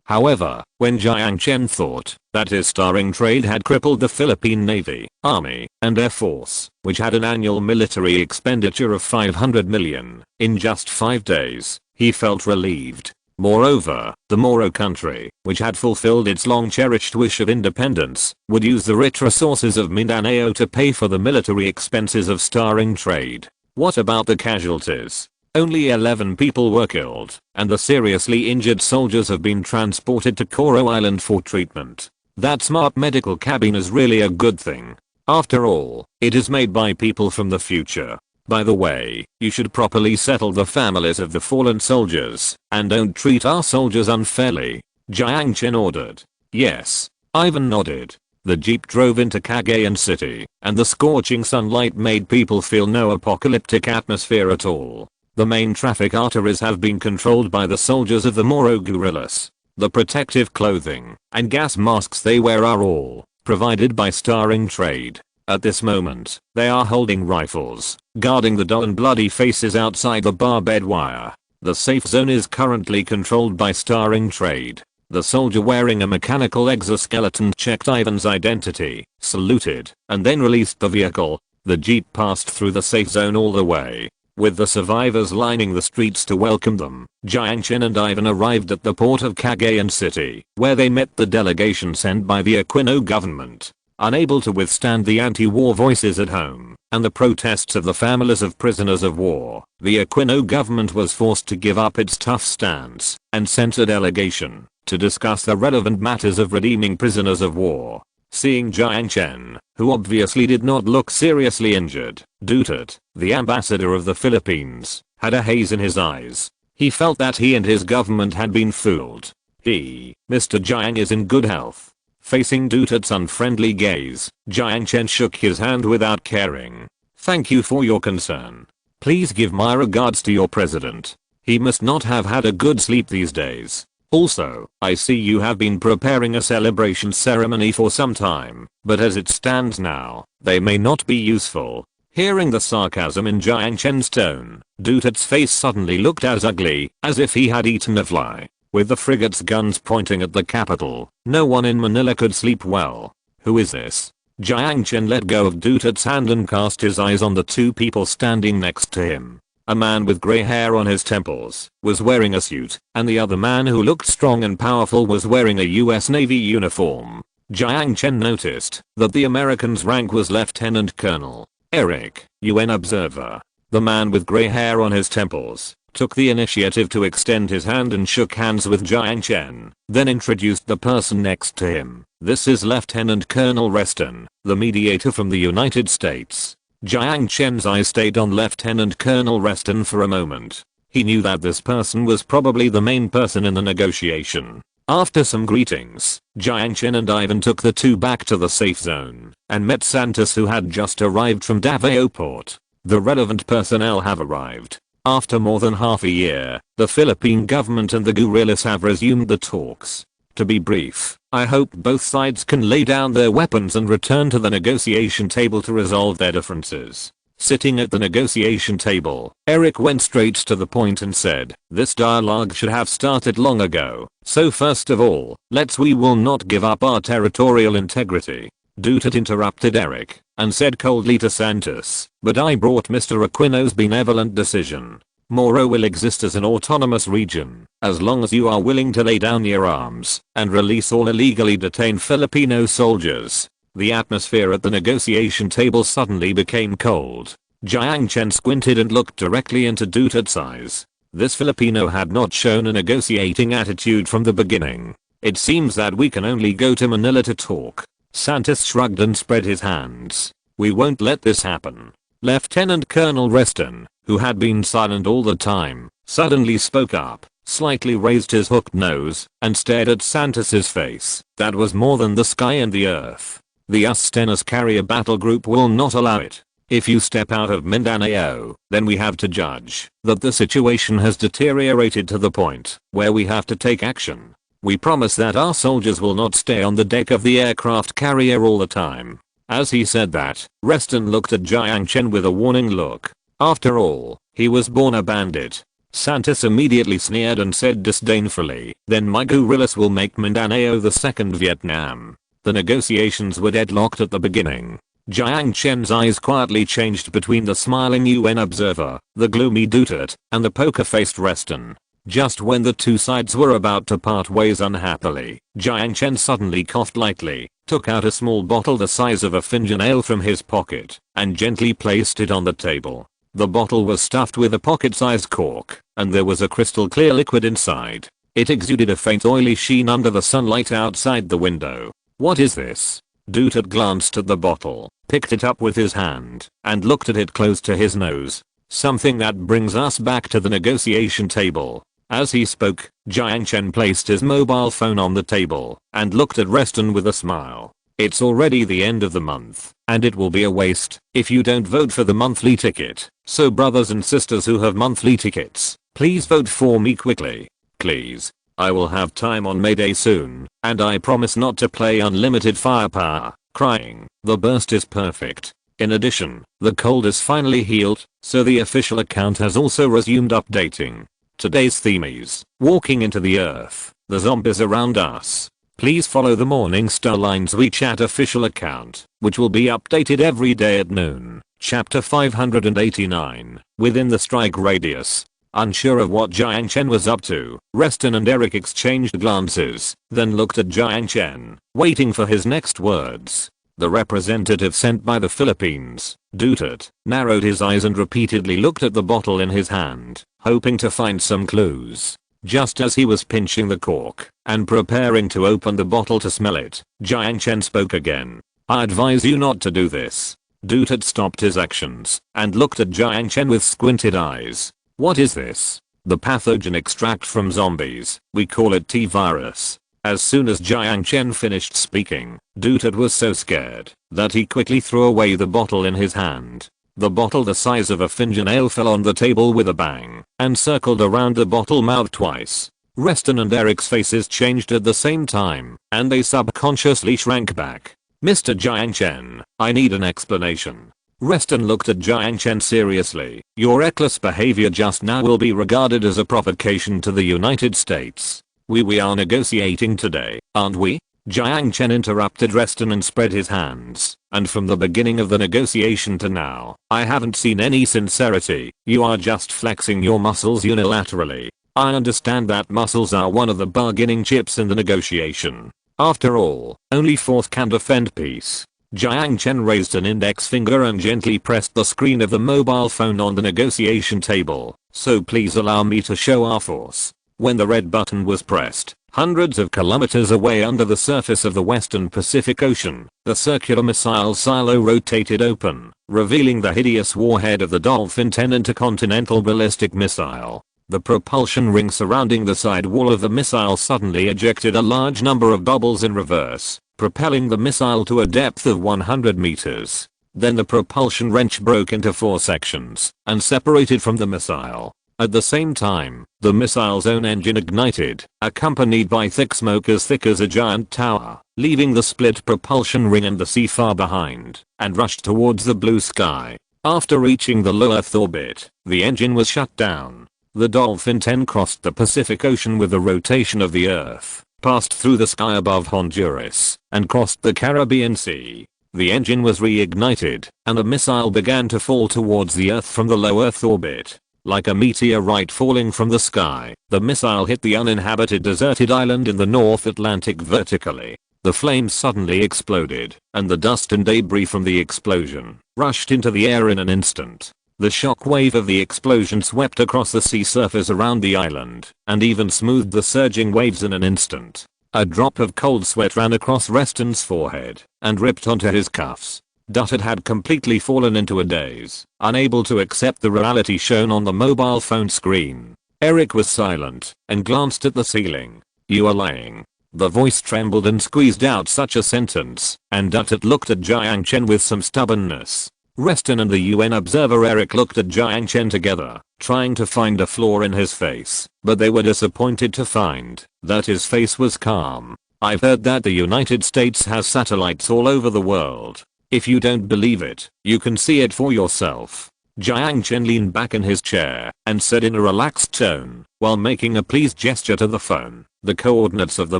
However, when Jiang Chen thought that his Starring Trade had crippled the Philippine Navy, Army, and Air Force, which had an annual military expenditure of $500 million in just 5 days, he felt relieved. Moreover, the Moro country, which had fulfilled its long-cherished wish of independence, would use the rich resources of Mindanao to pay for the military expenses of Starring Trade. What about the casualties? Only 11 people were killed, and the seriously injured soldiers have been transported to Coro Island for treatment. That smart medical cabin is really a good thing. After all, it is made by people from the future. By the way, you should properly settle the families of the fallen soldiers, and don't treat our soldiers unfairly," Jiang Chen ordered. Yes. Ivan nodded. The jeep drove into Cagayan City, and the scorching sunlight made people feel no apocalyptic atmosphere at all. The main traffic arteries have been controlled by the soldiers of the Moro guerrillas. The protective clothing and gas masks they wear are all provided by Starring Trade. At this moment, they are holding rifles, guarding the dull and bloody faces outside the barbed wire. The safe zone is currently controlled by Starring Trade. The soldier wearing a mechanical exoskeleton checked Ivan's identity, saluted, and then released the vehicle. The jeep passed through the safe zone all the way, with the survivors lining the streets to welcome them. Jiang Chen and Ivan arrived at the port of Cagayan City, where they met the delegation sent by the Aquino government. Unable to withstand the anti-war voices at home and the protests of the families of prisoners of war, the Aquino government was forced to give up its tough stance and sent a delegation to discuss the relevant matters of redeeming prisoners of war. Seeing Jiang Chen, who obviously did not look seriously injured, Duterte, the ambassador of the Philippines, had a haze in his eyes. He felt that he and his government had been fooled. Mr. Jiang is in good health. Facing Duterte's unfriendly gaze, Jiang Chen shook his hand without caring. "Thank you for your concern. Please give my regards to your president. He must not have had a good sleep these days. Also, I see you have been preparing a celebration ceremony for some time, but as it stands now, they may not be useful." Hearing the sarcasm in Jiang Chen's tone, Duterte's face suddenly looked as ugly as if he had eaten a fly. With the frigate's guns pointing at the capital, no one in Manila could sleep well. "Who is this?" Jiang Chen let go of Dutat's hand and cast his eyes on the two people standing next to him. A man with grey hair on his temples was wearing a suit, and the other man who looked strong and powerful was wearing a US Navy uniform. Jiang Chen noticed that the American's rank was Lieutenant Colonel. Eric, UN observer. The man with grey hair on his temples took the initiative to extend his hand and shook hands with Jiang Chen, then introduced the person next to him. This is Lieutenant Colonel Reston, the mediator from the United States. Jiang Chen's eyes stayed on Lieutenant Colonel Reston for a moment. He knew that this person was probably the main person in the negotiation. After some greetings, Jiang Chen and Ivan took the two back to the safe zone and met Santos, who had just arrived from Davao Port. The relevant personnel have arrived. After more than half a year, the Philippine government and the guerrillas have resumed the talks. To be brief, I hope both sides can lay down their weapons and return to the negotiation table to resolve their differences. Sitting at the negotiation table, Eric went straight to the point and said, "This dialogue should have started long ago. So first of all, we will not give up our territorial integrity." Dutat interrupted Eric and said coldly to Santos, "But I brought Mr. Aquino's benevolent decision. Moro will exist as an autonomous region, as long as you are willing to lay down your arms and release all illegally detained Filipino soldiers." The atmosphere at the negotiation table suddenly became cold. Jiang Chen squinted and looked directly into Dutat's eyes. This Filipino had not shown a negotiating attitude from the beginning. "It seems that we can only go to Manila to talk." Santos shrugged and spread his hands. "We won't let this happen." Lieutenant Colonel Reston, who had been silent all the time, suddenly spoke up, slightly raised his hooked nose, and stared at Santos's face. That was more than the sky and the earth. "The Ustenas Carrier Battle Group will not allow it. If you step out of Mindanao, then we have to judge that the situation has deteriorated to the point where we have to take action. We promise that our soldiers will not stay on the deck of the aircraft carrier all the time." As he said that, Reston looked at Jiang Chen with a warning look. After all, he was born a bandit. Santos immediately sneered and said disdainfully, "Then my guerrillas will make Mindanao the second Vietnam." The negotiations were deadlocked at the beginning. Jiang Chen's eyes quietly changed between the smiling UN observer, the gloomy Dutat, and the poker-faced Reston. Just when the two sides were about to part ways unhappily, Jiang Chen suddenly coughed lightly, took out a small bottle the size of a fingernail from his pocket, and gently placed it on the table. The bottle was stuffed with a pocket-sized cork, and there was a crystal clear liquid inside. It exuded a faint oily sheen under the sunlight outside the window. "What is this?" Dutat glanced at the bottle, picked it up with his hand, and looked at it close to his nose. "Something that brings us back to the negotiation table." As he spoke, Jiang Chen placed his mobile phone on the table and looked at Reston with a smile. "It's already the end of the month, and it will be a waste if you don't vote for the monthly ticket. So brothers and sisters who have monthly tickets, please vote for me quickly. Please. I will have time on May Day soon, and I promise not to play unlimited firepower." Crying, "The burst is perfect. In addition, the cold is finally healed, so the official account has also resumed updating. Today's theme is walking into the earth, the zombies around us. Please follow the Morning Star Line's WeChat official account, which will be updated every day at noon." Chapter 589, Within the Strike Radius. Unsure of what Jiang Chen was up to, Reston and Eric exchanged glances, then looked at Jiang Chen, waiting for his next words. The representative sent by the Philippines, Dutat, narrowed his eyes and repeatedly looked at the bottle in his hand, hoping to find some clues. Just as he was pinching the cork and preparing to open the bottle to smell it, Jiang Chen spoke again. "I advise you not to do this." Dutat stopped his actions and looked at Jiang Chen with squinted eyes. "What is this?" "The pathogen extract from zombies. We call it T-virus." As soon as Jiang Chen finished speaking, Dutat was so scared that he quickly threw away the bottle in his hand. The bottle the size of a fingernail fell on the table with a bang and circled around the bottle mouth twice. Reston and Eric's faces changed at the same time, and they subconsciously shrank back. "Mr. Jiang Chen, I need an explanation." Reston looked at Jiang Chen seriously. "Your reckless behavior just now will be regarded as a provocation to the United States. We are negotiating today, aren't we?" Jiang Chen interrupted Reston and spread his hands. And from the beginning of the negotiation to now, I haven't seen any sincerity. You are just flexing your muscles unilaterally. I understand that muscles are one of the bargaining chips in the negotiation. After all, only force can defend peace. Jiang Chen raised an index finger and gently pressed the screen of the mobile phone on the negotiation table. So please allow me to show our force. When the red button was pressed, hundreds of kilometers away under the surface of the western Pacific Ocean, the circular missile silo rotated open, revealing the hideous warhead of the Dolphin 10 intercontinental ballistic missile. The propulsion ring surrounding the side wall of the missile suddenly ejected a large number of bubbles in reverse, propelling the missile to a depth of 100 meters. Then the propulsion wrench broke into 4 sections and separated from the missile. At the same time, the missile's own engine ignited, accompanied by thick smoke as thick as a giant tower, leaving the split propulsion ring and the sea far behind, and rushed towards the blue sky. After reaching the low Earth orbit, the engine was shut down. The Dolphin 10 crossed the Pacific Ocean with the rotation of the Earth, passed through the sky above Honduras, and crossed the Caribbean Sea. The engine was reignited, and the missile began to fall towards the Earth from the low Earth orbit. Like a meteorite falling from the sky, the missile hit the uninhabited deserted island in the North Atlantic vertically. The flames suddenly exploded, and the dust and debris from the explosion rushed into the air in an instant. The shock wave of the explosion swept across the sea surface around the island, and even smoothed the surging waves in an instant. A drop of cold sweat ran across Reston's forehead, and ripped onto his cuffs. Duttard had completely fallen into a daze, unable to accept the reality shown on the mobile phone screen. Eric was silent, and glanced at the ceiling. "You are lying." The voice trembled and squeezed out such a sentence, and Duttard looked at Jiang Chen with some stubbornness. Reston and the UN observer Eric looked at Jiang Chen together, trying to find a flaw in his face, but they were disappointed to find that his face was calm. "I've heard that the United States has satellites all over the world. If you don't believe it, you can see it for yourself." Jiang Chen leaned back in his chair and said in a relaxed tone, while making a pleased gesture to the phone, "The coordinates of the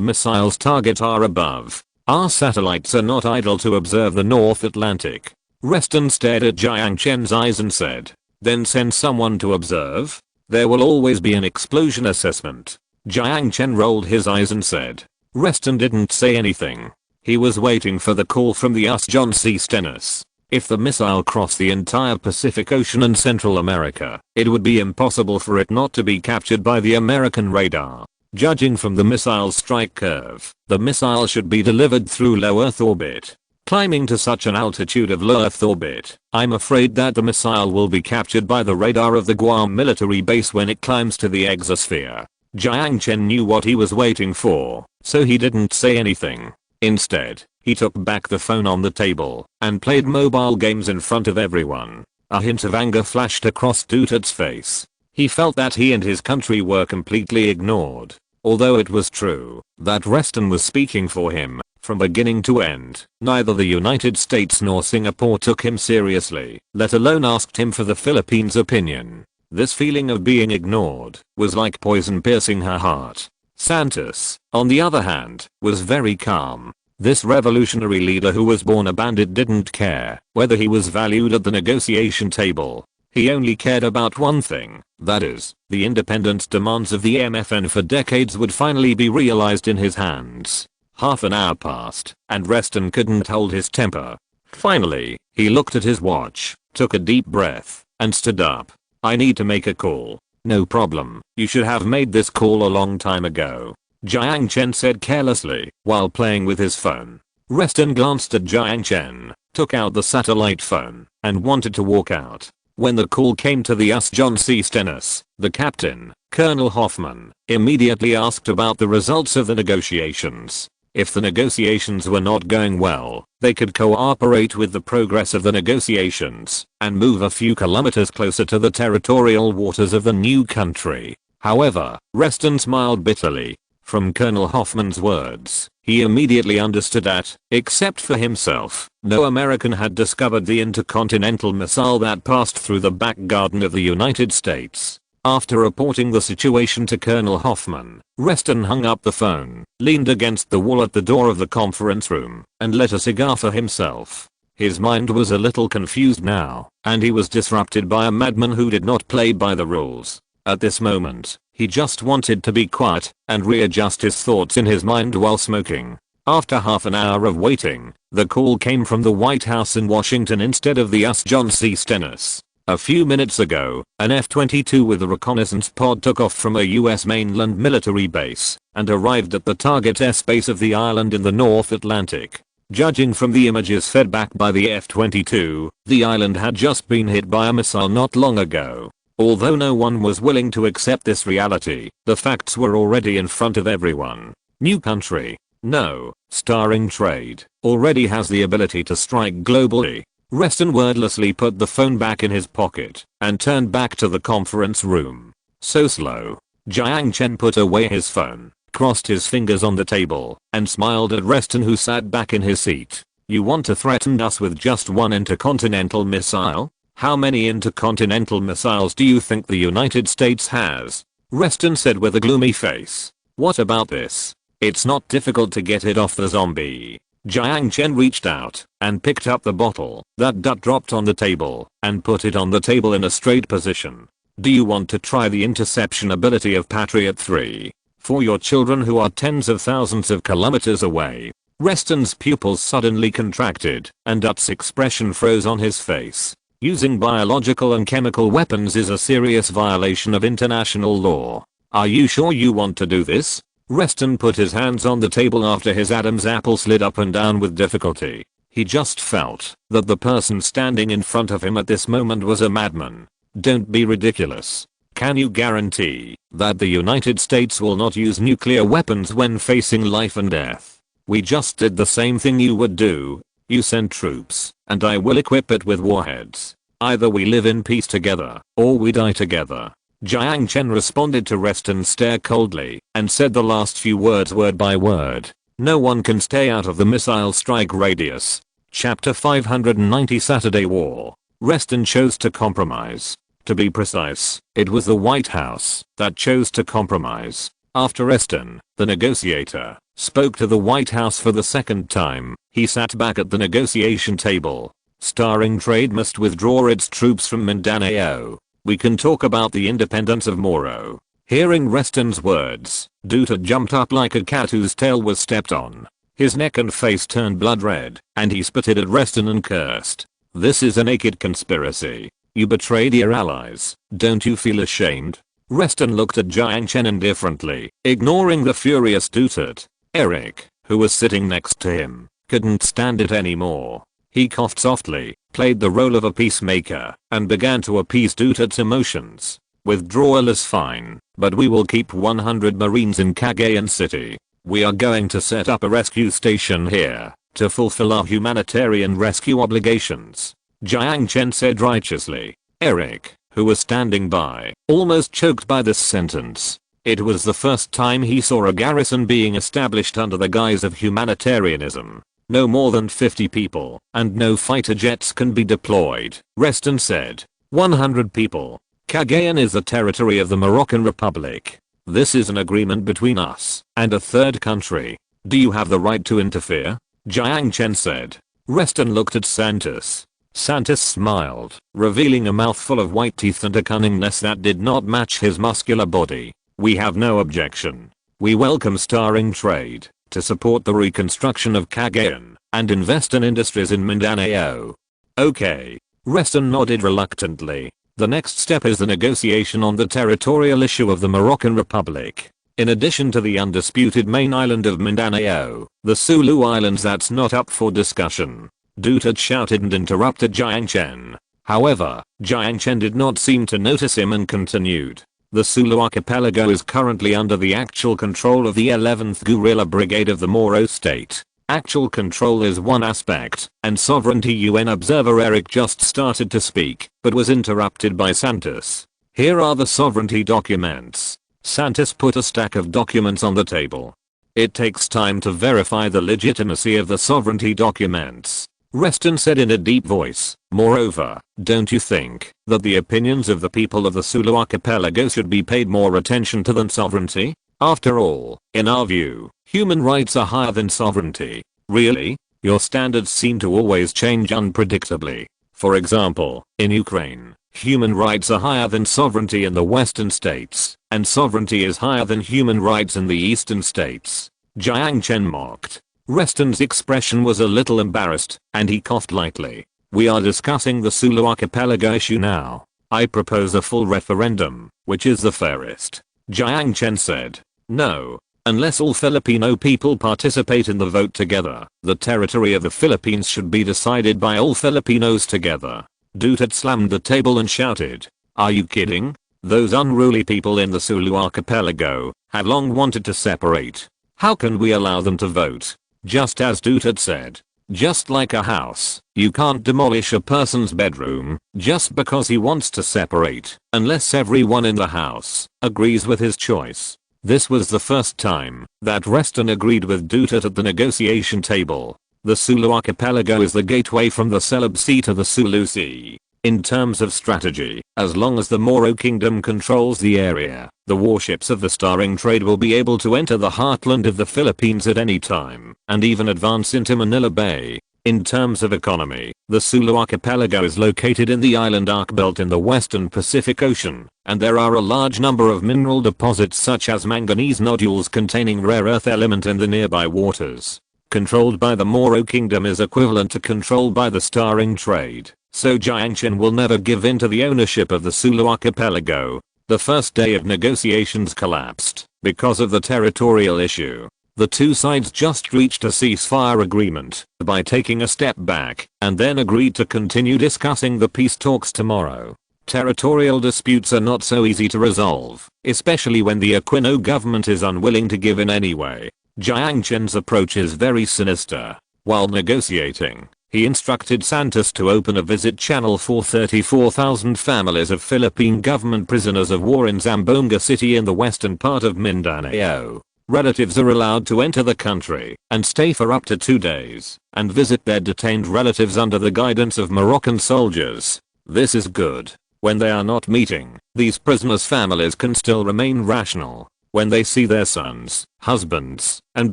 missile's target are above. Our satellites are not idle to observe the North Atlantic." Reston stared at Jiang Chen's eyes and said, "Then send someone to observe. There will always be an explosion assessment." Jiang Chen rolled his eyes and said. Reston didn't say anything. He was waiting for the call from the John C. Stennis. If the missile crossed the entire Pacific Ocean and Central America, it would be impossible for it not to be captured by the American radar. Judging from the missile's strike curve, the missile should be delivered through low Earth orbit. Climbing to such an altitude of low Earth orbit, I'm afraid that the missile will be captured by the radar of the Guam military base when it climbs to the exosphere. Jiang Chen knew what he was waiting for, so he didn't say anything. Instead, he took back the phone on the table and played mobile games in front of everyone. A hint of anger flashed across Dutart's face. He felt that he and his country were completely ignored. Although it was true that Reston was speaking for him from beginning to end, neither the United States nor Singapore took him seriously, let alone asked him for the Philippines' opinion. This feeling of being ignored was like poison piercing her heart. Santos, on the other hand, was very calm. This revolutionary leader who was born a bandit didn't care whether he was valued at the negotiation table. He only cared about one thing, that is, the independence demands of the MFN for decades would finally be realized in his hands. Half an hour passed, and Reston couldn't hold his temper. Finally, he looked at his watch, took a deep breath, and stood up. "I need to make a call." "No problem, you should have made this call a long time ago," Jiang Chen said carelessly, while playing with his phone. Reston glanced at Jiang Chen, took out the satellite phone, and wanted to walk out. When the call came to the John C. Stennis, the captain, Colonel Hoffman, immediately asked about the results of the negotiations. If the negotiations were not going well, they could cooperate with the progress of the negotiations and move a few kilometers closer to the territorial waters of the new country. However, Reston smiled bitterly. From Colonel Hoffman's words, he immediately understood that, except for himself, no American had discovered the intercontinental missile that passed through the back garden of the United States. After reporting the situation to Colonel Hoffman, Reston hung up the phone, leaned against the wall at the door of the conference room, and lit a cigar for himself. His mind was a little confused now, and he was disrupted by a madman who did not play by the rules. At this moment, he just wanted to be quiet and readjust his thoughts in his mind while smoking. After half an hour of waiting, the call came from the White House in Washington instead of the US John C. Stennis. A few minutes ago, an F-22 with a reconnaissance pod took off from a US mainland military base and arrived at the target airspace of the island in the North Atlantic. Judging from the images fed back by the F-22, the island had just been hit by a missile not long ago. Although no one was willing to accept this reality, the facts were already in front of everyone. New country. No. Starring trade. Already has the ability to strike globally. Reston wordlessly put the phone back in his pocket and turned back to the conference room. So slow. Jiang Chen put away his phone, crossed his fingers on the table, and smiled at Reston, who sat back in his seat. You want to threaten us with just one intercontinental missile? How many intercontinental missiles do you think the United States has? Reston said with a gloomy face. What about this? It's not difficult to get it off the zombie. Jiang Chen reached out and picked up the bottle that dropped on the table and put it on the table in a straight position. Do you want to try the interception ability of Patriot 3? For your children who are tens of thousands of kilometers away. Reston's pupils suddenly contracted and Dut's expression froze on his face. Using biological and chemical weapons is a serious violation of international law. Are you sure you want to do this? Reston put his hands on the table after his Adam's apple slid up and down with difficulty. He just felt that the person standing in front of him at this moment was a madman. Don't be ridiculous. Can you guarantee that the United States will not use nuclear weapons when facing life and death? We just did the same thing you would do. You send troops, and I will equip it with warheads. Either we live in peace together, or we die together. Jiang Chen responded to Reston's stare coldly and said the last few words word by word. No one can stay out of the missile strike radius. Chapter 590 Saturday War. Reston chose to compromise. To be precise, it was the White House that chose to compromise. After Reston, the negotiator, spoke to the White House for the second time, he sat back at the negotiation table. Starring trade must withdraw its troops from Mindanao. We can talk about the independence of Moro. Hearing Reston's words, Duta jumped up like a cat whose tail was stepped on. His neck and face turned blood red, and he spitted at Reston and cursed. This is a naked conspiracy. You betrayed your allies. Don't you feel ashamed? Reston looked at Jiang Chen indifferently, ignoring the furious Dutat. Eric, who was sitting next to him, couldn't stand it anymore. He coughed softly, played the role of a peacemaker, and began to appease Dutat's emotions. Withdrawal is fine, but we will keep 100 Marines in Cagayan City. We are going to set up a rescue station here to fulfill our humanitarian rescue obligations. Jiang Chen said righteously. Eric, who was standing by, almost choked by this sentence. It was the first time he saw a garrison being established under the guise of humanitarianism. No more than 50 people, and no fighter jets can be deployed, Reston said. 100 people. Cagayan is the territory of the Moroccan Republic. This is an agreement between us and a third country. Do you have the right to interfere? Jiang Chen said. Reston looked at Santos. Santos smiled, revealing a mouthful of white teeth and a cunningness that did not match his muscular body. We have no objection. We welcome starring trade to support the reconstruction of Cagayan and invest in industries in Mindanao. Okay. Reston nodded reluctantly. The next step is the negotiation on the territorial issue of the Moroccan Republic. In addition to the undisputed main island of Mindanao, the Sulu Islands that's not up for discussion. Dutat shouted and interrupted Jiang Chen. However, Jiang Chen did not seem to notice him and continued. The Sulu archipelago is currently under the actual control of the 11th Guerrilla Brigade of the Moro State. Actual control is one aspect, and sovereignty. UN observer Eric just started to speak, but was interrupted by Santos. Here are the sovereignty documents. Santos put a stack of documents on the table. It takes time to verify the legitimacy of the sovereignty documents, Reston said in a deep voice. Moreover, don't you think that the opinions of the people of the Sulu archipelago should be paid more attention to than sovereignty? After all, in our view, human rights are higher than sovereignty. Really? Your standards seem to always change unpredictably. For example, in Ukraine, human rights are higher than sovereignty in the western states, and sovereignty is higher than human rights in the eastern states. Jiang Chen mocked. Reston's expression was a little embarrassed, and he coughed lightly. We are discussing the Sulu archipelago issue now. I propose a full referendum, which is the fairest. Jiang Chen said. No. Unless all Filipino people participate in the vote together, the territory of the Philippines should be decided by all Filipinos together. Duterte slammed the table and shouted. Are you kidding? Those unruly people in the Sulu archipelago have long wanted to separate. How can we allow them to vote? Just as Duterte said. Just like a house, you can't demolish a person's bedroom just because he wants to separate, unless everyone in the house agrees with his choice. This was the first time that Reston agreed with Duterte at the negotiation table. The Sulu archipelago is the gateway from the Celeb Sea to the Sulu Sea. In terms of strategy, as long as the Moro Kingdom controls the area, the warships of the Starring Trade will be able to enter the heartland of the Philippines at any time, and even advance into Manila Bay. In terms of economy, the Sulu archipelago is located in the island arc belt in the western Pacific Ocean, and there are a large number of mineral deposits such as manganese nodules containing rare earth element in the nearby waters. Controlled by the Moro Kingdom is equivalent to control by the Starring Trade. So Jiang Chen will never give in to the ownership of the Sulu archipelago. The first day of negotiations collapsed because of the territorial issue. The two sides just reached a ceasefire agreement by taking a step back and then agreed to continue discussing the peace talks tomorrow. Territorial disputes are not so easy to resolve, especially when the Aquino government is unwilling to give in anyway. Jiang Chen's approach is very sinister. While negotiating, he instructed Santos to open a visit channel for 34,000 families of Philippine government prisoners of war in Zamboanga City in the western part of Mindanao. Relatives are allowed to enter the country and stay for up to 2 days and visit their detained relatives under the guidance of Moroccan soldiers. This is good. When they are not meeting, these prisoners' families can still remain rational. When they see their sons, husbands, and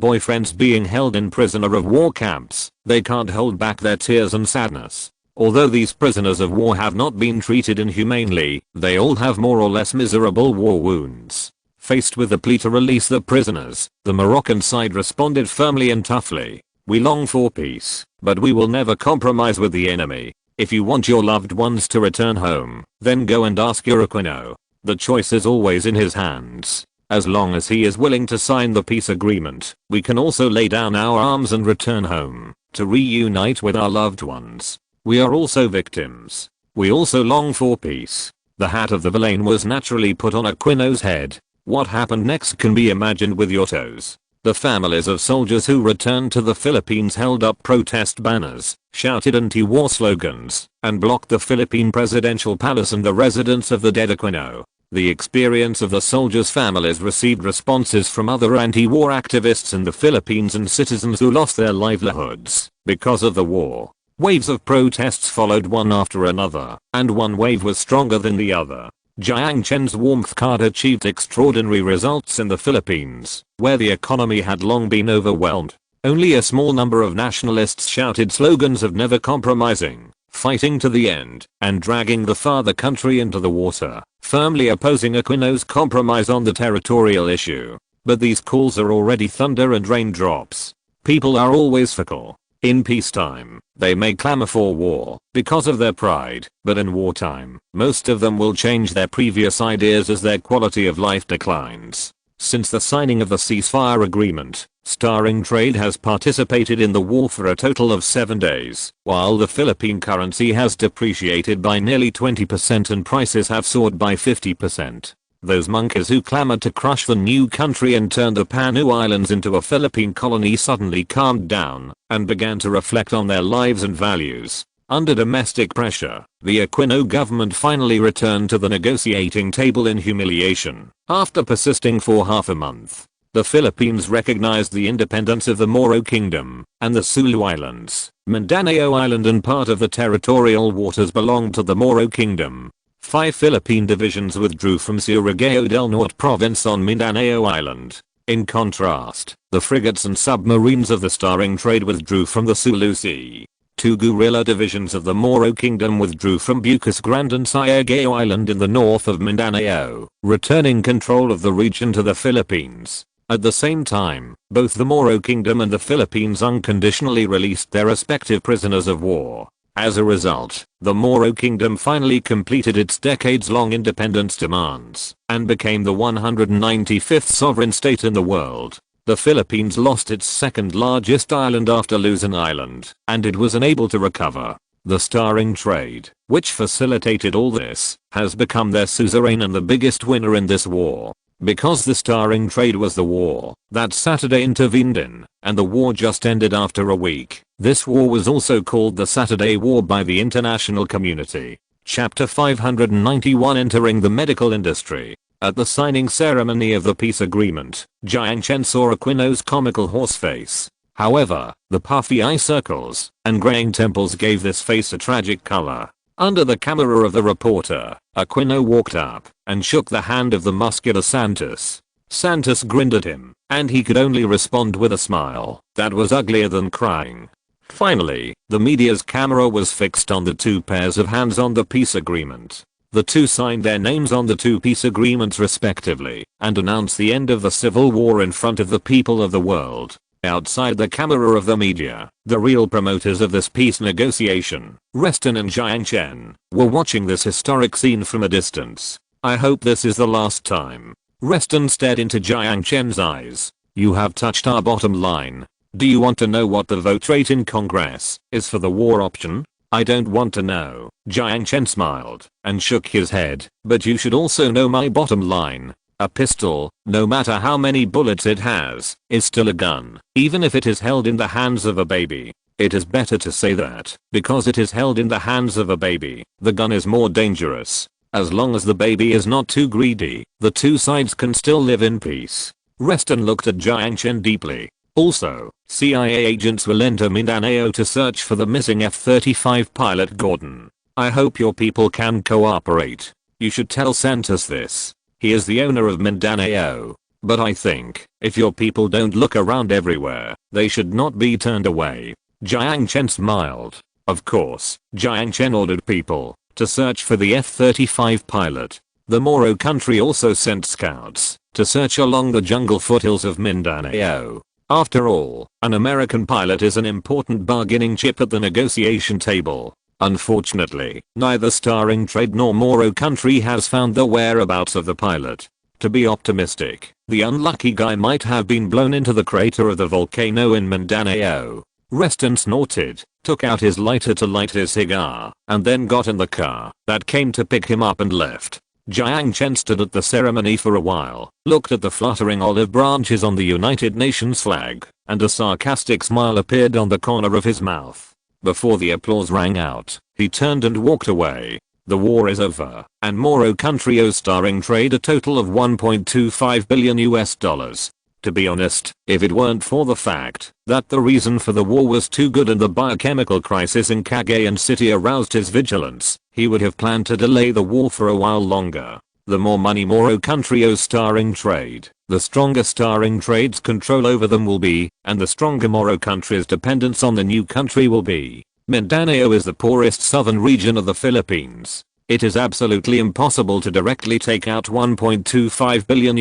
boyfriends being held in prisoner of war camps, they can't hold back their tears and sadness. Although these prisoners of war have not been treated inhumanely, they all have more or less miserable war wounds. Faced with the plea to release the prisoners, the Moroccan side responded firmly and toughly. We long for peace, but we will never compromise with the enemy. If you want your loved ones to return home, then go and ask your Aquino. The choice is always in his hands. As long as he is willing to sign the peace agreement, we can also lay down our arms and return home to reunite with our loved ones. We are also victims. We also long for peace. The hat of the villain was naturally put on Aquino's head. What happened next can be imagined with your toes. The families of soldiers who returned to the Philippines held up protest banners, shouted anti-war slogans, and blocked the Philippine presidential palace and the residence of the dead Aquino. The experience of the soldiers' families received responses from other anti-war activists in the Philippines and citizens who lost their livelihoods because of the war. Waves of protests followed one after another, and one wave was stronger than the other. Jiang Chen's warmth card achieved extraordinary results in the Philippines, where the economy had long been overwhelmed. Only a small number of nationalists shouted slogans of never compromising, fighting to the end, and dragging the father country into the water, firmly opposing Aquino's compromise on the territorial issue. But these calls are already thunder and raindrops. People are always fickle. In peacetime, they may clamor for war because of their pride, but in wartime, most of them will change their previous ideas as their quality of life declines. Since the signing of the ceasefire agreement, Starring Trade has participated in the war for a total of 7 days, while the Philippine currency has depreciated by nearly 20% and prices have soared by 50%. Those monkeys who clamored to crush the new country and turn the Panu Islands into a Philippine colony suddenly calmed down and began to reflect on their lives and values. Under domestic pressure, the Aquino government finally returned to the negotiating table in humiliation. After persisting for half a month, The Philippines recognized the independence of the Moro Kingdom and the Sulu Islands. Mindanao Island and part of the territorial waters belonged to the Moro Kingdom. 5 Philippine divisions withdrew from Surigao del Norte province on Mindanao Island. In contrast, the frigates and submarines of the Starring Trade withdrew from the Sulu Sea. 2 guerrilla divisions of the Moro Kingdom withdrew from Bucas Grande and Siargao Island in the north of Mindanao, returning control of the region to the Philippines. At the same time, both the Moro Kingdom and the Philippines unconditionally released their respective prisoners of war. As a result, the Moro Kingdom finally completed its decades-long independence demands and became the 195th sovereign state in the world. The Philippines lost its second largest island after Luzon Island, and it was unable to recover. The Starring Trade, which facilitated all this, has become their suzerain and the biggest winner in this war. Because the Starring Trade was the war that Saturday intervened in, and the war just ended after a week, this war was also called the Saturday War by the international community. Chapter 591, Entering the medical industry. At the signing ceremony of the peace agreement, Jiang Chen saw Aquino's comical horse face. However, the puffy eye circles and graying temples gave this face a tragic color. Under the camera of the reporter, Aquino walked up and shook the hand of the muscular Santos. Santos grinned at him, and he could only respond with a smile that was uglier than crying. Finally, the media's camera was fixed on the 2 pairs of hands on the peace agreement. The 2 signed their names on the 2 peace agreements respectively and announced the end of the civil war in front of the people of the world. Outside the camera of the media, the real promoters of this peace negotiation, Reston and Jiang Chen, were watching this historic scene from a distance. I hope this is the last time. Reston stared into Jiang Chen's eyes. You have touched our bottom line. Do you want to know what the vote rate in Congress is for the war option? I don't want to know. Jiang Chen smiled and shook his head, but you should also know my bottom line. A pistol, no matter how many bullets it has, is still a gun, even if it is held in the hands of a baby. It is better to say that, because it is held in the hands of a baby, the gun is more dangerous. As long as the baby is not too greedy, the 2 sides can still live in peace. Reston looked at Jiang Chen deeply. Also, CIA agents will enter Mindanao to search for the missing F-35 pilot Gordon. I hope your people can cooperate. You should tell Santos this. He is the owner of Mindanao. But I think, if your people don't look around everywhere, they should not be turned away. Jiang Chen smiled. Of course, Jiang Chen ordered people to search for the F-35 pilot. The Moro country also sent scouts to search along the jungle foothills of Mindanao. After all, an American pilot is an important bargaining chip at the negotiation table. Unfortunately, neither Starring Trade nor Moro country has found the whereabouts of the pilot. To be optimistic, the unlucky guy might have been blown into the crater of the volcano in Mindanao. Reston snorted, took out his lighter to light his cigar, and then got in the car that came to pick him up and left. Jiang Chen stood at the ceremony for a while, looked at the fluttering olive branches on the United Nations flag, and a sarcastic smile appeared on the corner of his mouth. Before the applause rang out, he turned and walked away. The war is over, and Moro country owes Starring Trade a total of $1.25 billion. To be honest, if it weren't for the fact that the reason for the war was too good and the biochemical crisis in Cagayan City aroused his vigilance, he would have planned to delay the war for a while longer. The more money Moro country owes Starring Trade, the stronger Starring Trade's control over them will be, and the stronger Moro country's dependence on the new country will be. Mindanao is the poorest southern region of the Philippines. It is absolutely impossible to directly take out $1.25 billion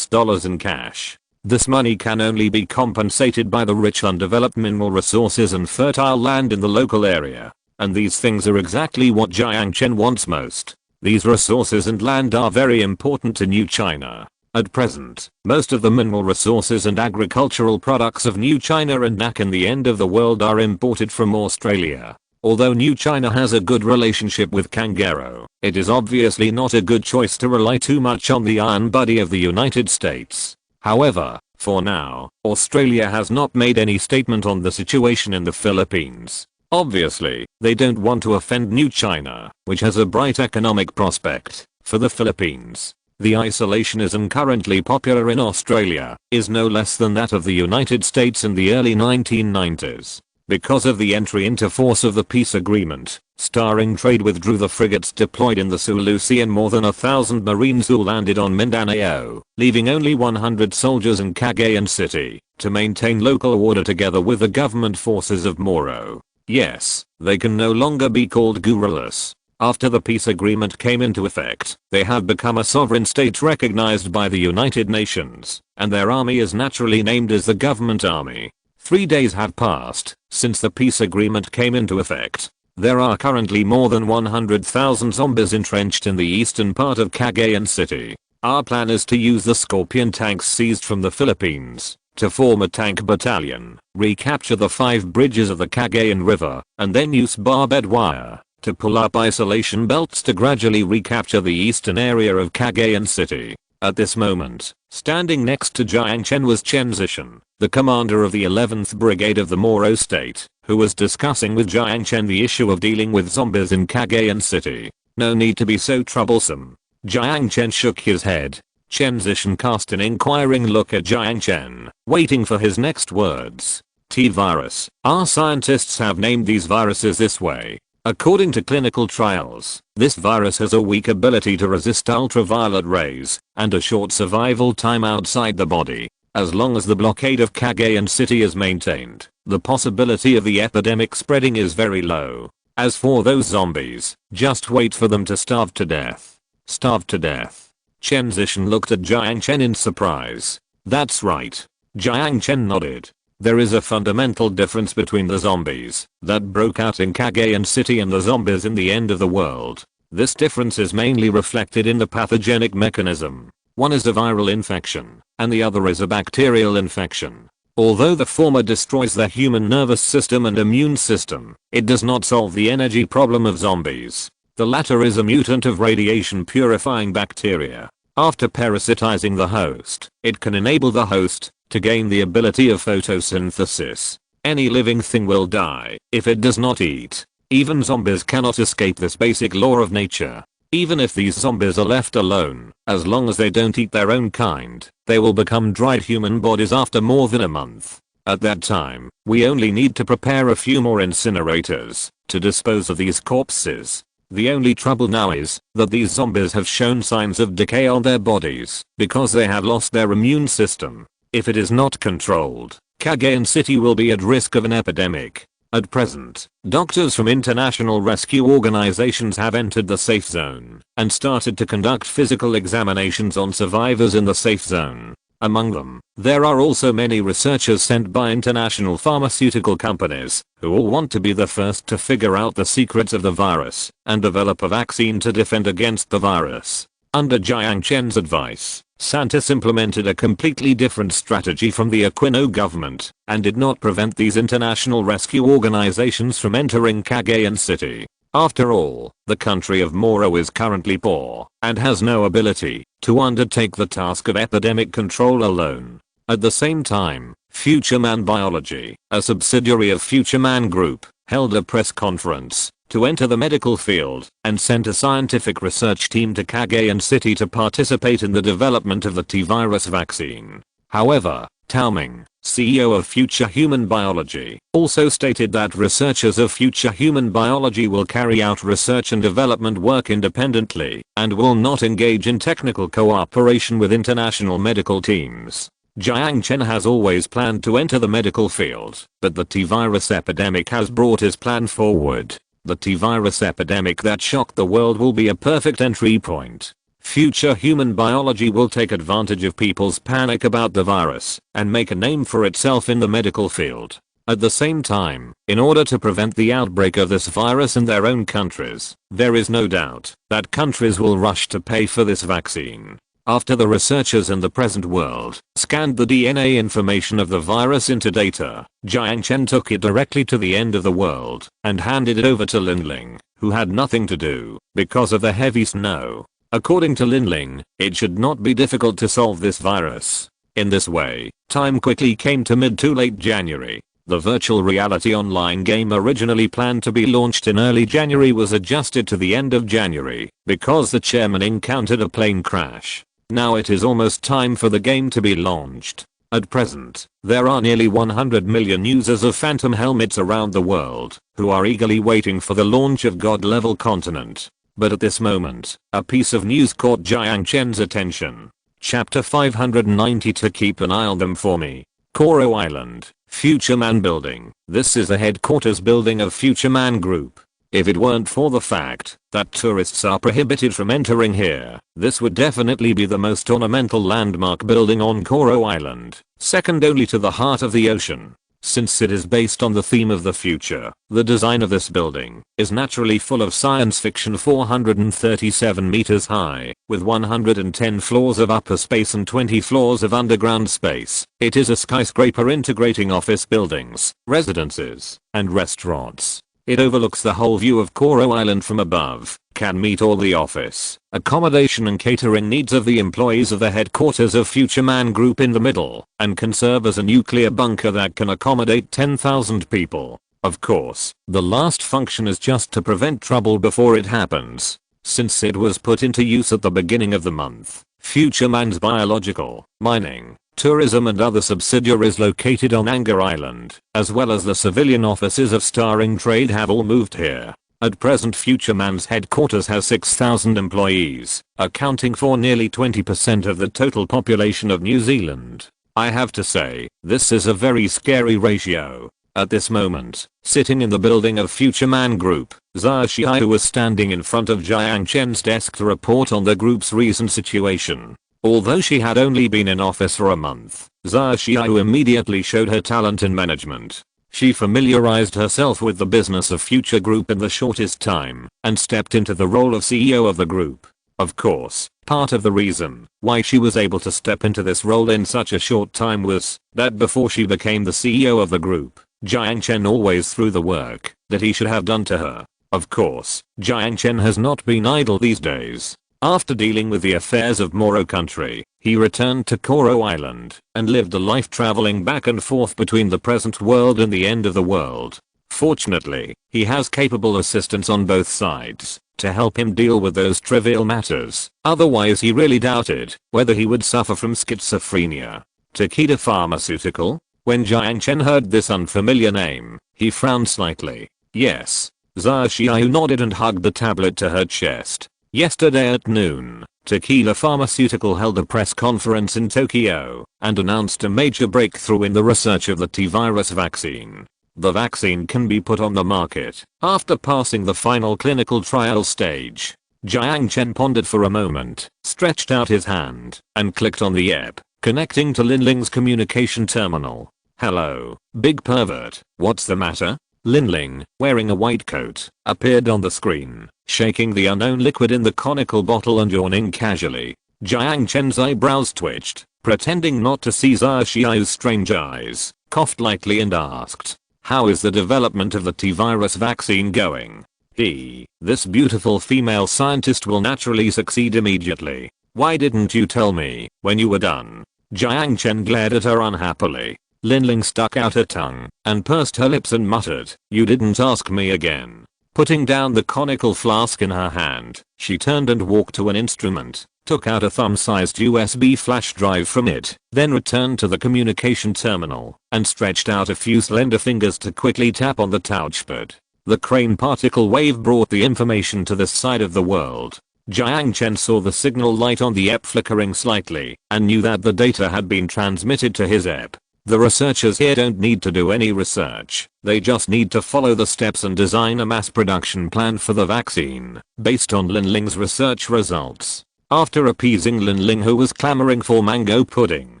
in cash. This money can only be compensated by the rich undeveloped mineral resources and fertile land in the local area. And these things are exactly what Jiang Chen wants most. These resources and land are very important to New China. At present, most of the mineral resources and agricultural products of New China and NAC in the end of the world are imported from Australia. Although New China has a good relationship with Kangaroo, it is obviously not a good choice to rely too much on the iron body of the United States. However, for now, Australia has not made any statement on the situation in the Philippines. Obviously, they don't want to offend New China, which has a bright economic prospect for the Philippines. The isolationism currently popular in Australia is no less than that of the United States in the early 1990s. Because of the entry into force of the peace agreement, starring trade withdrew the frigates deployed in the Sulu Sea and more than 1,000 Marines who landed on Mindanao, leaving only 100 soldiers in Cagayan City to maintain local order together with the government forces of Moro. Yes, they can no longer be called guerrillas. After the peace agreement came into effect, they have become a sovereign state recognized by the United Nations, and their army is naturally named as the Government Army. 3 days have passed since the peace agreement came into effect. There are currently more than 100,000 zombies entrenched in the eastern part of Cagayan City. Our plan is to use the Scorpion tanks seized from the Philippines to form a tank battalion, recapture the 5 bridges of the Cagayan River, and then use barbed wire to pull up isolation belts to gradually recapture the eastern area of Cagayan City. At this moment, standing next to Jiang Chen was Chen Zishan, the commander of the 11th Brigade of the Moro State, who was discussing with Jiang Chen the issue of dealing with zombies in Cagayan City. No need to be so troublesome. Jiang Chen shook his head. Chen Zishan cast an inquiring look at Jiang Chen, waiting for his next words. T-virus. Our scientists have named these viruses this way. According to clinical trials, this virus has a weak ability to resist ultraviolet rays and a short survival time outside the body. As long as the blockade of Cagayan City is maintained, the possibility of the epidemic spreading is very low. As for those zombies, just wait for them to starve to death. Starve to death. Chen Zishan looked at Jiang Chen in surprise. That's right. Jiang Chen nodded. There is a fundamental difference between the zombies that broke out in Cagayan City and the zombies in the end of the world. This difference is mainly reflected in the pathogenic mechanism. One is a viral infection, and the other is a bacterial infection. Although the former destroys the human nervous system and immune system, it does not solve the energy problem of zombies. The latter is a mutant of radiation purifying bacteria. After parasitizing the host, it can enable the host to gain the ability of photosynthesis. Any living thing will die if it does not eat. Even zombies cannot escape this basic law of nature. Even if these zombies are left alone, as long as they don't eat their own kind, they will become dried human bodies after more than a month. At that time, we only need to prepare a few more incinerators to dispose of these corpses. The only trouble now is that these zombies have shown signs of decay on their bodies because they have lost their immune system. If it is not controlled, Cagayan City will be at risk of an epidemic. At present, doctors from international rescue organizations have entered the safe zone and started to conduct physical examinations on survivors in the safe zone. Among them, there are also many researchers sent by international pharmaceutical companies who all want to be the first to figure out the secrets of the virus and develop a vaccine to defend against the virus. Under Jiang Chen's advice, Santis implemented a completely different strategy from the Aquino government and did not prevent these international rescue organizations from entering Cagayan City. After all, the country of Moro is currently poor and has no ability to undertake the task of epidemic control alone. At the same time, Future Man Biology, a subsidiary of Future Man Group, held a press conference to enter the medical field and sent a scientific research team to Cagayan City to participate in the development of the T-virus vaccine. However, Tao Ming, CEO of Future Human Biology, also stated that researchers of Future Human Biology will carry out research and development work independently and will not engage in technical cooperation with international medical teams. Jiang Chen has always planned to enter the medical field, but the T-virus epidemic has brought his plan forward. The T-virus epidemic that shocked the world will be a perfect entry point. Future Human Biology will take advantage of people's panic about the virus and make a name for itself in the medical field. At the same time, in order to prevent the outbreak of this virus in their own countries, there is no doubt that countries will rush to pay for this vaccine. After the researchers in the present world scanned the DNA information of the virus into data, Jiang Chen took it directly to the end of the world and handed it over to Linling, who had nothing to do because of the heavy snow. According to Linling, it should not be difficult to solve this virus. In this way, time quickly came to mid to late January. The virtual reality online game originally planned to be launched in early January was adjusted to the end of January because the chairman encountered a plane crash. Now it is almost time for the game to be launched. At present, there are nearly 100 million users of Phantom helmets around the world who are eagerly waiting for the launch of God-level content. But at this moment, a piece of news caught Jiang Chen's attention. Chapter 590. To keep an eye on them for me. Koro Island, Future Man Building. This is the headquarters building of Future Man Group. If it weren't for the fact that tourists are prohibited from entering here, this would definitely be the most ornamental landmark building on Koro Island, second only to the heart of the ocean. Since it is based on the theme of the future, the design of this building is naturally full of science fiction. 437 meters high, with 110 floors of upper space and 20 floors of underground space. It is a skyscraper integrating office buildings, residences, and restaurants. It overlooks the whole view of Koro Island from above, can meet all the office, accommodation and catering needs of the employees of the headquarters of Future Man Group in the middle, and can serve as a nuclear bunker that can accommodate 10,000 people. Of course, the last function is just to prevent trouble before it happens. Since it was put into use at the beginning of the month, Future Man's biological, mining, tourism and other subsidiaries located on Anger Island, as well as the civilian offices of Starring Trade have all moved here. At present Future Man's headquarters has 6,000 employees, accounting for nearly 20% of the total population of New Zealand. I have to say, this is a very scary ratio. At this moment, sitting in the building of Future Man Group, Xia Xiao was standing in front of Jiang Chen's desk to report on the group's recent situation. Although she had only been in office for a month, Xia Xiao immediately showed her talent in management. She familiarized herself with the business of Future Group in the shortest time and stepped into the role of CEO of the group. Of course, part of the reason why she was able to step into this role in such a short time was that before she became the CEO of the group, Jiang Chen always threw the work that he should have done to her. Of course, Jiang Chen has not been idle these days. After dealing with the affairs of Moro country, he returned to Koro Island and lived a life traveling back and forth between the present world and the end of the world. Fortunately, he has capable assistants on both sides to help him deal with those trivial matters. Otherwise he really doubted whether he would suffer from schizophrenia. Takeda Pharmaceutical? When Jiang Chen heard this unfamiliar name, he frowned slightly. Yes. Xia Xiao nodded and hugged the tablet to her chest. Yesterday at noon, Takeda Pharmaceutical held a press conference in Tokyo and announced a major breakthrough in the research of the T-virus vaccine. The vaccine can be put on the market after passing the final clinical trial stage. Jiang Chen pondered for a moment, stretched out his hand, and clicked on the app, connecting to Linling's communication terminal. Hello, big pervert, what's the matter? Linling, wearing a white coat, appeared on the screen, shaking the unknown liquid in the conical bottle and yawning casually. Jiang Chen's eyebrows twitched, pretending not to see Xia Xiao's strange eyes, coughed lightly and asked, "How is the development of the T-virus vaccine going?" This beautiful female scientist will naturally succeed immediately. Why didn't you tell me when you were done? Jiang Chen glared at her unhappily. Linling stuck out her tongue and pursed her lips and muttered, "You didn't ask me again." Putting down the conical flask in her hand, she turned and walked to an instrument, took out a thumb-sized USB flash drive from it, then returned to the communication terminal and stretched out a few slender fingers to quickly tap on the touchpad. The crane particle wave brought the information to this side of the world. Jiang Chen saw the signal light on the app flickering slightly and knew that the data had been transmitted to his app. The researchers here don't need to do any research, they just need to follow the steps and design a mass production plan for the vaccine, based on Linling's research results. After appeasing Linling, who was clamoring for mango pudding,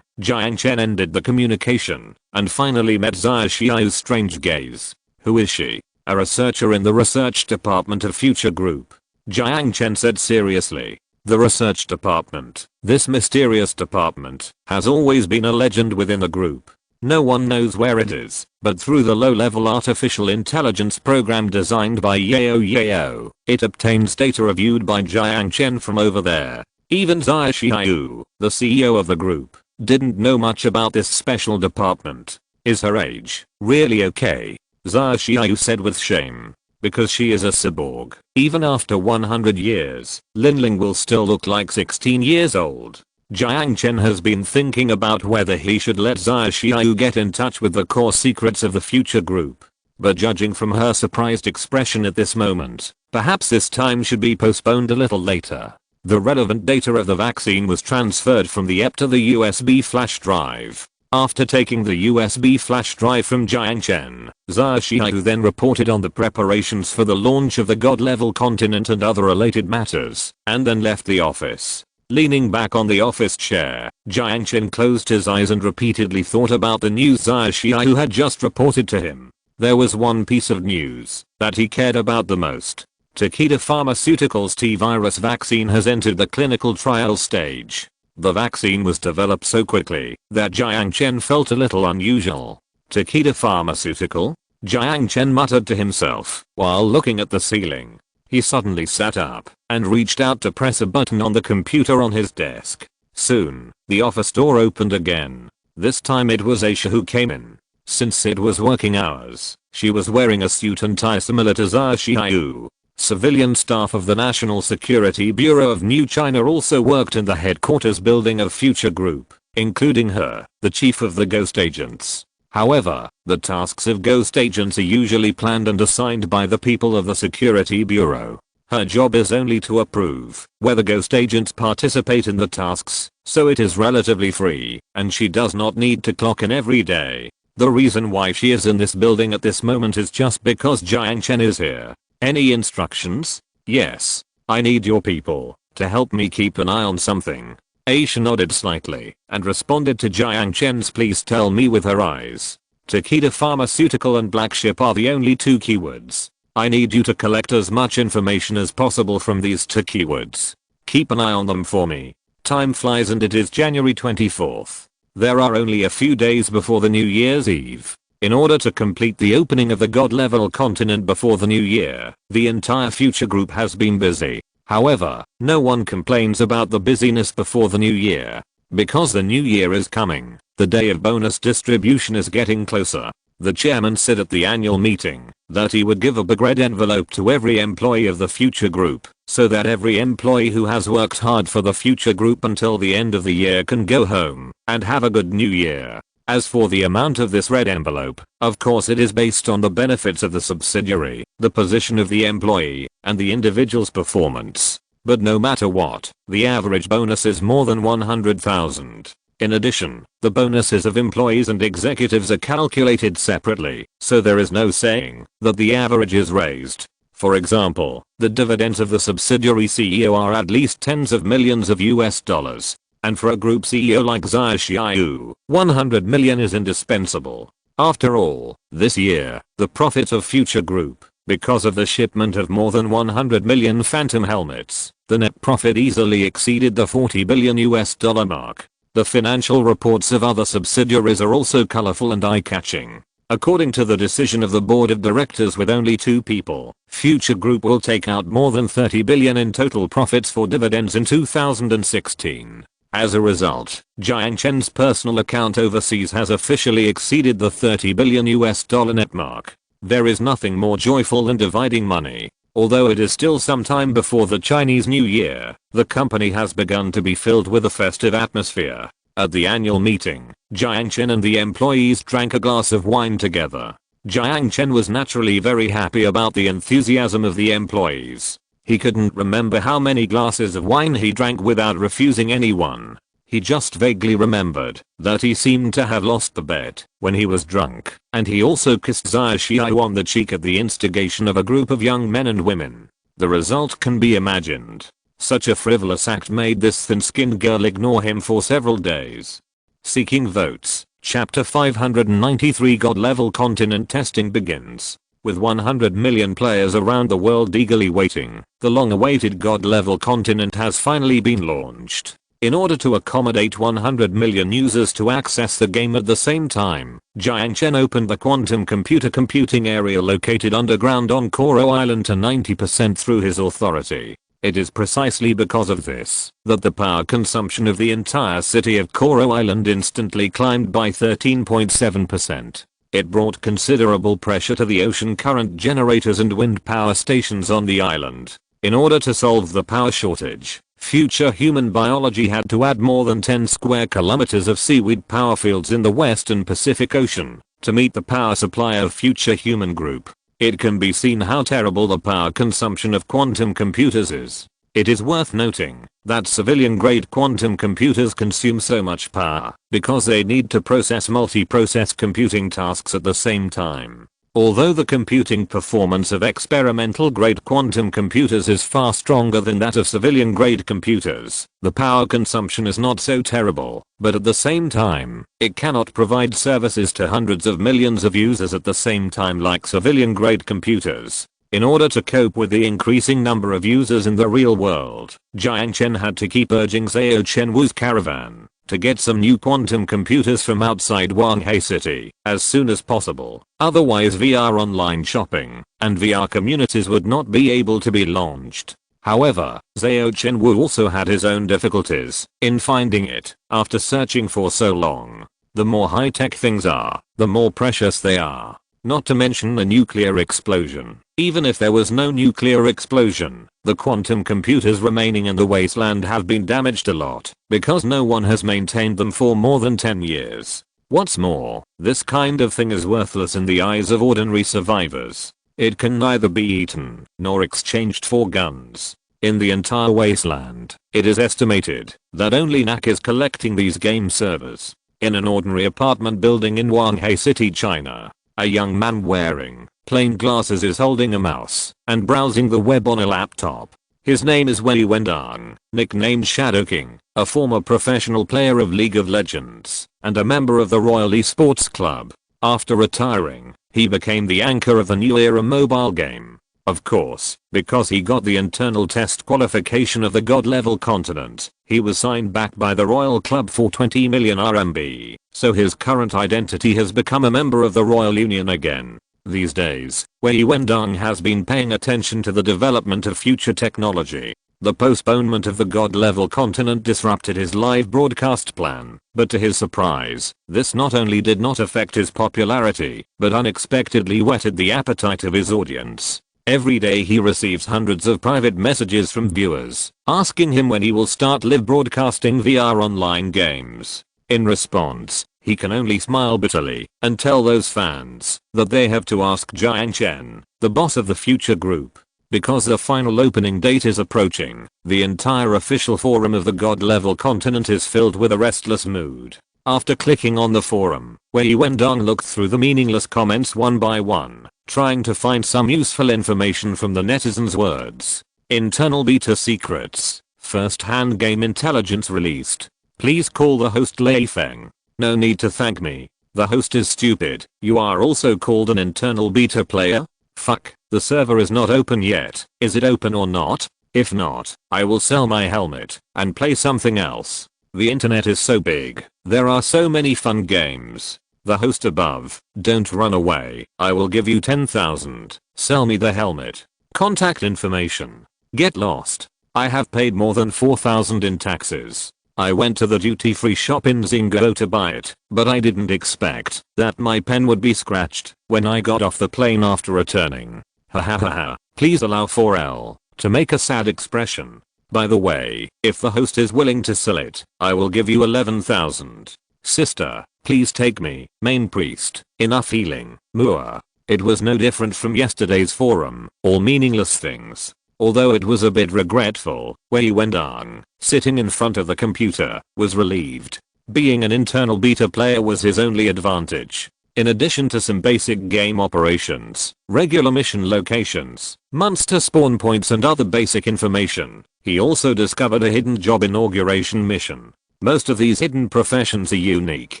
Jiang Chen ended the communication, and finally met Xia Xiao's strange gaze. Who is she? A researcher in the research department of Future Group. Jiang Chen said seriously. The research department, this mysterious department, has always been a legend within the group. No one knows where it is, but through the low-level artificial intelligence program designed by Yao, it obtains data reviewed by Jiang Chen from over there. Even Xia Xiao, the CEO of the group, didn't know much about this special department. Is her age really okay? Xia Xiao said with shame. Because she is a cyborg, even after 100 years, Linling will still look like 16 years old. Jiang Chen has been thinking about whether he should let Xia Xiao get in touch with the core secrets of the future group. But judging from her surprised expression at this moment, perhaps this time should be postponed a little later. The relevant data of the vaccine was transferred from the EP to the USB flash drive. After taking the USB flash drive from Jiang Chen, Xia Xiao then reported on the preparations for the launch of the god-level continent and other related matters, and then left the office. Leaning back on the office chair, Jiang Chen closed his eyes and repeatedly thought about the news Xia Xiao had just reported to him. There was one piece of news that he cared about the most. Takeda Pharmaceuticals' T-virus vaccine has entered the clinical trial stage. The vaccine was developed so quickly that Jiang Chen felt a little unusual. Takeda Pharmaceutical? Jiang Chen muttered to himself while looking at the ceiling. He suddenly sat up and reached out to press a button on the computer on his desk. Soon, the office door opened again. This time it was Aisha who came in. Since it was working hours, she was wearing a suit and tie similar to Xia Xiao. Civilian staff of the National Security Bureau of New China also worked in the headquarters building of Future Group, including her, the chief of the ghost agents. However, the tasks of ghost agents are usually planned and assigned by the people of the Security Bureau. Her job is only to approve whether ghost agents participate in the tasks, so it is relatively free, and she does not need to clock in every day. The reason why she is in this building at this moment is just because Jiang Chen is here. Any instructions? Yes. I need your people to help me keep an eye on something. Aisha nodded slightly and responded to Jiang Chen's please tell me with her eyes. Takeda Pharmaceutical and Black Ship are the only two keywords. I need you to collect as much information as possible from these two keywords. Keep an eye on them for me. Time flies and it is January 24th. There are only a few days before the New Year's Eve. In order to complete the opening of the god-level continent before the new year, the entire Future Group has been busy. However, no one complains about the busyness before the new year. Because the new year is coming, the day of bonus distribution is getting closer. The chairman said at the annual meeting that he would give a big red envelope to every employee of the Future Group, so that every employee who has worked hard for the Future Group until the end of the year can go home and have a good new year. As for the amount of this red envelope, of course it is based on the benefits of the subsidiary, the position of the employee, and the individual's performance. But no matter what, the average bonus is more than 100,000. In addition, the bonuses of employees and executives are calculated separately, so there is no saying that the average is raised. For example, the dividends of the subsidiary CEO are at least tens of millions of US dollars. And for a group CEO like Xia Xiao, 100 million is indispensable. After all, this year, the profit of Future Group, because of the shipment of more than 100 million Phantom helmets, the net profit easily exceeded the 40 billion US dollar mark. The financial reports of other subsidiaries are also colorful and eye-catching. According to the decision of the board of directors with only 2 people, Future Group will take out more than 30 billion in total profits for dividends in 2016. As a result, Jiang Chen's personal account overseas has officially exceeded the 30 billion US dollar net mark. There is nothing more joyful than dividing money. Although it is still some time before the Chinese New Year, the company has begun to be filled with a festive atmosphere. At the annual meeting, Jiang Chen and the employees drank a glass of wine together. Jiang Chen was naturally very happy about the enthusiasm of the employees. He couldn't remember how many glasses of wine he drank without refusing anyone. He just vaguely remembered that he seemed to have lost the bet when he was drunk, and he also kissed Xia Xiao on the cheek at the instigation of a group of young men and women. The result can be imagined. Such a frivolous act made this thin-skinned girl ignore him for several days. Seeking votes, Chapter 593 God-level continent testing begins. With 100 million players around the world eagerly waiting, the long-awaited God-level continent has finally been launched. In order to accommodate 100 million users to access the game at the same time, Jiang Chen opened the quantum computing area located underground on Koro Island to 90% through his authority. It is precisely because of this that the power consumption of the entire city of Koro Island instantly climbed by 13.7%. It brought considerable pressure to the ocean current generators and wind power stations on the island. In order to solve the power shortage, Future human biology had to add more than 10 square kilometers of seaweed power fields in the western Pacific Ocean to meet the power supply of future human group. It can be seen how terrible the power consumption of quantum computers is. It is worth noting that civilian-grade quantum computers consume so much power because they need to process multi-process computing tasks at the same time. Although the computing performance of experimental-grade quantum computers is far stronger than that of civilian-grade computers, the power consumption is not so terrible, but at the same time, it cannot provide services to hundreds of millions of users at the same time like civilian-grade computers. In order to cope with the increasing number of users in the real world, Jiang Chen had to keep urging Xiao Chenwu's caravan to get some new quantum computers from outside Wanghai City as soon as possible. Otherwise VR online shopping and VR communities would not be able to be launched. However, Xiao Chenwu also had his own difficulties in finding it after searching for so long. The more high-tech things are, the more precious they are. Not to mention a nuclear explosion. Even if there was no nuclear explosion, the quantum computers remaining in the wasteland have been damaged a lot because no one has maintained them for more than 10 years. What's more, this kind of thing is worthless in the eyes of ordinary survivors. It can neither be eaten nor exchanged for guns. In the entire wasteland, it is estimated that only NAC is collecting these game servers. In an ordinary apartment building in Wanghai City, China, a young man wearing plain glasses is holding a mouse and browsing the web on a laptop. His name is Wei Wendang, nicknamed Shadow King, a former professional player of League of Legends and a member of the Royal Esports Club. After retiring, he became the anchor of the New Era mobile game. Of course, because he got the internal test qualification of the God level continent, he was signed back by the Royal Club for 20 million RMB, so his current identity has become a member of the Royal Union again. These days, Wei Wendang has been paying attention to the development of future technology. The postponement of the God level continent disrupted his live broadcast plan, but to his surprise, this not only did not affect his popularity, but unexpectedly whetted the appetite of his audience. Every day he receives hundreds of private messages from viewers, asking him when he will start live broadcasting VR online games. In response, he can only smile bitterly and tell those fans that they have to ask Jiang Chen, the boss of the future group. Because the final opening date is approaching, the entire official forum of the God level continent is filled with a restless mood. After clicking on the forum, Wei Wendang looked through the meaningless comments one by one, trying to find some useful information from the netizens' words. Internal beta secrets. First-hand game intelligence released. Please call the host Lei Feng. No need to thank me. The host is stupid. You are also called an internal beta player? Fuck, the server is not open yet. Is it open or not? If not, I will sell my helmet and play something else. The internet is so big. There are so many fun games. The host above. Don't run away. I will give you 10,000. Sell me the helmet. Contact information. Get lost. I have paid more than 4,000 in taxes. I went to the duty-free shop in Xingguo to buy it, but I didn't expect that my pen would be scratched when I got off the plane after returning. Hahaha. Please allow 4L to make a sad expression. By the way, if the host is willing to sell it, I will give you 11,000. Sister, please take me, main priest. Enough healing. Muah. It was no different from yesterday's forum, all meaningless things. Although it was a bit regretful, Wei Wendang, sitting in front of the computer, was relieved. Being an internal beta player was his only advantage. In addition to some basic game operations, regular mission locations, monster spawn points and other basic information, he also discovered a hidden job inauguration mission. Most of these hidden professions are unique,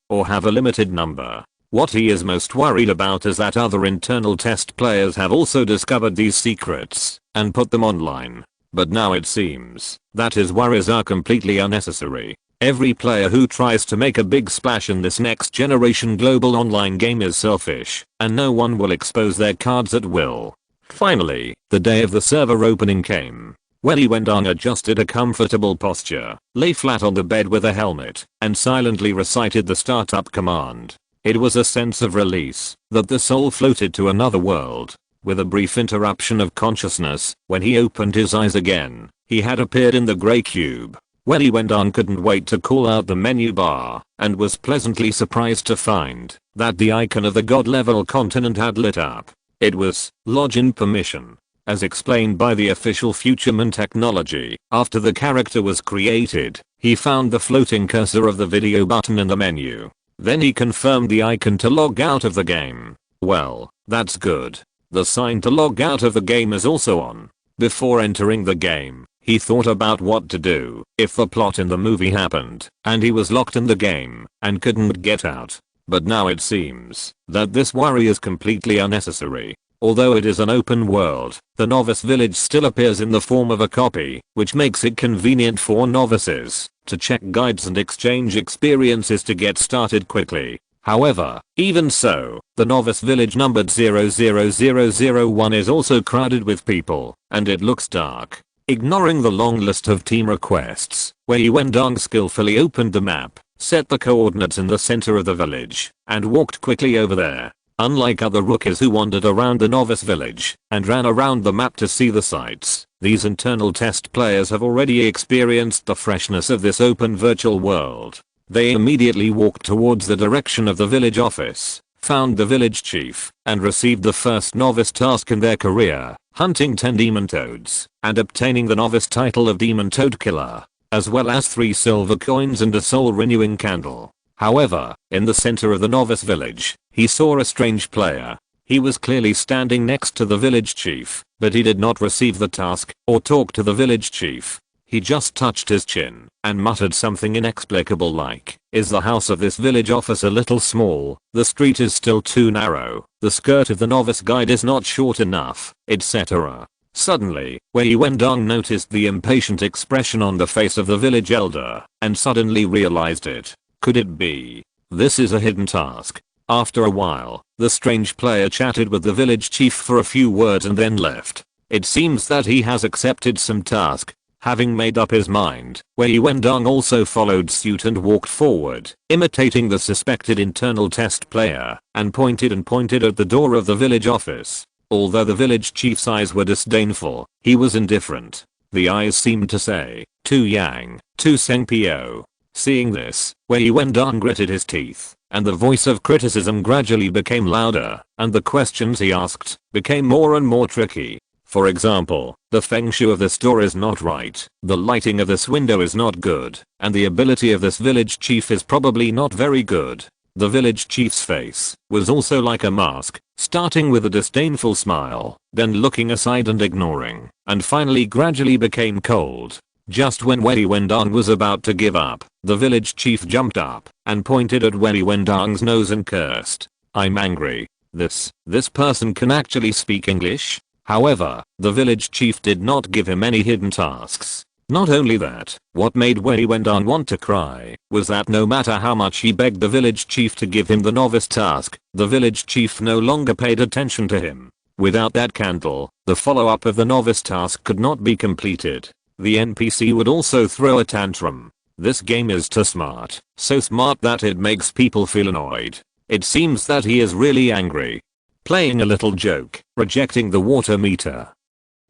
or have a limited number. What he is most worried about is that other internal test players have also discovered these secrets and put them online. But now it seems that his worries are completely unnecessary. Every player who tries to make a big splash in this next generation global online game is selfish, and no one will expose their cards at will. Finally, the day of the server opening came. Wei Wendang adjusted a comfortable posture, lay flat on the bed with a helmet, and silently recited the startup command. It was a sense of release that the soul floated to another world. With a brief interruption of consciousness, when he opened his eyes again, he had appeared in the grey cube. When he went on couldn't wait to call out the menu bar, and was pleasantly surprised to find that the icon of the god level continent had lit up. It was login permission. As explained by the official Futureman technology, after the character was created, he found the floating cursor of the video button in the menu. Then he confirmed the icon to log out of the game. Well, that's good. The sign to log out of the game is also on. Before entering the game, he thought about what to do if the plot in the movie happened and he was locked in the game and couldn't get out. But now it seems that this worry is completely unnecessary. Although it is an open world, the novice village still appears in the form of a copy, which makes it convenient for novices to check guides and exchange experiences to get started quickly. However, even so, the novice village numbered 00001 is also crowded with people, and it looks dark. Ignoring the long list of team requests, Wei Wendong skillfully opened the map, set the coordinates in the center of the village, and walked quickly over there. Unlike other rookies who wandered around the novice village and ran around the map to see the sights, these internal test players have already experienced the freshness of this open virtual world. They immediately walked towards the direction of the village office, found the village chief, and received the first novice task in their career, hunting 10 demon toads and obtaining the novice title of demon toad killer, as well as 3 silver coins and a soul renewing candle. However, in the center of the novice village, he saw a strange player. He was clearly standing next to the village chief, but he did not receive the task or talk to the village chief. He just touched his chin and muttered something inexplicable like, "Is the house of this village office a little small? The street is still too narrow. The skirt of the novice guide is not short enough," etc. Suddenly, Wei Wendong noticed the impatient expression on the face of the village elder and suddenly realized it. Could it be? This is a hidden task. After a while, the strange player chatted with the village chief for a few words and then left. It seems that he has accepted some task. Having made up his mind, Wei Wendong also followed suit and walked forward, imitating the suspected internal test player, and pointed at the door of the village office. Although the village chief's eyes were disdainful, he was indifferent. The eyes seemed to say, "Tu Yang, Tu Seng Pio." Seeing this, Wei Wendong gritted his teeth, and the voice of criticism gradually became louder, and the questions he asked became more and more tricky. For example, the feng shui of this door is not right, the lighting of this window is not good, and the ability of this village chief is probably not very good. The village chief's face was also like a mask, starting with a disdainful smile, then looking aside and ignoring, and finally gradually became cold. Just when Wei Wendong was about to give up, the village chief jumped up and pointed at Wei Wendong's nose and cursed. "I'm angry. This person can actually speak English?" However, the village chief did not give him any hidden tasks. Not only that, what made Wei Wendong want to cry was that no matter how much he begged the village chief to give him the novice task, the village chief no longer paid attention to him. Without that candle, the follow-up of the novice task could not be completed. The NPC would also throw a tantrum. This game is too smart, so smart that it makes people feel annoyed. It seems that he is really angry. Playing a little joke, rejecting the water meter.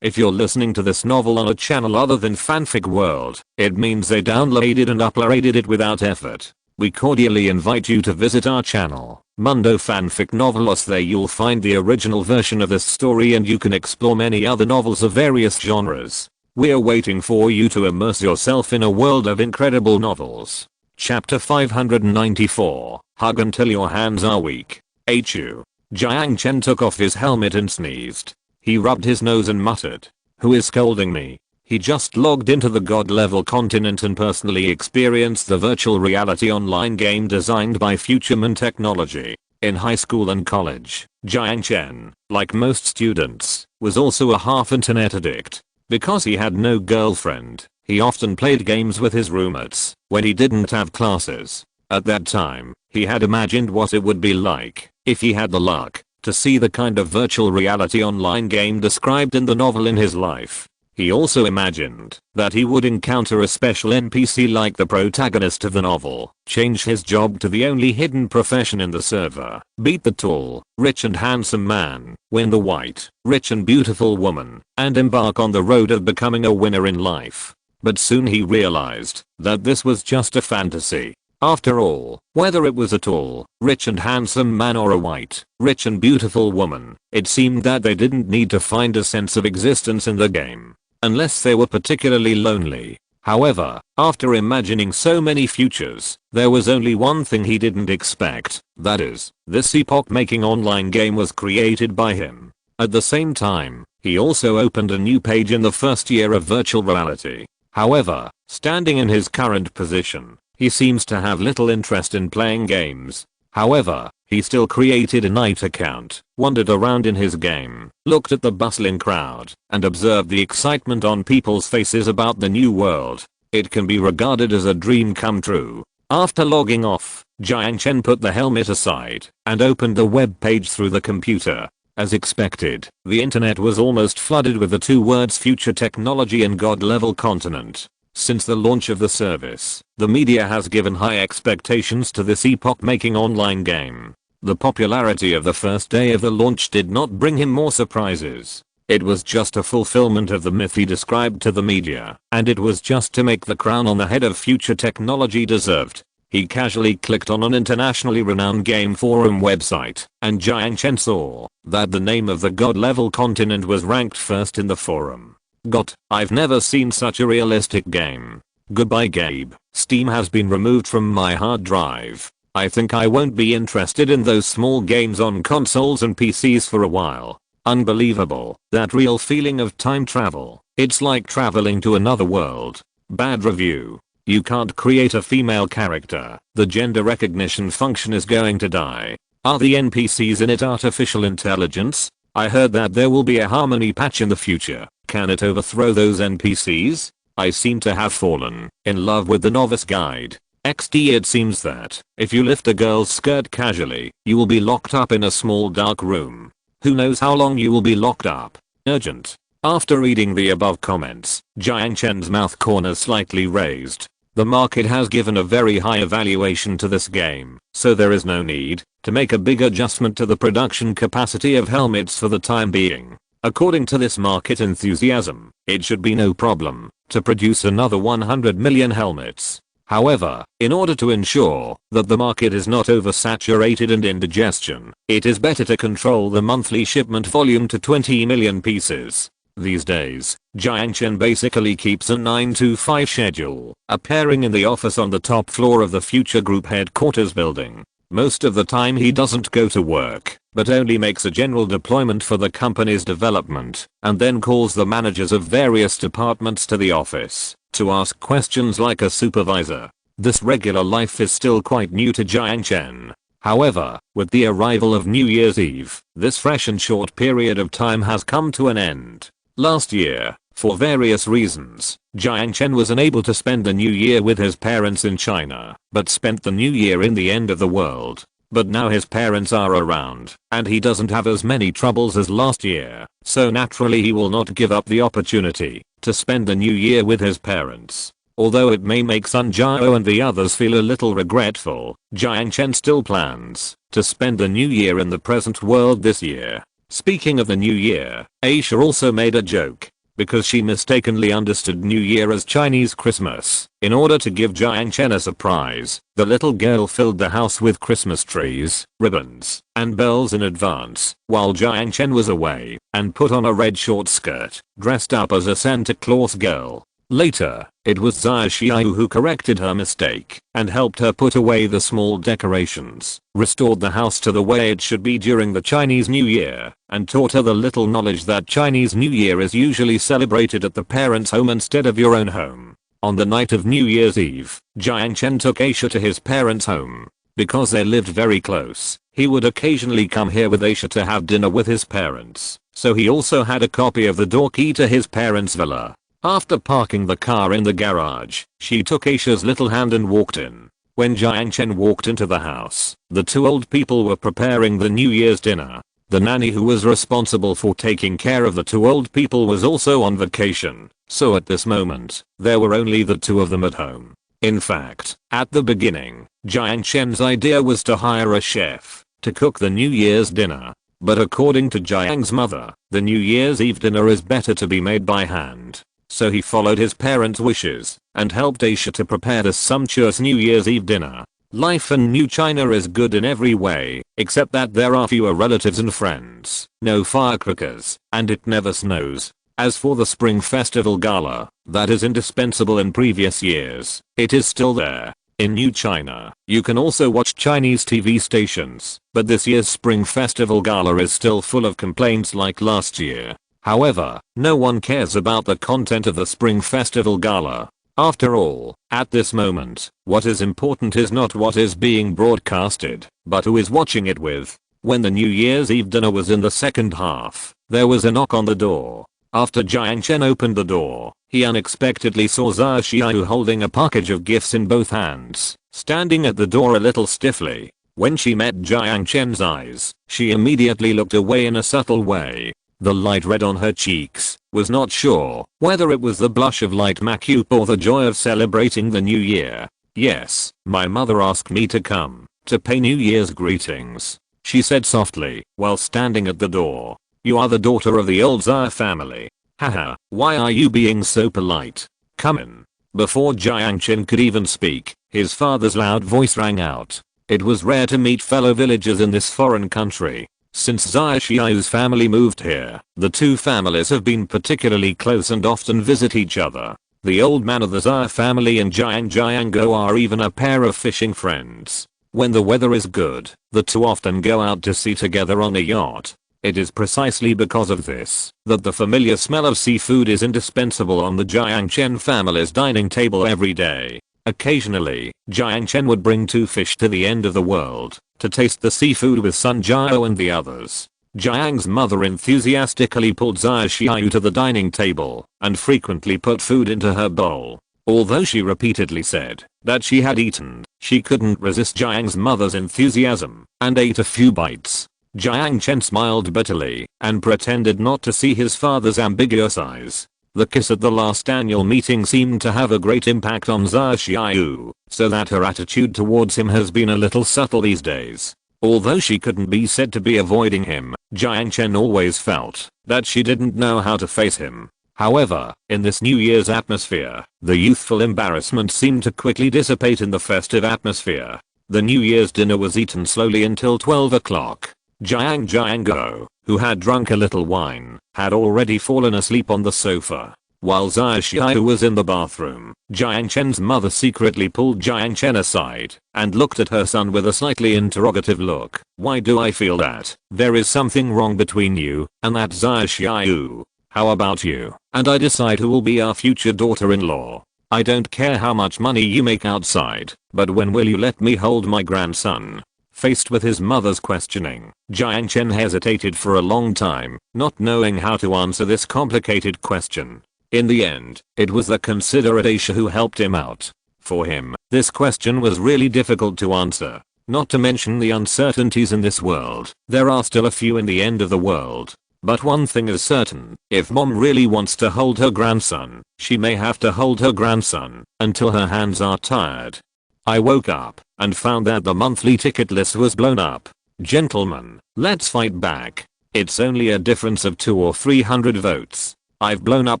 If you're listening to this novel on a channel other than Fanfic World, it means they downloaded and uploaded it without effort. We cordially invite you to visit our channel, Mundo Fanfic Novelos. There you'll find the original version of this story and you can explore many other novels of various genres. We're waiting for you to immerse yourself in a world of incredible novels. Chapter 594, Hug Until Your Hands Are Weak. HU. Jiang Chen took off his helmet and sneezed. He rubbed his nose and muttered, "Who is scolding me?" He just logged into the god level continent and personally experienced the virtual reality online game designed by Futureman Technology. In high school and college, Jiang Chen, like most students, was also a half-internet addict. Because he had no girlfriend, he often played games with his roommates when he didn't have classes. At that time, he had imagined what it would be like if he had the luck to see the kind of virtual reality online game described in the novel in his life. He also imagined that he would encounter a special NPC like the protagonist of the novel, change his job to the only hidden profession in the server, beat the tall, rich and handsome man, win the white, rich and beautiful woman, and embark on the road of becoming a winner in life. But soon he realized that this was just a fantasy. After all, whether it was a tall, rich and handsome man or a white, rich and beautiful woman, it seemed that they didn't need to find a sense of existence in the game, unless they were particularly lonely. However, after imagining so many futures, there was only one thing he didn't expect, that is, this epoch-making online game was created by him. At the same time, he also opened a new page in the first year of virtual reality. However, standing in his current position, he seems to have little interest in playing games. However, he still created a night account, wandered around in his game, looked at the bustling crowd, and observed the excitement on people's faces about the new world. It can be regarded as a dream come true. After logging off, Jiang Chen put the helmet aside and opened the web page through the computer. As expected, the internet was almost flooded with the two words future technology and god-level continent. Since the launch of the service, the media has given high expectations to this epoch-making online game. The popularity of the first day of the launch did not bring him more surprises. It was just a fulfillment of the myth he described to the media, and it was just to make the crown on the head of future technology deserved. He casually clicked on an internationally renowned game forum website, and Jiang Chen saw that the name of the god-level continent was ranked first in the forum. God, I've never seen such a realistic game. Goodbye Gabe, Steam has been removed from my hard drive. I think I won't be interested in those small games on consoles and PCs for a while. Unbelievable, that real feeling of time travel. It's like traveling to another world. Bad review. You can't create a female character. The gender recognition function is going to die. Are the NPCs in it artificial intelligence? I heard that there will be a harmony patch in the future. Can it overthrow those NPCs? I seem to have fallen in love with the novice guide. XD it seems that if you lift a girl's skirt casually, you will be locked up in a small dark room. Who knows how long you will be locked up? Urgent. After reading the above comments, Jiang Chen's mouth corners slightly raised. The market has given a very high evaluation to this game, so there is no need to make a big adjustment to the production capacity of helmets for the time being. According to this market enthusiasm, it should be no problem to produce another 100 million helmets. However, in order to ensure that the market is not oversaturated and indigestion, it is better to control the monthly shipment volume to 20 million pieces. These days, Jiang Chen basically keeps a 9-to-5 schedule, appearing in the office on the top floor of the Future Group headquarters building. Most of the time he doesn't go to work, but only makes a general deployment for the company's development, and then calls the managers of various departments to the office to ask questions like a supervisor. This regular life is still quite new to Jiang Chen. However, with the arrival of New Year's Eve, this fresh and short period of time has come to an end. Last year, for various reasons, Jiang Chen was unable to spend the new year with his parents in China, but spent the new year in the end of the world. But now his parents are around, and he doesn't have as many troubles as last year, so naturally he will not give up the opportunity to spend the new year with his parents. Although it may make Sun Jiao and the others feel a little regretful, Jiang Chen still plans to spend the new year in the present world this year. Speaking of the new year, Aisha also made a joke, because she mistakenly understood New Year as Chinese Christmas. In order to give Jiang Chen a surprise, the little girl filled the house with Christmas trees, ribbons, and bells in advance, while Jiang Chen was away, and put on a red short skirt, dressed up as a Santa Claus girl. Later, it was Xiao who corrected her mistake and helped her put away the small decorations, restored the house to the way it should be during the Chinese New Year, and taught her the little knowledge that Chinese New Year is usually celebrated at the parents' home instead of your own home. On the night of New Year's Eve, Jiang Chen took Aisha to his parents' home. Because they lived very close, he would occasionally come here with Aisha to have dinner with his parents, so he also had a copy of the door key to his parents' villa. After parking the car in the garage, she took Aisha's little hand and walked in. When Jiang Chen walked into the house, the two old people were preparing the New Year's dinner. The nanny who was responsible for taking care of the two old people was also on vacation, so at this moment, there were only the two of them at home. In fact, at the beginning, Jiang Chen's idea was to hire a chef to cook the New Year's dinner. But according to Jiang's mother, the New Year's Eve dinner is better to be made by hand. So he followed his parents' wishes and helped Aisha to prepare the sumptuous New Year's Eve dinner. Life in New China is good in every way, except that there are fewer relatives and friends, no firecrackers, and it never snows. As for the Spring Festival Gala, that is indispensable in previous years, it is still there. In New China, you can also watch Chinese TV stations, but this year's Spring Festival Gala is still full of complaints like last year. However, no one cares about the content of the Spring Festival Gala. After all, at this moment, what is important is not what is being broadcasted, but who is watching it with. When the New Year's Eve dinner was in the second half, there was a knock on the door. After Jiang Chen opened the door, he unexpectedly saw Xia Xiao holding a package of gifts in both hands, standing at the door a little stiffly. When she met Jiang Chen's eyes, she immediately looked away in a subtle way. The light red on her cheeks, was not sure whether it was the blush of light makeup or the joy of celebrating the new year. "Yes, my mother asked me to come to pay New Year's greetings," she said softly while standing at the door. "You are the daughter of the old Xia family. Haha, why are you being so polite? Come in." Before Jiang Chen could even speak, his father's loud voice rang out. It was rare to meet fellow villagers in this foreign country. Since Xia Xiao's family moved here, the two families have been particularly close and often visit each other. The old man of the Xia family and Jiang are even a pair of fishing friends. When the weather is good, the two often go out to sea together on a yacht. It is precisely because of this that the familiar smell of seafood is indispensable on the Jiang Chen family's dining table every day. Occasionally, Jiang Chen would bring two fish to the end of the world to taste the seafood with Sun Jiao and the others. Jiang's mother enthusiastically pulled Xia Xiao to the dining table and frequently put food into her bowl. Although she repeatedly said that she had eaten, she couldn't resist Jiang's mother's enthusiasm and ate a few bites. Jiang Chen smiled bitterly and pretended not to see his father's ambiguous eyes. The kiss at the last annual meeting seemed to have a great impact on Xia Xiao, so that her attitude towards him has been a little subtle these days. Although she couldn't be said to be avoiding him, Jiang Chen always felt that she didn't know how to face him. However, in this New Year's atmosphere, the youthful embarrassment seemed to quickly dissipate in the festive atmosphere. The New Year's dinner was eaten slowly until 12 o'clock. Jiang, who had drunk a little wine, had already fallen asleep on the sofa. While Xia Xiao was in the bathroom, Jiang Chen's mother secretly pulled Jiang Chen aside and looked at her son with a slightly interrogative look. "Why do I feel that there is something wrong between you and that Xia Xiao? How about you and I decide who will be our future daughter-in-law? I don't care how much money you make outside, but when will you let me hold my grandson?" Faced with his mother's questioning, Jiang Chen hesitated for a long time, not knowing how to answer this complicated question. In the end, it was the considerate Aisha who helped him out. For him, this question was really difficult to answer. Not to mention the uncertainties in this world, there are still a few in the end of the world. But one thing is certain, if mom really wants to hold her grandson, she may have to hold her grandson until her hands are tired. I woke up and found that the monthly ticket list was blown up. Gentlemen, let's fight back. It's only a difference of 200 or 300 votes. I've blown up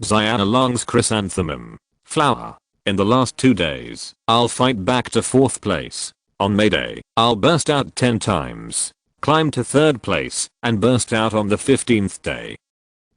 Xiana Long's chrysanthemum flower. In the last 2 days, I'll fight back to 4th place. On May Day, I'll burst out 10 times, climb to 3rd place, and burst out on the 15th day.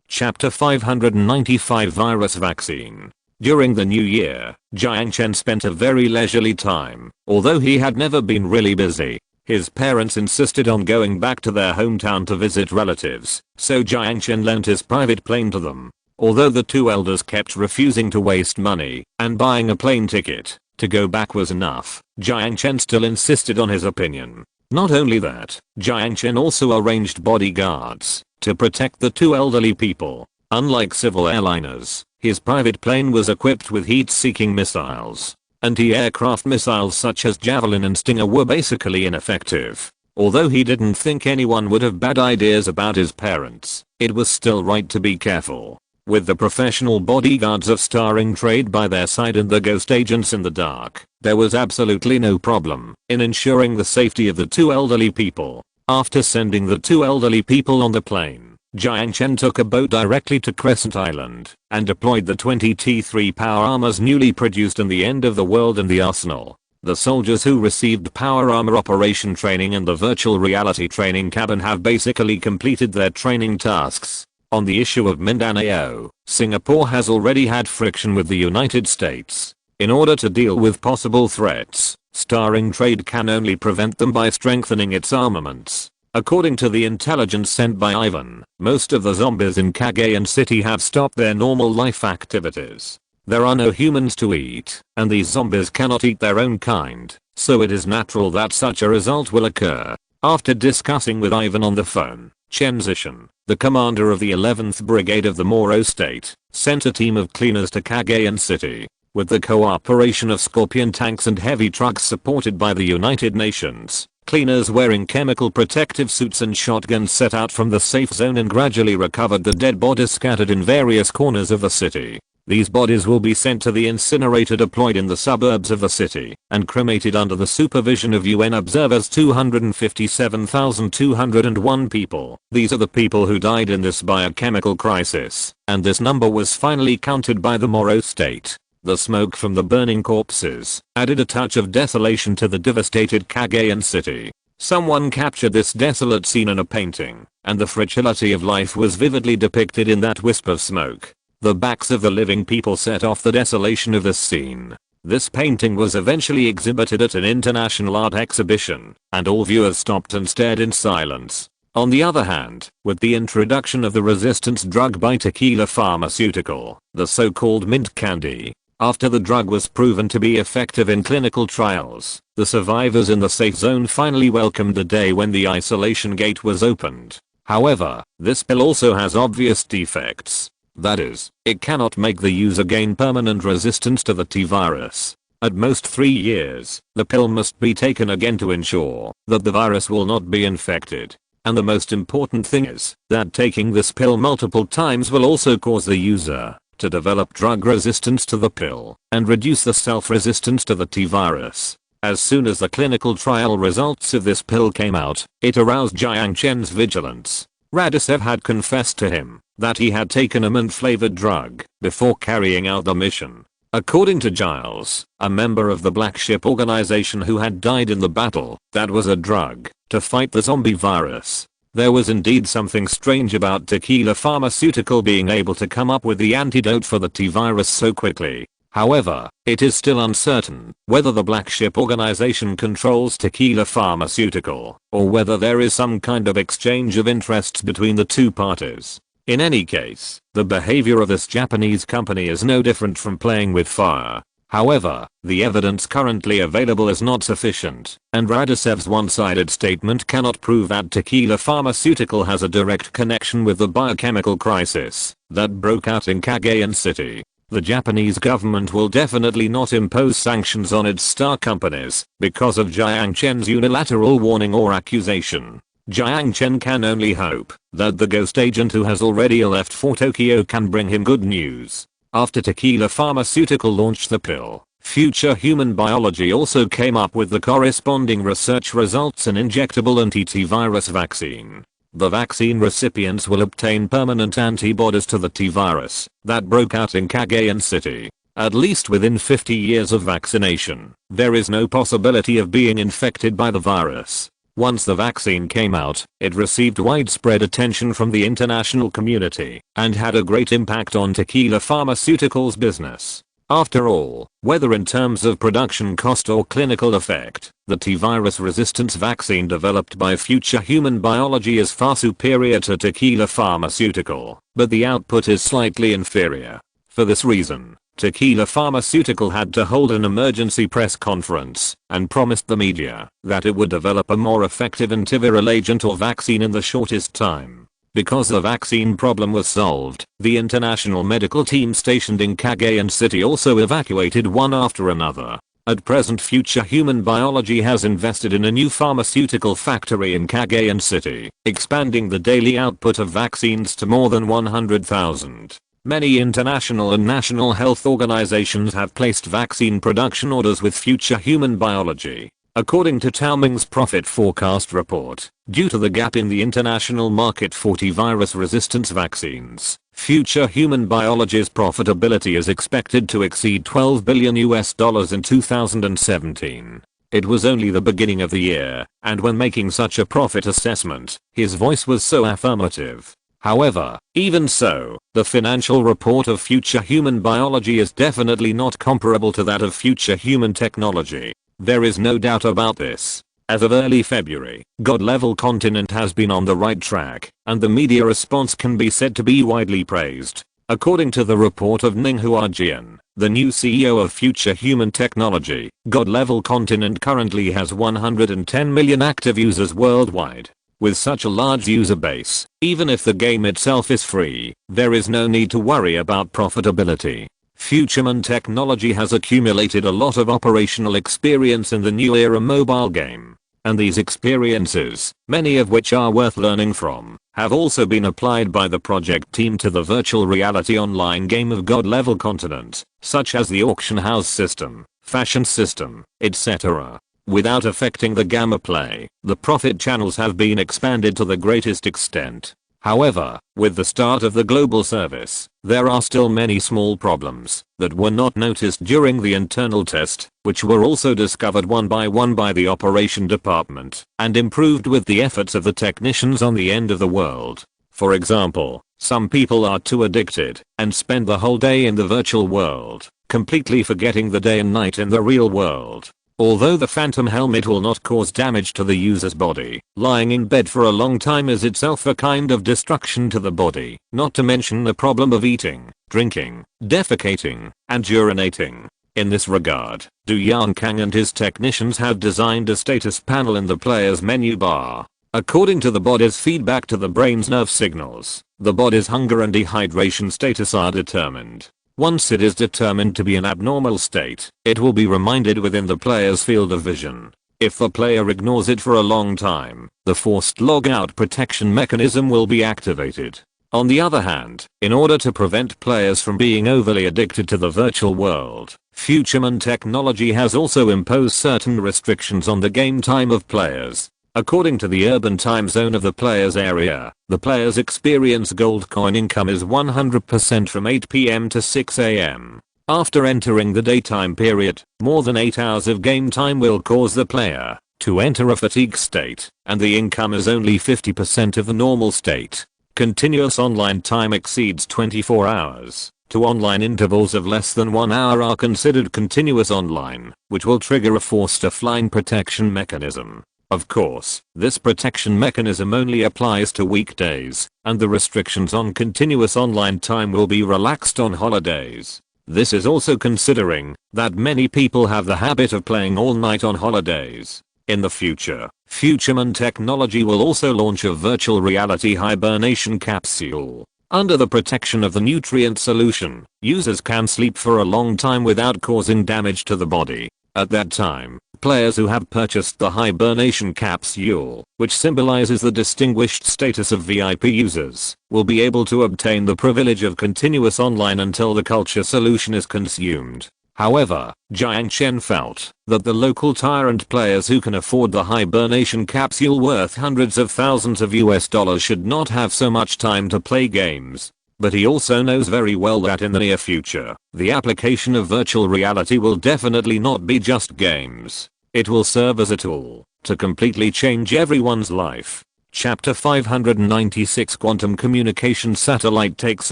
Chapter 595 Virus Vaccine. During the new year, Jiang Chen spent a very leisurely time, although he had never been really busy. His parents insisted on going back to their hometown to visit relatives, so Jiang Chen lent his private plane to them. Although the two elders kept refusing to waste money, and buying a plane ticket to go back was enough, Jiang Chen still insisted on his opinion. Not only that, Jiang Chen also arranged bodyguards to protect the two elderly people. Unlike civil airliners, his private plane was equipped with heat-seeking missiles. Anti-aircraft missiles such as Javelin and Stinger were basically ineffective. Although he didn't think anyone would have bad ideas about his parents, it was still right to be careful. With the professional bodyguards of starring trade by their side and the ghost agents in the dark, there was absolutely no problem in ensuring the safety of the two elderly people. After sending the two elderly people on the plane, Jiang Chen took a boat directly to Crescent Island and deployed the 20 T3 power armors newly produced in the End of the World in the arsenal. The soldiers who received power armor operation training in the virtual reality training cabin have basically completed their training tasks. On the issue of Mindanao, Singapore has already had friction with the United States. In order to deal with possible threats, starring trade can only prevent them by strengthening its armaments. According to the intelligence sent by Ivan, most of the zombies in Cagayan City have stopped their normal life activities. There are no humans to eat, and these zombies cannot eat their own kind, so it is natural that such a result will occur. After discussing with Ivan on the phone, Chen Zishan, the commander of the 11th Brigade of the Moro State, sent a team of cleaners to Cagayan City. With the cooperation of Scorpion tanks and heavy trucks supported by the United Nations, cleaners wearing chemical protective suits and shotguns set out from the safe zone and gradually recovered the dead bodies scattered in various corners of the city. These bodies will be sent to the incinerator deployed in the suburbs of the city and cremated under the supervision of UN observers. 257,201 people. These are the people who died in this biochemical crisis, and this number was finally counted by the Moro State. The smoke from the burning corpses added a touch of desolation to the devastated Cagayan City. Someone captured this desolate scene in a painting, and the fragility of life was vividly depicted in that wisp of smoke. The backs of the living people set off the desolation of this scene. This painting was eventually exhibited at an international art exhibition, and all viewers stopped and stared in silence. On the other hand, with the introduction of the resistance drug by Tequila Pharmaceutical, the so-called mint candy, after the drug was proven to be effective in clinical trials, the survivors in the safe zone finally welcomed the day when the isolation gate was opened. However, this pill also has obvious defects. That is, it cannot make the user gain permanent resistance to the T-virus. At most 3 years, the pill must be taken again to ensure that the virus will not be infected. And the most important thing is that taking this pill multiple times will also cause the user to develop drug resistance to the pill and reduce the self-resistance to the T-virus. As soon as the clinical trial results of this pill came out, it aroused Jiang Chen's vigilance. Radicev had confessed to him that he had taken a mint-flavored drug before carrying out the mission. According to Giles, a member of the Black Ship organization who had died in the battle, that was a drug to fight the zombie virus. There was indeed something strange about Tequila Pharmaceutical being able to come up with the antidote for the T-virus so quickly. However, it is still uncertain whether the Black Ship organization controls Tequila Pharmaceutical, or whether there is some kind of exchange of interests between the two parties. In any case, the behavior of this Japanese company is no different from playing with fire. However, the evidence currently available is not sufficient, and Radicev's one-sided statement cannot prove that Tequila Pharmaceutical has a direct connection with the biochemical crisis that broke out in Cagayan City. The Japanese government will definitely not impose sanctions on its star companies because of Jiang Chen's unilateral warning or accusation. Jiang Chen can only hope that the ghost agent who has already left for Tokyo can bring him good news. After Tequila Pharmaceutical launched the pill, Future Human Biology also came up with the corresponding research results in injectable anti-T-virus vaccine. The vaccine recipients will obtain permanent antibodies to the T-virus that broke out in Cagayan City. At least within 50 years of vaccination, there is no possibility of being infected by the virus. Once the vaccine came out, it received widespread attention from the international community and had a great impact on Tequila Pharmaceutical's business. After all, whether in terms of production cost or clinical effect, the T-virus resistance vaccine developed by Future Human Biology is far superior to Tequila Pharmaceutical, but the output is slightly inferior. For this reason, Tequila Pharmaceutical had to hold an emergency press conference and promised the media that it would develop a more effective antiviral agent or vaccine in the shortest time. Because the vaccine problem was solved, the international medical team stationed in Cagayan City also evacuated one after another. At present, Future Human Biology has invested in a new pharmaceutical factory in Cagayan City, expanding the daily output of vaccines to more than 100,000. Many international and national health organizations have placed vaccine production orders with Future Human Biology. According to Taoming's profit forecast report, due to the gap in the international market for T-virus resistance vaccines, Future Human Biology's profitability is expected to exceed $12 billion in 2017. It was only the beginning of the year, and when making such a profit assessment, his voice was so affirmative. However, even so, the financial report of Future Human Biology is definitely not comparable to that of Future Human Technology. There is no doubt about this. As of early February, God-level continent has been on the right track, and the media response can be said to be widely praised. According to the report of Ninghua Jian, the new CEO of Future Human Technology, God-level continent currently has 110 million active users worldwide. With such a large user base, even if the game itself is free, there is no need to worry about profitability. Futureman Technology has accumulated a lot of operational experience in the new era mobile game. And these experiences, many of which are worth learning from, have also been applied by the project team to the virtual reality online game of God-level continent, such as the auction house system, fashion system, etc. Without affecting the gamma play, the profit channels have been expanded to the greatest extent. However, with the start of the global service, there are still many small problems that were not noticed during the internal test, which were also discovered one by the operation department and improved with the efforts of the technicians on the end of the world. For example, some people are too addicted and spend the whole day in the virtual world, completely forgetting the day and night in the real world. Although the phantom helmet will not cause damage to the user's body, lying in bed for a long time is itself a kind of destruction to the body, not to mention the problem of eating, drinking, defecating, and urinating. In this regard, Jiang Chen and his technicians have designed a status panel in the player's menu bar. According to the body's feedback to the brain's nerve signals, the body's hunger and dehydration status are determined. Once it is determined to be an abnormal state, it will be reminded within the player's field of vision. If the player ignores it for a long time, the forced logout protection mechanism will be activated. On the other hand, in order to prevent players from being overly addicted to the virtual world, Futureman Technology has also imposed certain restrictions on the game time of players. According to the urban time zone of the player's area, the player's experience gold coin income is 100% from 8 PM to 6 AM. After entering the daytime period, more than 8 hours of game time will cause the player to enter a fatigue state, and the income is only 50% of the normal state. Continuous online time exceeds 24 hours. Two online intervals of less than 1 hour are considered continuous online, which will trigger a forced offline protection mechanism. Of course, this protection mechanism only applies to weekdays, and the restrictions on continuous online time will be relaxed on holidays. This is also considering that many people have the habit of playing all night on holidays. In the future, Futureman Technology will also launch a virtual reality hibernation capsule. Under the protection of the nutrient solution, users can sleep for a long time without causing damage to the body. At that time, players who have purchased the hibernation capsule, which symbolizes the distinguished status of VIP users, will be able to obtain the privilege of continuous online until the culture solution is consumed. However, Jiang Chen felt that the local tyrant players who can afford the hibernation capsule worth hundreds of thousands of US dollars should not have so much time to play games. But he also knows very well that in the near future, the application of virtual reality will definitely not be just games. It will serve as a tool to completely change everyone's life. Chapter 596 Quantum Communication Satellite takes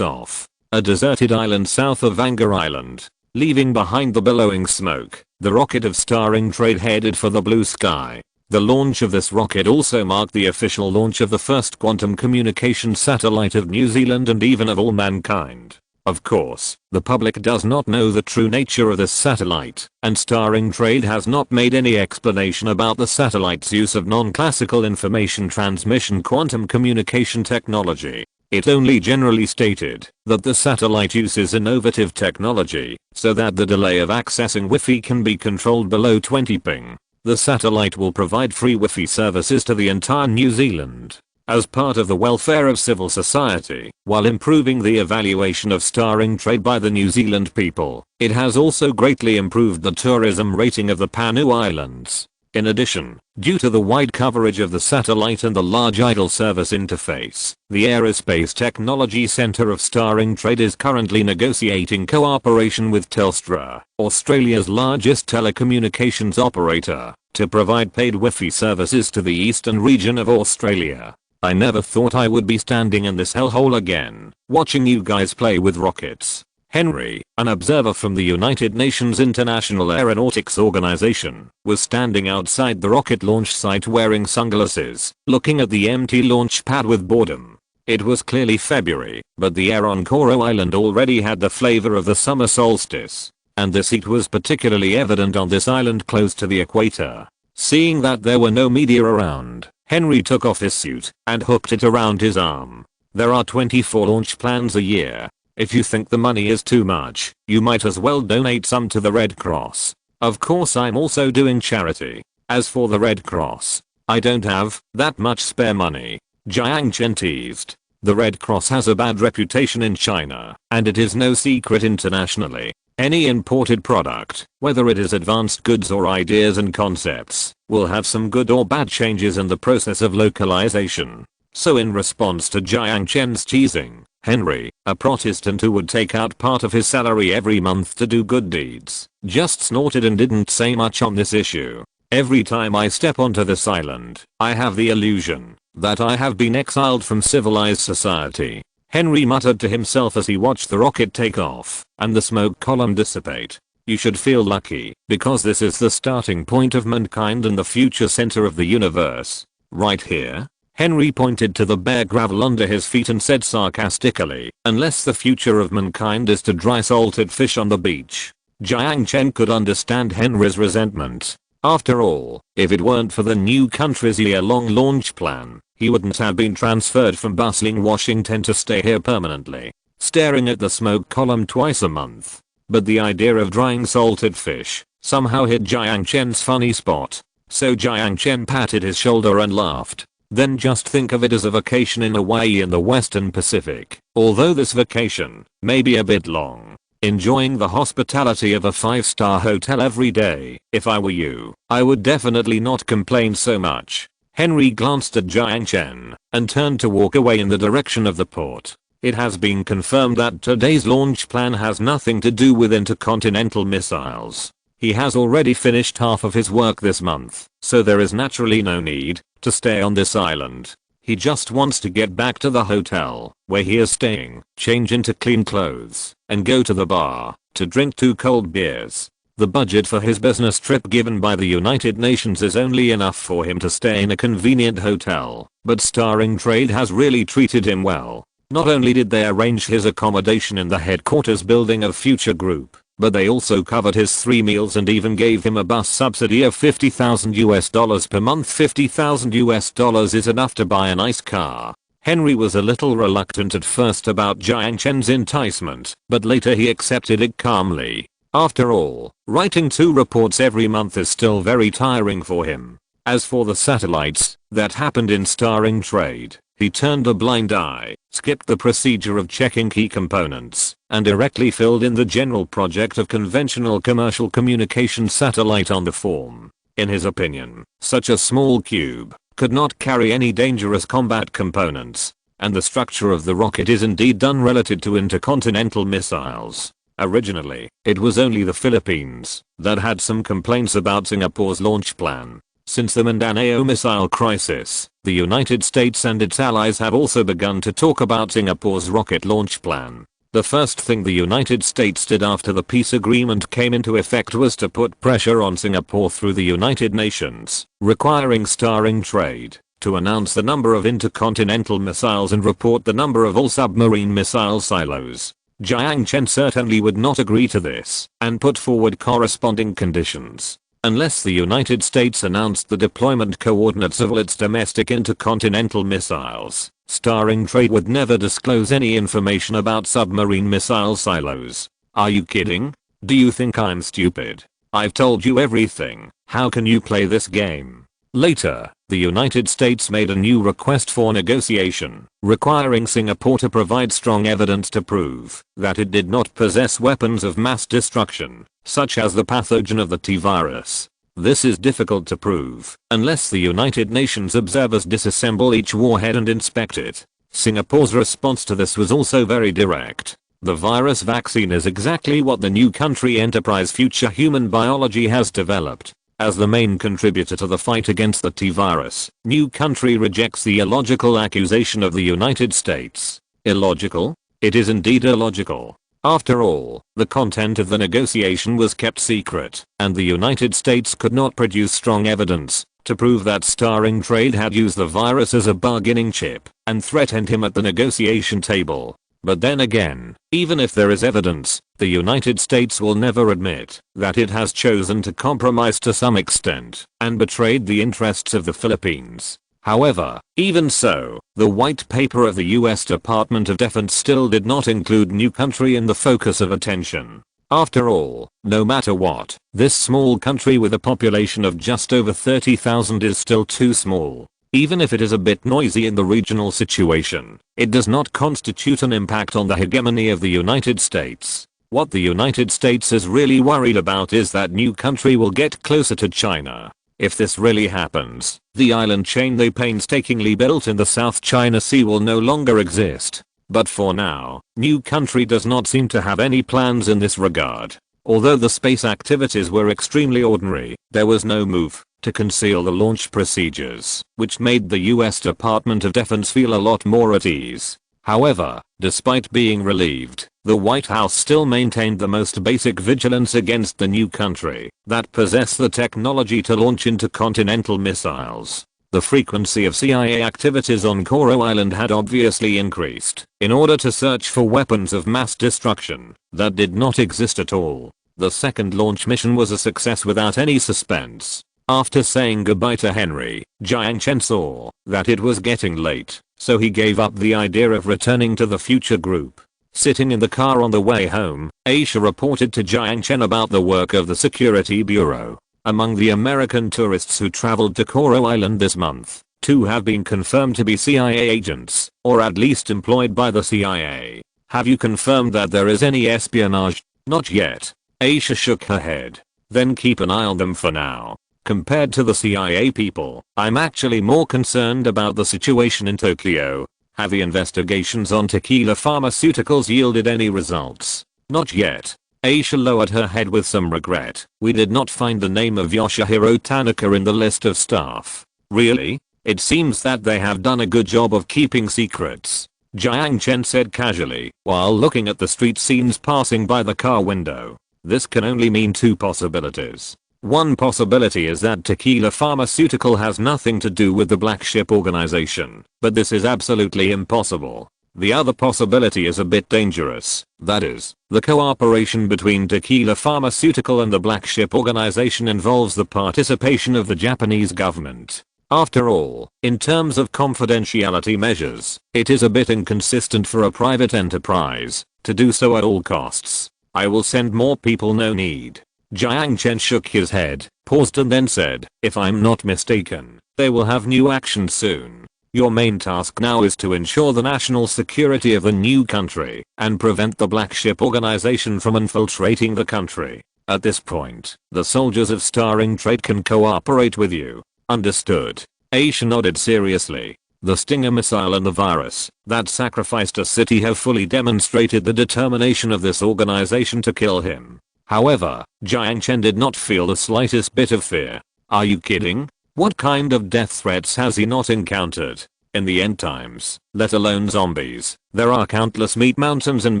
off. A deserted island south of Vangar Island. Leaving behind the billowing smoke, the rocket of Starring Trade headed for the blue sky. The launch of this rocket also marked the official launch of the first quantum communication satellite of New Zealand and even of all mankind. Of course, the public does not know the true nature of this satellite, and Starring Trade has not made any explanation about the satellite's use of non-classical information transmission quantum communication technology. It only generally stated that the satellite uses innovative technology so that the delay of accessing Wi-Fi can be controlled below 20 ping. The satellite will provide free Wi-Fi services to the entire New Zealand as part of the welfare of civil society, while improving the evaluation of starring trade by the New Zealand people. It has also greatly improved the tourism rating of the Panu Islands. In addition, due to the wide coverage of the satellite and the large idle service interface, the Aerospace Technology Centre of Starring Trade is currently negotiating cooperation with Telstra, Australia's largest telecommunications operator, to provide paid Wi-Fi services to the eastern region of Australia. I never thought I would be standing in this hellhole again, watching you guys play with rockets. Henry, an observer from the United Nations International Aeronautics Organization, was standing outside the rocket launch site wearing sunglasses, looking at the empty launch pad with boredom. It was clearly February, but the air on Koro Island already had the flavor of the summer solstice, and this heat was particularly evident on this island close to the equator. Seeing that there were no media around, Henry took off his suit and hooked it around his arm. There are 24 launch plans a year. If you think the money is too much, you might as well donate some to the Red Cross. Of course, I'm also doing charity. As for the Red Cross, I don't have that much spare money. Jiang Chen teased. The Red Cross has a bad reputation in China, and it is no secret internationally. Any imported product, whether it is advanced goods or ideas and concepts, will have some good or bad changes in the process of localization. So in response to Jiang Chen's teasing, Henry, a Protestant who would take out part of his salary every month to do good deeds, just snorted and didn't say much on this issue. Every time I step onto this island, I have the illusion that I have been exiled from civilized society. Henry muttered to himself as he watched the rocket take off and the smoke column dissipate. You should feel lucky, because this is the starting point of mankind and the future center of the universe. Right here? Henry pointed to the bare gravel under his feet and said sarcastically, unless the future of mankind is to dry salted fish on the beach. Jiang Chen could understand Henry's resentment. After all, if it weren't for the new country's year-long launch plan, he wouldn't have been transferred from bustling Washington to stay here permanently, staring at the smoke column twice a month. But the idea of drying salted fish somehow hit Jiang Chen's funny spot. So Jiang Chen patted his shoulder and laughed. Then just think of it as a vacation in Hawaii in the Western Pacific, although this vacation may be a bit long. Enjoying the hospitality of a 5-star hotel every day. If I were you, I would definitely not complain so much. Henry glanced at Jiang Chen and turned to walk away in the direction of the port. It has been confirmed that today's launch plan has nothing to do with intercontinental missiles. He has already finished half of his work this month, so there is naturally no need to stay on this island. He just wants to get back to the hotel where he is staying, change into clean clothes, and go to the bar to drink 2 cold beers. The budget for his business trip given by the United Nations is only enough for him to stay in a convenient hotel, but Starring Trade has really treated him well. Not only did they arrange his accommodation in the headquarters building of Future Group, but they also covered his 3 meals and even gave him a bus subsidy of $50,000 per month. $50,000 is enough to buy a nice car. Henry was a little reluctant at first about Jiang Chen's enticement, but later he accepted it calmly. After all, writing 2 reports every month is still very tiring for him. As for the satellites that happened in Starring Trade, he turned a blind eye, skipped the procedure of checking key components, and directly filled in the general project of conventional commercial communication satellite on the form. In his opinion, such a small cube could not carry any dangerous combat components, and the structure of the rocket is indeed done relative to intercontinental missiles. Originally, it was only the Philippines that had some complaints about Singapore's launch plan. Since the Mindanao missile crisis, the United States and its allies have also begun to talk about Singapore's rocket launch plan. The first thing the United States did after the peace agreement came into effect was to put pressure on Singapore through the United Nations, requiring Starring Trade to announce the number of intercontinental missiles and report the number of all submarine missile silos. Jiang Chen certainly would not agree to this, and put forward corresponding conditions. unless the United States announced the deployment coordinates of all its domestic intercontinental missiles. Starring Trade would never disclose any information about submarine missile silos. Are you kidding? Do you think I'm stupid? I've told you everything. How can you play this game? Later, the United States made a new request for negotiation, requiring Singapore to provide strong evidence to prove that it did not possess weapons of mass destruction, such as the pathogen of the T-virus. This is difficult to prove unless the United Nations observers disassemble each warhead and inspect it. Singapore's response to this was also very direct. The virus vaccine is exactly what the new country enterprise Future Human Biology has developed. As the main contributor to the fight against the T-virus, new country rejects the illogical accusation of the United States. Illogical? It is indeed illogical. After all, the content of the negotiation was kept secret, and the United States could not produce strong evidence to prove that Starring Trade had used the virus as a bargaining chip and threatened him at the negotiation table. But then again, even if there is evidence, the United States will never admit that it has chosen to compromise to some extent and betrayed the interests of the Philippines. However, even so, the white paper of the US Department of Defense still did not include new country in the focus of attention. After all, no matter what, this small country with a population of just over 30,000 is still too small. Even if it is a bit noisy in the regional situation, it does not constitute an impact on the hegemony of the United States. What the United States is really worried about is that new country will get closer to China. If this really happens, the island chain they painstakingly built in the South China Sea will no longer exist. But for now, new country does not seem to have any plans in this regard. Although the space activities were extremely ordinary, there was no move to conceal the launch procedures, which made the US Department of Defense feel a lot more at ease. However, despite being relieved, the White House still maintained the most basic vigilance against the new country that possessed the technology to launch intercontinental missiles. The frequency of CIA activities on Koro Island had obviously increased in order to search for weapons of mass destruction that did not exist at all. The second launch mission was a success without any suspense. After saying goodbye to Henry, Jiang Chen saw that it was getting late, so he gave up the idea of returning to the future group. Sitting in the car on the way home, Aisha reported to Jiang Chen about the work of the Security Bureau. Among the American tourists who traveled to Koro Island this month, 2 have been confirmed to be CIA agents, or at least employed by the CIA. Have you confirmed that there is any espionage? Not yet. Aisha shook her head. Then keep an eye on them for now. Compared to the CIA people, I'm actually more concerned about the situation in Tokyo. Have the investigations on tequila pharmaceuticals yielded any results? Not yet. Aisha lowered her head with some regret. We did not find the name of Yoshihiro Tanaka in the list of staff. Really? It seems that they have done a good job of keeping secrets. Jiang Chen said casually, while looking at the street scenes passing by the car window. This can only mean 2 possibilities. One possibility is that Tequila Pharmaceutical has nothing to do with the Black Ship organization, but this is absolutely impossible. The other possibility is a bit dangerous, that is, the cooperation between Tequila Pharmaceutical and the Black Ship organization involves the participation of the Japanese government. After all, in terms of confidentiality measures, it is a bit inconsistent for a private enterprise to do so at all costs. I will send more people, no need. Jiang Chen shook his head, paused and then said, if I'm not mistaken, they will have new action soon. Your main task now is to ensure the national security of the new country and prevent the Black Ship organization from infiltrating the country. At this point, the soldiers of Starring Trade can cooperate with you. Understood. Aisha nodded seriously. The Stinger missile and the virus that sacrificed a city have fully demonstrated the determination of this organization to kill him. However, Jiang Chen did not feel the slightest bit of fear. Are you kidding? What kind of death threats has he not encountered? In the end times, let alone zombies, there are countless meat mountains and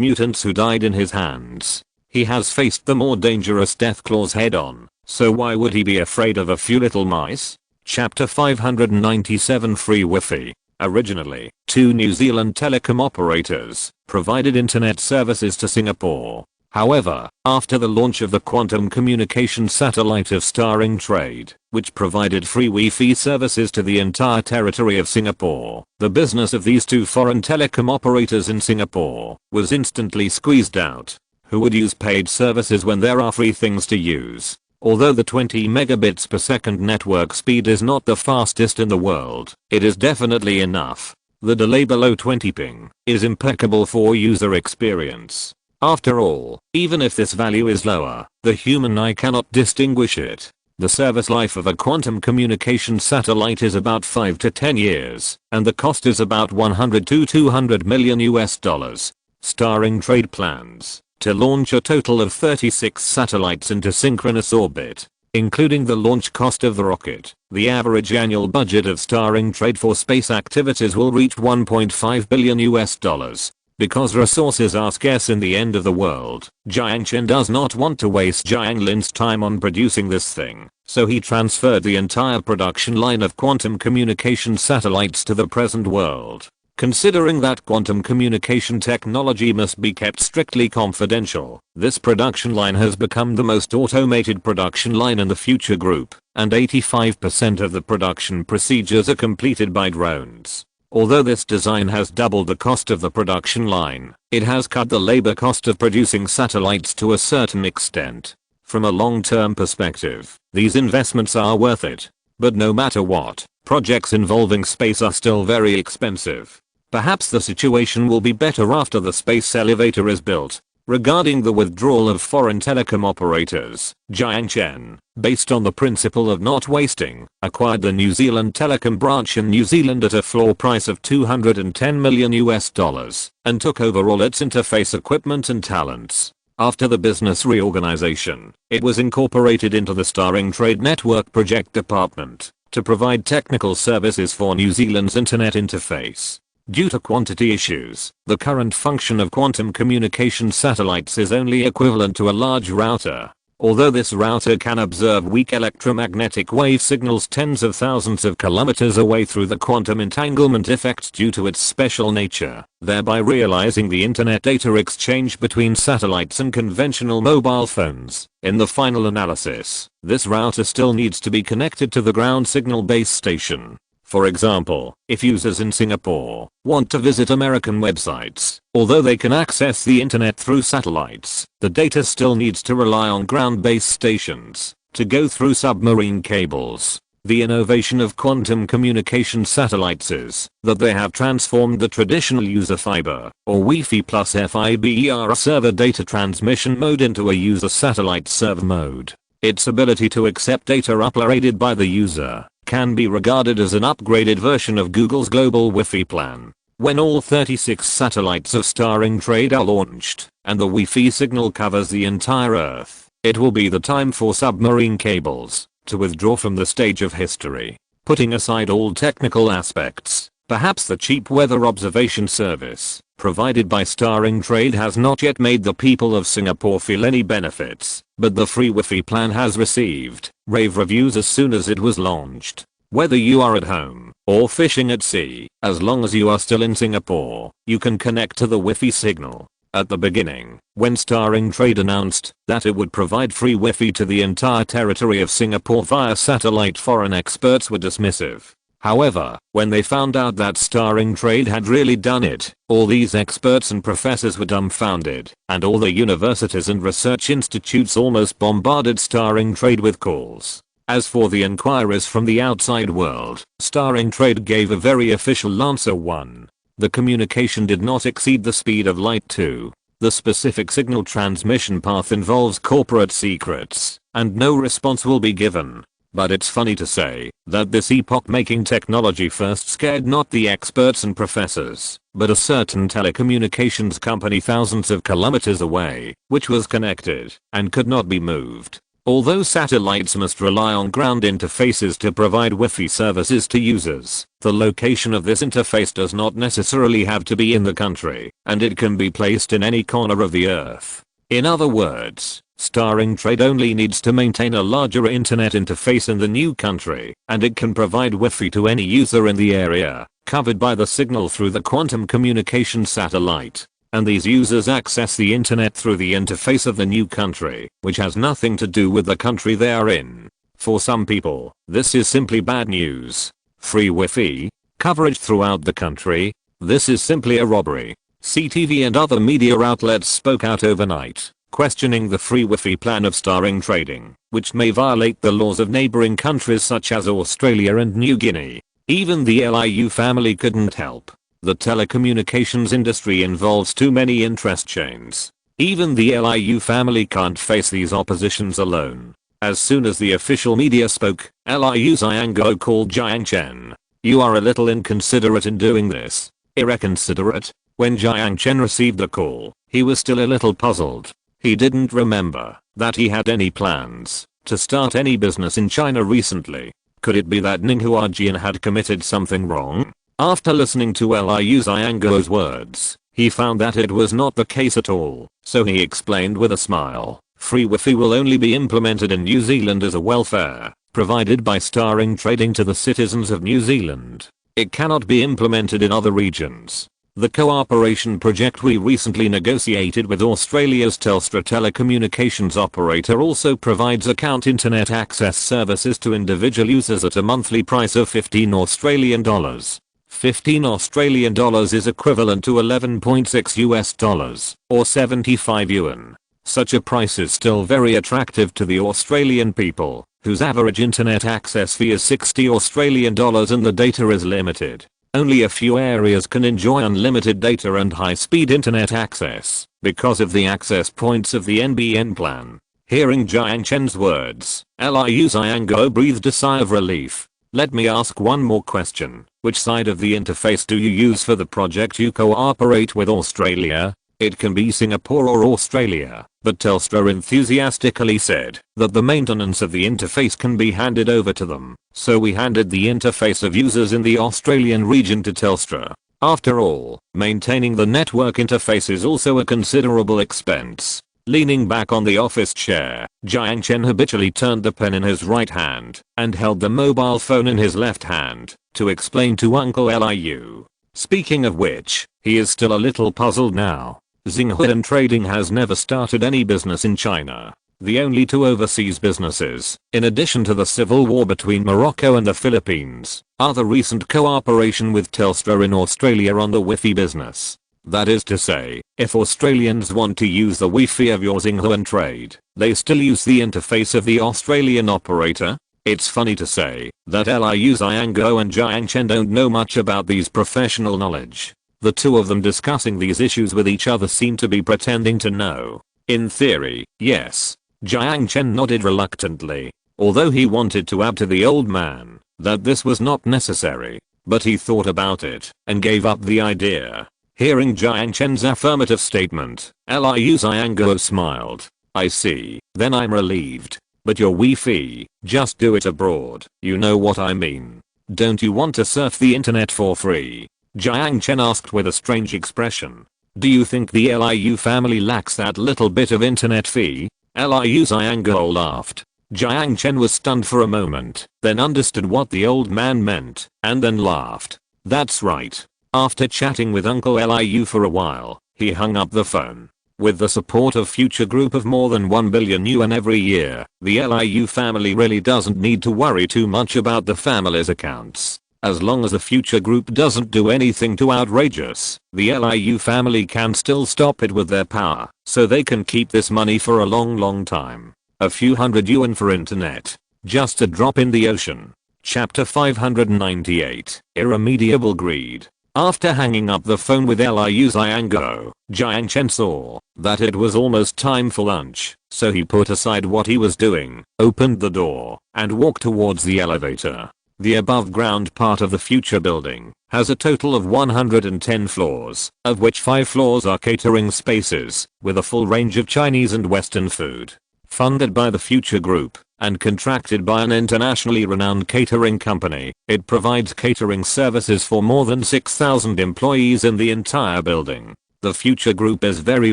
mutants who died in his hands. He has faced the more dangerous death claws head on, so why would he be afraid of a few little mice? Chapter 597 Free Wi-Fi. Originally, 2 New Zealand telecom operators provided internet services to Singapore. However, after the launch of the quantum communication satellite of Starring Trade, which provided free Wi-Fi services to the entire territory of Singapore, the business of these two foreign telecom operators in Singapore was instantly squeezed out. Who would use paid services when there are free things to use? Although the 20 megabits per second network speed is not the fastest in the world, it is definitely enough. The delay below 20 ping is impeccable for user experience. After all, even if this value is lower, the human eye cannot distinguish it. The service life of a quantum communication satellite is about 5 to 10 years, and the cost is about 100 to 200 million US dollars. Starring Trade plans to launch a total of 36 satellites into synchronous orbit, including the launch cost of the rocket. The average annual budget of Starring Trade for space activities will reach 1.5 billion US dollars. Because resources are scarce in the end of the world, Jiang Chen does not want to waste Jiang Lin's time on producing this thing, so he transferred the entire production line of quantum communication satellites to the present world. Considering that quantum communication technology must be kept strictly confidential, this production line has become the most automated production line in the Future Group, and 85% of the production procedures are completed by drones. Although this design has doubled the cost of the production line, it has cut the labor cost of producing satellites to a certain extent. From a long-term perspective, these investments are worth it. But no matter what, projects involving space are still very expensive. Perhaps the situation will be better after the space elevator is built. Regarding the withdrawal of foreign telecom operators, Jiang Chen, based on the principle of not wasting, acquired the New Zealand telecom branch in New Zealand at a floor price of 210 million US dollars, and took over all its interface equipment and talents. After the business reorganization, it was incorporated into the Starring Trade Network Project Department to provide technical services for New Zealand's internet interface. Due to quantity issues, the current function of quantum communication satellites is only equivalent to a large router. Although this router can observe weak electromagnetic wave signals tens of thousands of kilometers away through the quantum entanglement effect due to its special nature, thereby realizing the internet data exchange between satellites and conventional mobile phones. In the final analysis, this router still needs to be connected to the ground signal base station. For example, if users in Singapore want to visit American websites, although they can access the internet through satellites, the data still needs to rely on ground-based stations to go through submarine cables. The innovation of quantum communication satellites is that they have transformed the traditional user fiber or Wi-Fi plus fiber server data transmission mode into a user satellite server mode. Its ability to accept data uploaded by the user can be regarded as an upgraded version of Google's global Wi-Fi plan. When all 36 satellites of Starring Trade are launched, and the Wi-Fi signal covers the entire Earth, it will be the time for submarine cables to withdraw from the stage of history. Putting aside all technical aspects, perhaps the cheap weather observation service provided by Starring Trade has not yet made the people of Singapore feel any benefits, but the free Wi-Fi plan has received rave reviews as soon as it was launched. Whether you are at home or fishing at sea, as long as you are still in Singapore, you can connect to the Wi-Fi signal. At the beginning, when Starring Trade announced that it would provide free Wi-Fi to the entire territory of Singapore via satellite, foreign experts were dismissive. However, when they found out that Starring Trade had really done it, all these experts and professors were dumbfounded, and all the universities and research institutes almost bombarded Starring Trade with calls. As for the inquiries from the outside world, Starring Trade gave a very official answer. 1. The communication did not exceed the speed of light. 2. The specific signal transmission path involves corporate secrets, and no response will be given. But it's funny to say that this epoch-making technology first scared not the experts and professors, but a certain telecommunications company thousands of kilometers away, which was connected and could not be moved. Although satellites must rely on ground interfaces to provide Wi-Fi services to users, the location of this interface does not necessarily have to be in the country, and it can be placed in any corner of the Earth. In other words, Starring Trade only needs to maintain a larger internet interface in the new country, and it can provide Wi-Fi to any user in the area covered by the signal through the quantum communication satellite. and these users access the internet through the interface of the new country, which has nothing to do with the country they are in. For some people, this is simply bad news. Free Wi-Fi, coverage throughout the country, this is simply a robbery. CTV and other media outlets spoke out overnight, questioning the free Wi-Fi plan of starring trading, which may violate the laws of neighboring countries such as Australia and New Guinea. Even the Liu family couldn't help. The telecommunications industry involves too many interest chains. Even the Liu family can't face these oppositions alone. As soon as the official media spoke, Liu Xiangou called Jiang Chen. "You are a little inconsiderate in doing this." Irreconsiderate? When Jiang Chen received the call, he was still a little puzzled. He didn't remember that he had any plans to start any business in China recently. Could it be that Ninghua Jian had committed something wrong? After listening to Liu Xiangou's words, he found that it was not the case at all, so he explained with a smile. Free Wi-Fi will only be implemented in New Zealand as a welfare provided by starring trading to the citizens of New Zealand. It cannot be implemented in other regions. The cooperation project we recently negotiated with Australia's Telstra telecommunications operator also provides account internet access services to individual users at a monthly price of $15 Australian. $15 is equivalent to 11.6 US dollars or 75 yuan. Such a price is still very attractive to the Australian people, whose average internet access fee is 60 Australian dollars and the data is limited. Only a few areas can enjoy unlimited data and high-speed internet access because of the access points of the NBN plan. Hearing Jiang Chen's words, Liu Xiangou breathed a sigh of relief. Let me ask one more question. Which side of the interface do you use for the project you cooperate with Australia? It can be Singapore or Australia, but Telstra enthusiastically said that the maintenance of the interface can be handed over to them, so we handed the interface of users in the Australian region to Telstra. After all, maintaining the network interface is also a considerable expense. Leaning back on the office chair, Jiang Chen habitually turned the pen in his right hand and held the mobile phone in his left hand to explain to Uncle Liu. Speaking of which, he is still a little puzzled now. Xinghuan Trading has never started any business in China. The only two overseas businesses, in addition to the civil war between Morocco and the Philippines, are the recent cooperation with Telstra in Australia on the Wi-Fi business. That is to say, if Australians want to use the Wi-Fi of your Xinghuan trade, they still use the interface of the Australian operator. It's funny to say that Liu Xiangou and Jiang Chen don't know much about these professional knowledge. The two of them discussing these issues with each other seem to be pretending to know. In theory, yes. Jiang Chen nodded reluctantly, although he wanted to add to the old man that this was not necessary, but he thought about it and gave up the idea. Hearing Jiang Chen's affirmative statement, Liu Xiangou smiled. I see, then I'm relieved. But your Wi-Fi, just do it abroad, you know what I mean. Don't you want to surf the internet for free? Jiang Chen asked with a strange expression. Do you think the Liu family lacks that little bit of internet fee? Liu Xiangou laughed. Jiang Chen was stunned for a moment, then understood what the old man meant, and then laughed. That's right. After chatting with Uncle Liu for a while, he hung up the phone. With the support of Future Group of more than 1 billion yuan every year, the Liu family really doesn't need to worry too much about the family's accounts. As long as the Future Group doesn't do anything too outrageous, the Liu family can still stop it with their power, so they can keep this money for a long time. A few hundred yuan for internet. Just a drop in the ocean. Chapter 598. Irremediable Greed. After hanging up the phone with Liu Xiangou, Jiang Chen saw that it was almost time for lunch, so he put aside what he was doing, opened the door, and walked towards the elevator. The above ground part of the future building has a total of 110 floors, of which 5 floors are catering spaces, with a full range of Chinese and Western food. Funded by the Future Group and contracted by an internationally renowned catering company, it provides catering services for more than 6,000 employees in the entire building. The Future Group is very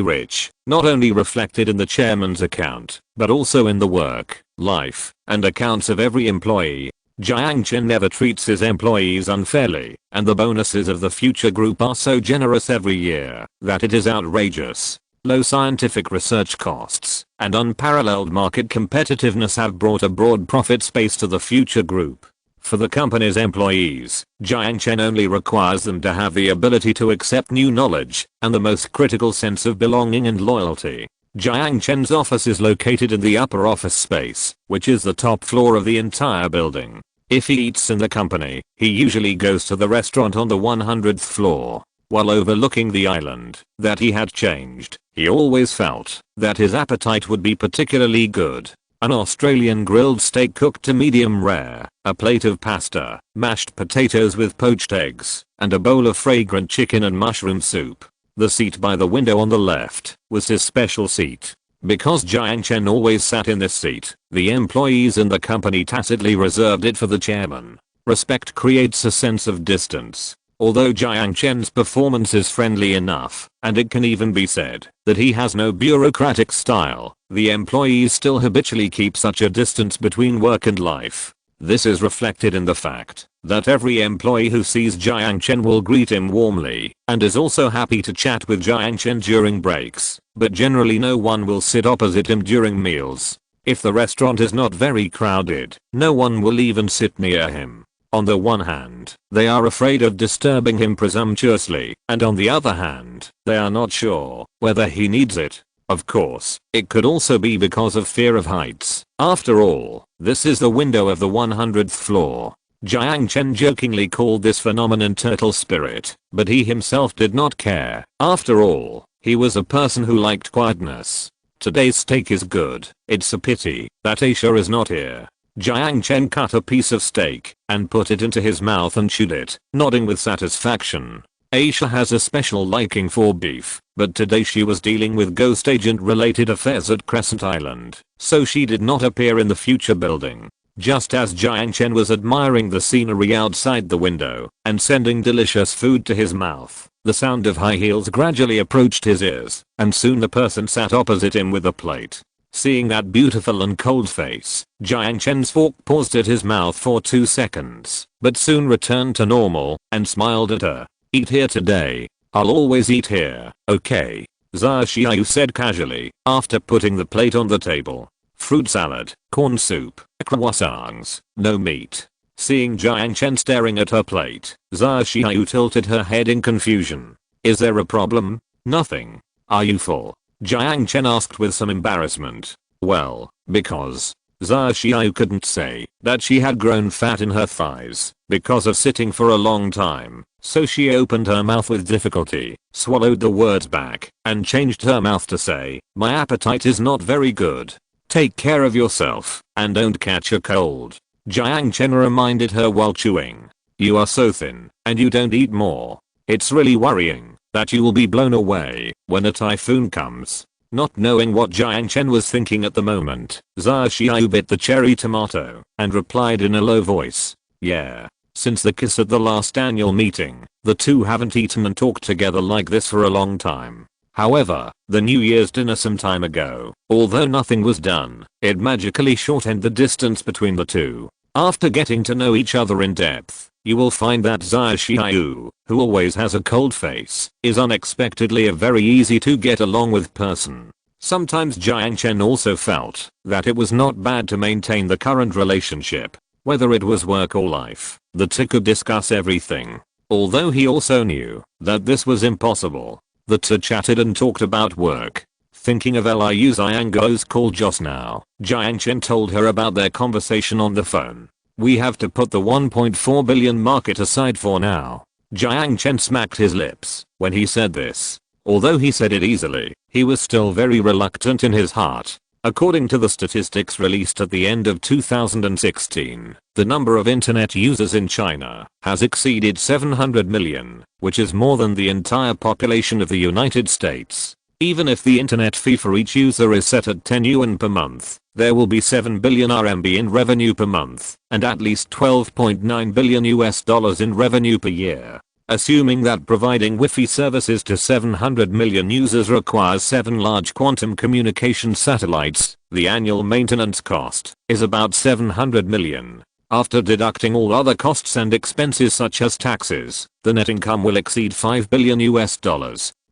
rich, not only reflected in the chairman's account, but also in the work, life, and accounts of every employee. Jiang Chen never treats his employees unfairly, and the bonuses of the future group are so generous every year that it is outrageous. Low scientific research costs and unparalleled market competitiveness have brought a broad profit space to the future group. For the company's employees, Jiang Chen only requires them to have the ability to accept new knowledge and the most critical sense of belonging and loyalty. Jiang Chen's office is located in the upper office space, which is the top floor of the entire building. If he eats in the company, he usually goes to the restaurant on the 100th floor. While overlooking the island that he had changed, he always felt that his appetite would be particularly good. An Australian grilled steak cooked to medium rare, a plate of pasta, mashed potatoes with poached eggs, and a bowl of fragrant chicken and mushroom soup. The seat by the window on the left was his special seat. Because Jiang Chen always sat in this seat, the employees in the company tacitly reserved it for the chairman. Respect creates a sense of distance. Although Jiang Chen's performance is friendly enough, and it can even be said that he has no bureaucratic style, the employees still habitually keep such a distance between work and life. This is reflected in the fact that every employee who sees Jiang Chen will greet him warmly and is also happy to chat with Jiang Chen during breaks, but generally no one will sit opposite him during meals. If the restaurant is not very crowded, no one will even sit near him. On the one hand, they are afraid of disturbing him presumptuously, and on the other hand, they are not sure whether he needs it. Of course, it could also be because of fear of heights. After all, this is the window of the 100th floor. Jiang Chen jokingly called this phenomenon turtle spirit, but he himself did not care. After all, he was a person who liked quietness. Today's steak is good. It's a pity that Aisha is not here. Jiang Chen cut a piece of steak and put it into his mouth and chewed it, nodding with satisfaction. Aisha has a special liking for beef, but today she was dealing with ghost agent related affairs at Crescent Island, so she did not appear in the future building. Just as Jiang Chen was admiring the scenery outside the window and sending delicious food to his mouth, the sound of high heels gradually approached his ears, and soon the person sat opposite him with a plate. Seeing that beautiful and cold face, Jiang Chen's fork paused at his mouth for 2 seconds, but soon returned to normal and smiled at her. Eat here today. I'll always eat here, okay? Sun Jiao said casually, after putting the plate on the table. Fruit salad, corn soup, croissants, no meat. Seeing Jiang Chen staring at her plate, Sun Jiao tilted her head in confusion. Is there a problem? Nothing. Are you full? Jiang Chen asked with some embarrassment. Well, because Sun Jiao couldn't say that she had grown fat in her thighs because of sitting for a long time, so she opened her mouth with difficulty, swallowed the words back, and changed her mouth to say, my appetite is not very good. Take care of yourself, and don't catch a cold. Jiang Chen reminded her while chewing. You are so thin, and you don't eat more. It's really worrying that you will be blown away when a typhoon comes. Not knowing what Jiang Chen was thinking at the moment, Sun Jiao bit the cherry tomato and replied in a low voice. Yeah. Since the kiss at the last annual meeting, the two haven't eaten and talked together like this for a long time. However, the New Year's dinner some time ago, although nothing was done, it magically shortened the distance between the two. After getting to know each other in depth, you will find that Sun Jiao, who always has a cold face, is unexpectedly a very easy to get along with person. Sometimes Jiang Chen also felt that it was not bad to maintain the current relationship, whether it was work or life. The two could discuss everything. Although he also knew that this was impossible, the two chatted and talked about work. Thinking of Liu Xianggo's call just now, Jiang Chen told her about their conversation on the phone. We have to put the 1.4 billion market aside for now. Jiang Chen smacked his lips when he said this. Although he said it easily, he was still very reluctant in his heart. According to the statistics released at the end of 2016, the number of internet users in China has exceeded 700 million, which is more than the entire population of the United States. Even if the internet fee for each user is set at 10 yuan per month, there will be 7 billion RMB in revenue per month, and at least 12.9 billion US dollars in revenue per year. Assuming that providing Wi-Fi services to 700 million users requires 7 large quantum communication satellites, the annual maintenance cost is about 700 million. After deducting all other costs and expenses such as taxes, the net income will exceed $5 billion US.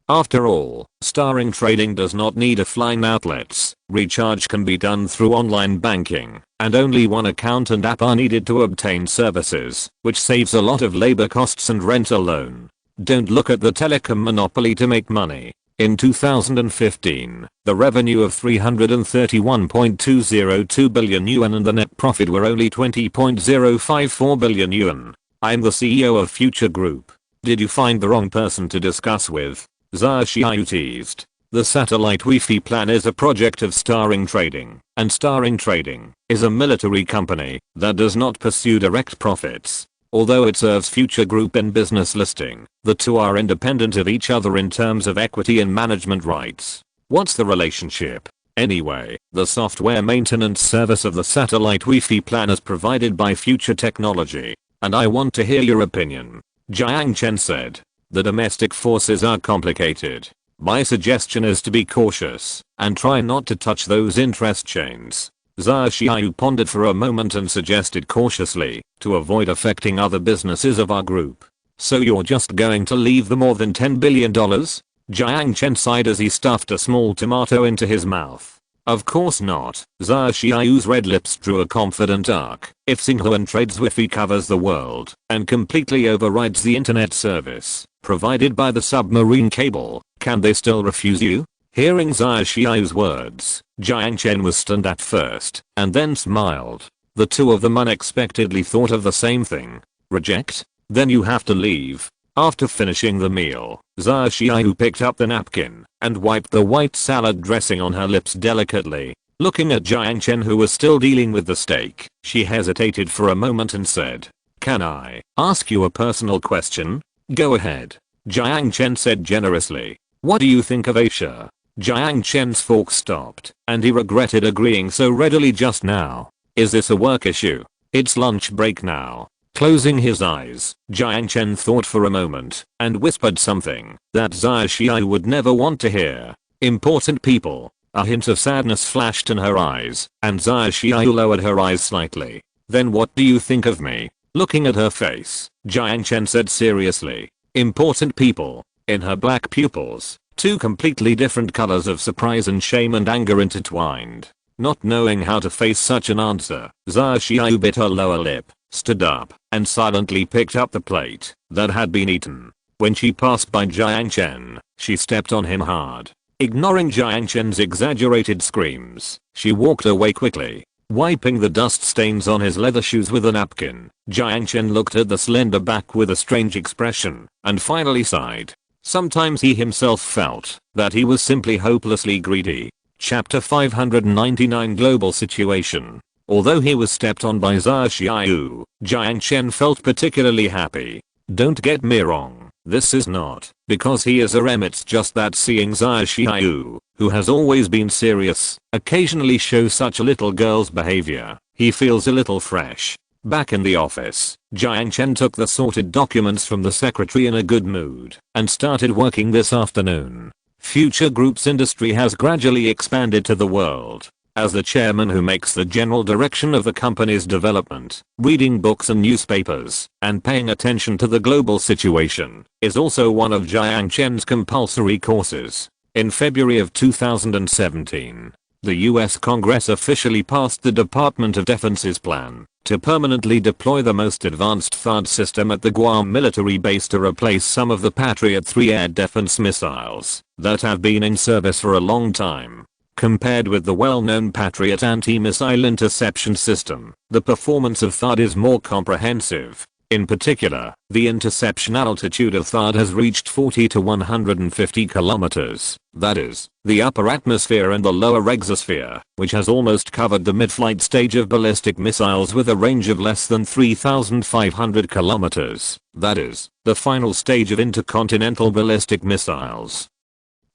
After all, starring trading does not need offline outlets, recharge can be done through online banking, and only one account and app are needed to obtain services, which saves a lot of labor costs and rent alone. Don't look at the telecom monopoly to make money. In 2015, the revenue of 331.202 billion yuan and the net profit were only 20.054 billion yuan. I'm the CEO of Future Group. Did you find the wrong person to discuss with? Zha Xiao teased. The satellite Wi-Fi plan is a project of Starring Trading, and Starring Trading is a military company that does not pursue direct profits. Although it serves Future Group in business listing, the two are independent of each other in terms of equity and management rights. What's the relationship? Anyway, the software maintenance service of the satellite Wi-Fi plan is provided by Future Technology, and I want to hear your opinion. Jiang Chen said. The domestic forces are complicated. My suggestion is to be cautious and try not to touch those interest chains. Zha Xiao pondered for a moment and suggested cautiously, to avoid affecting other businesses of our group. So you're just going to leave the more than $10 billion? Jiang Chen sighed as he stuffed a small tomato into his mouth. Of course not. Zha Xiao's red lips drew a confident arc. If Xinhuan Trades Wi-Fi covers the world and completely overrides the internet service provided by the submarine cable, can they still refuse you? Hearing Zha Xiao's words, Jiang Chen was stunned at first, and then smiled. The two of them unexpectedly thought of the same thing. Reject? Then you have to leave. After finishing the meal, Zha Xiao picked up the napkin and wiped the white salad dressing on her lips delicately. Looking at Jiang Chen, who was still dealing with the steak, she hesitated for a moment and said, "Can I ask you a personal question?" "Go ahead," Jiang Chen said generously. "What do you think of Asia?" Jiang Chen's fork stopped, and he regretted agreeing so readily just now. "Is this a work issue? It's lunch break now." Closing his eyes, Jiang Chen thought for a moment and whispered something that Zha Xiao would never want to hear. "Important people." A hint of sadness flashed in her eyes, and Zha Xiao lowered her eyes slightly. "Then what do you think of me?" Looking at her face, Jiang Chen said seriously, "Important people." In her black pupils, two completely different colors of surprise and shame and anger intertwined. Not knowing how to face such an answer, Zha Xiao bit her lower lip, stood up, and silently picked up the plate that had been eaten. When she passed by Jiang Chen, she stepped on him hard. Ignoring Jiang Chen's exaggerated screams, she walked away quickly. Wiping the dust stains on his leather shoes with a napkin, Jiang Chen looked at the slender back with a strange expression, and finally sighed. Sometimes he himself felt that he was simply hopelessly greedy. Chapter 599 Global Situation. Although he was stepped on by Zha Xiao, Jiang Chen felt particularly happy. Don't get me wrong, this is not because he is a rem, it's just that seeing Zha Xiao, who has always been serious, occasionally show such a little girl's behavior, he feels a little fresh. Back in the office, Jiang Chen took the sorted documents from the secretary in a good mood and started working this afternoon. Future Group's industry has gradually expanded to the world. As the chairman who makes the general direction of the company's development, reading books and newspapers, and paying attention to the global situation, is also one of Jiang Chen's compulsory courses. In February of 2017, the US Congress officially passed the Department of Defense's plan to permanently deploy the most advanced THAAD system at the Guam military base to replace some of the Patriot 3 air defense missiles that have been in service for a long time. Compared with the well-known Patriot anti-missile interception system, the performance of THAAD is more comprehensive. In particular, the interception altitude of THAAD has reached 40 to 150 kilometers. That is, the upper atmosphere and the lower exosphere, which has almost covered the mid-flight stage of ballistic missiles with a range of less than 3,500 kilometers. That is, the final stage of intercontinental ballistic missiles,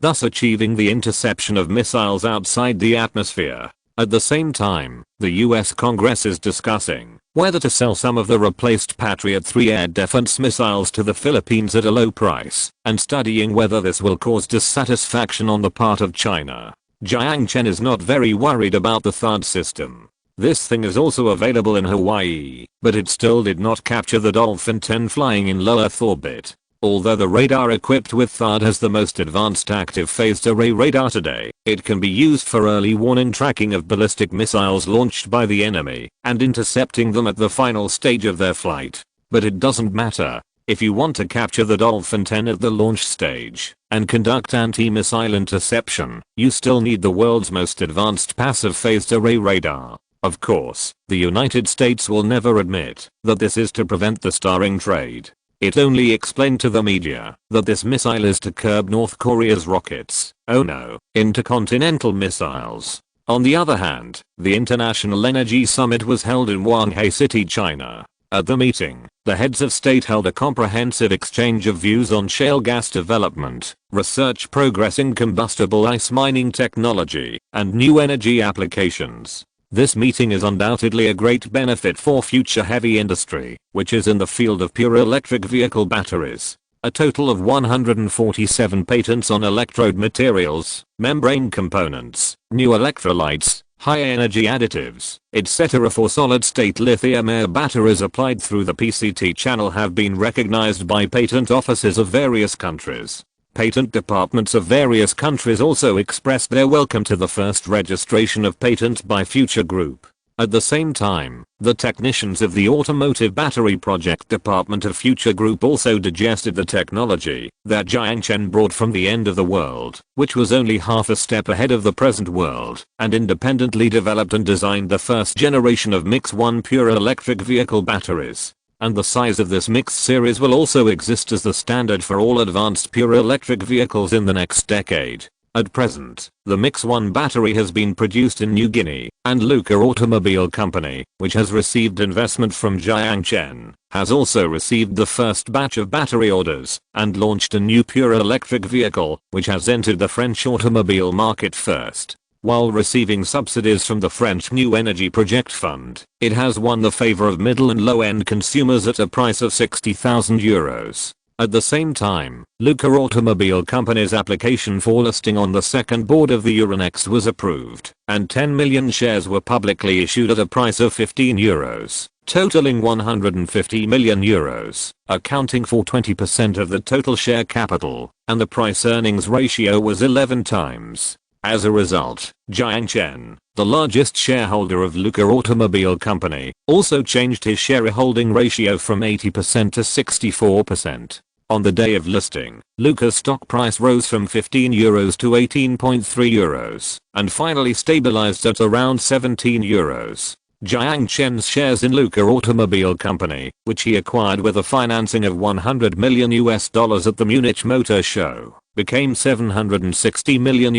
thus achieving the interception of missiles outside the atmosphere. At the same time, the US Congress is discussing whether to sell some of the replaced Patriot 3 air defense missiles to the Philippines at a low price, and studying whether this will cause dissatisfaction on the part of China. Jiang Chen is not very worried about the THAAD system. This thing is also available in Hawaii, but it still did not capture the Dolphin 10 flying in low Earth orbit. Although the radar equipped with THAAD has the most advanced active phased array radar today, it can be used for early warning tracking of ballistic missiles launched by the enemy and intercepting them at the final stage of their flight. But it doesn't matter. If you want to capture the Dolphin 10 at the launch stage and conduct anti-missile interception, you still need the world's most advanced passive phased array radar. Of course, the United States will never admit that this is to prevent the starring trade. It only explained to the media that this missile is to curb North Korea's rockets, oh no, intercontinental missiles. On the other hand, the International Energy Summit was held in Guangzhou City, China. At the meeting, the heads of state held a comprehensive exchange of views on shale gas development, research progress in combustible ice mining technology, and new energy applications. This meeting is undoubtedly a great benefit for future heavy industry, which is in the field of pure electric vehicle batteries. A total of 147 patents on electrode materials, membrane components, new electrolytes, high energy additives, etc. for solid-state lithium-air batteries applied through the PCT channel have been recognized by patent offices of various countries. Patent departments of various countries also expressed their welcome to the first registration of patents by Future Group. At the same time, the technicians of the Automotive Battery Project Department of Future Group also digested the technology that Jiang Chen brought from the end of the world, which was only half a step ahead of the present world, and independently developed and designed the first generation of Mix 1 pure electric vehicle batteries. And the size of this Mix series will also exist as the standard for all advanced pure electric vehicles in the next decade. At present, the Mix 1 battery has been produced in New Guinea, and Lucas Automobile Company, which has received investment from Jiang Chen, has also received the first batch of battery orders and launched a new pure electric vehicle, which has entered the French automobile market first. While receiving subsidies from the French New Energy Project Fund, it has won the favor of middle and low-end consumers at a price of €60,000. At the same time, Lucas Automobile Company's application for listing on the second board of the Euronext was approved, and 10 million shares were publicly issued at a price of €15, totaling €150 million, accounting for 20% of the total share capital, and the price-earnings ratio was 11 times. As a result, Jiang Chen, the largest shareholder of Lucas Automobile Company, also changed his shareholding ratio from 80% to 64%. On the day of listing, Lucas' stock price rose from €15 to €18.3 and finally stabilized at around €17. Jiang Chen's shares in Lucas Automobile Company, which he acquired with a financing of $100 million at the Munich Motor Show, became $760 million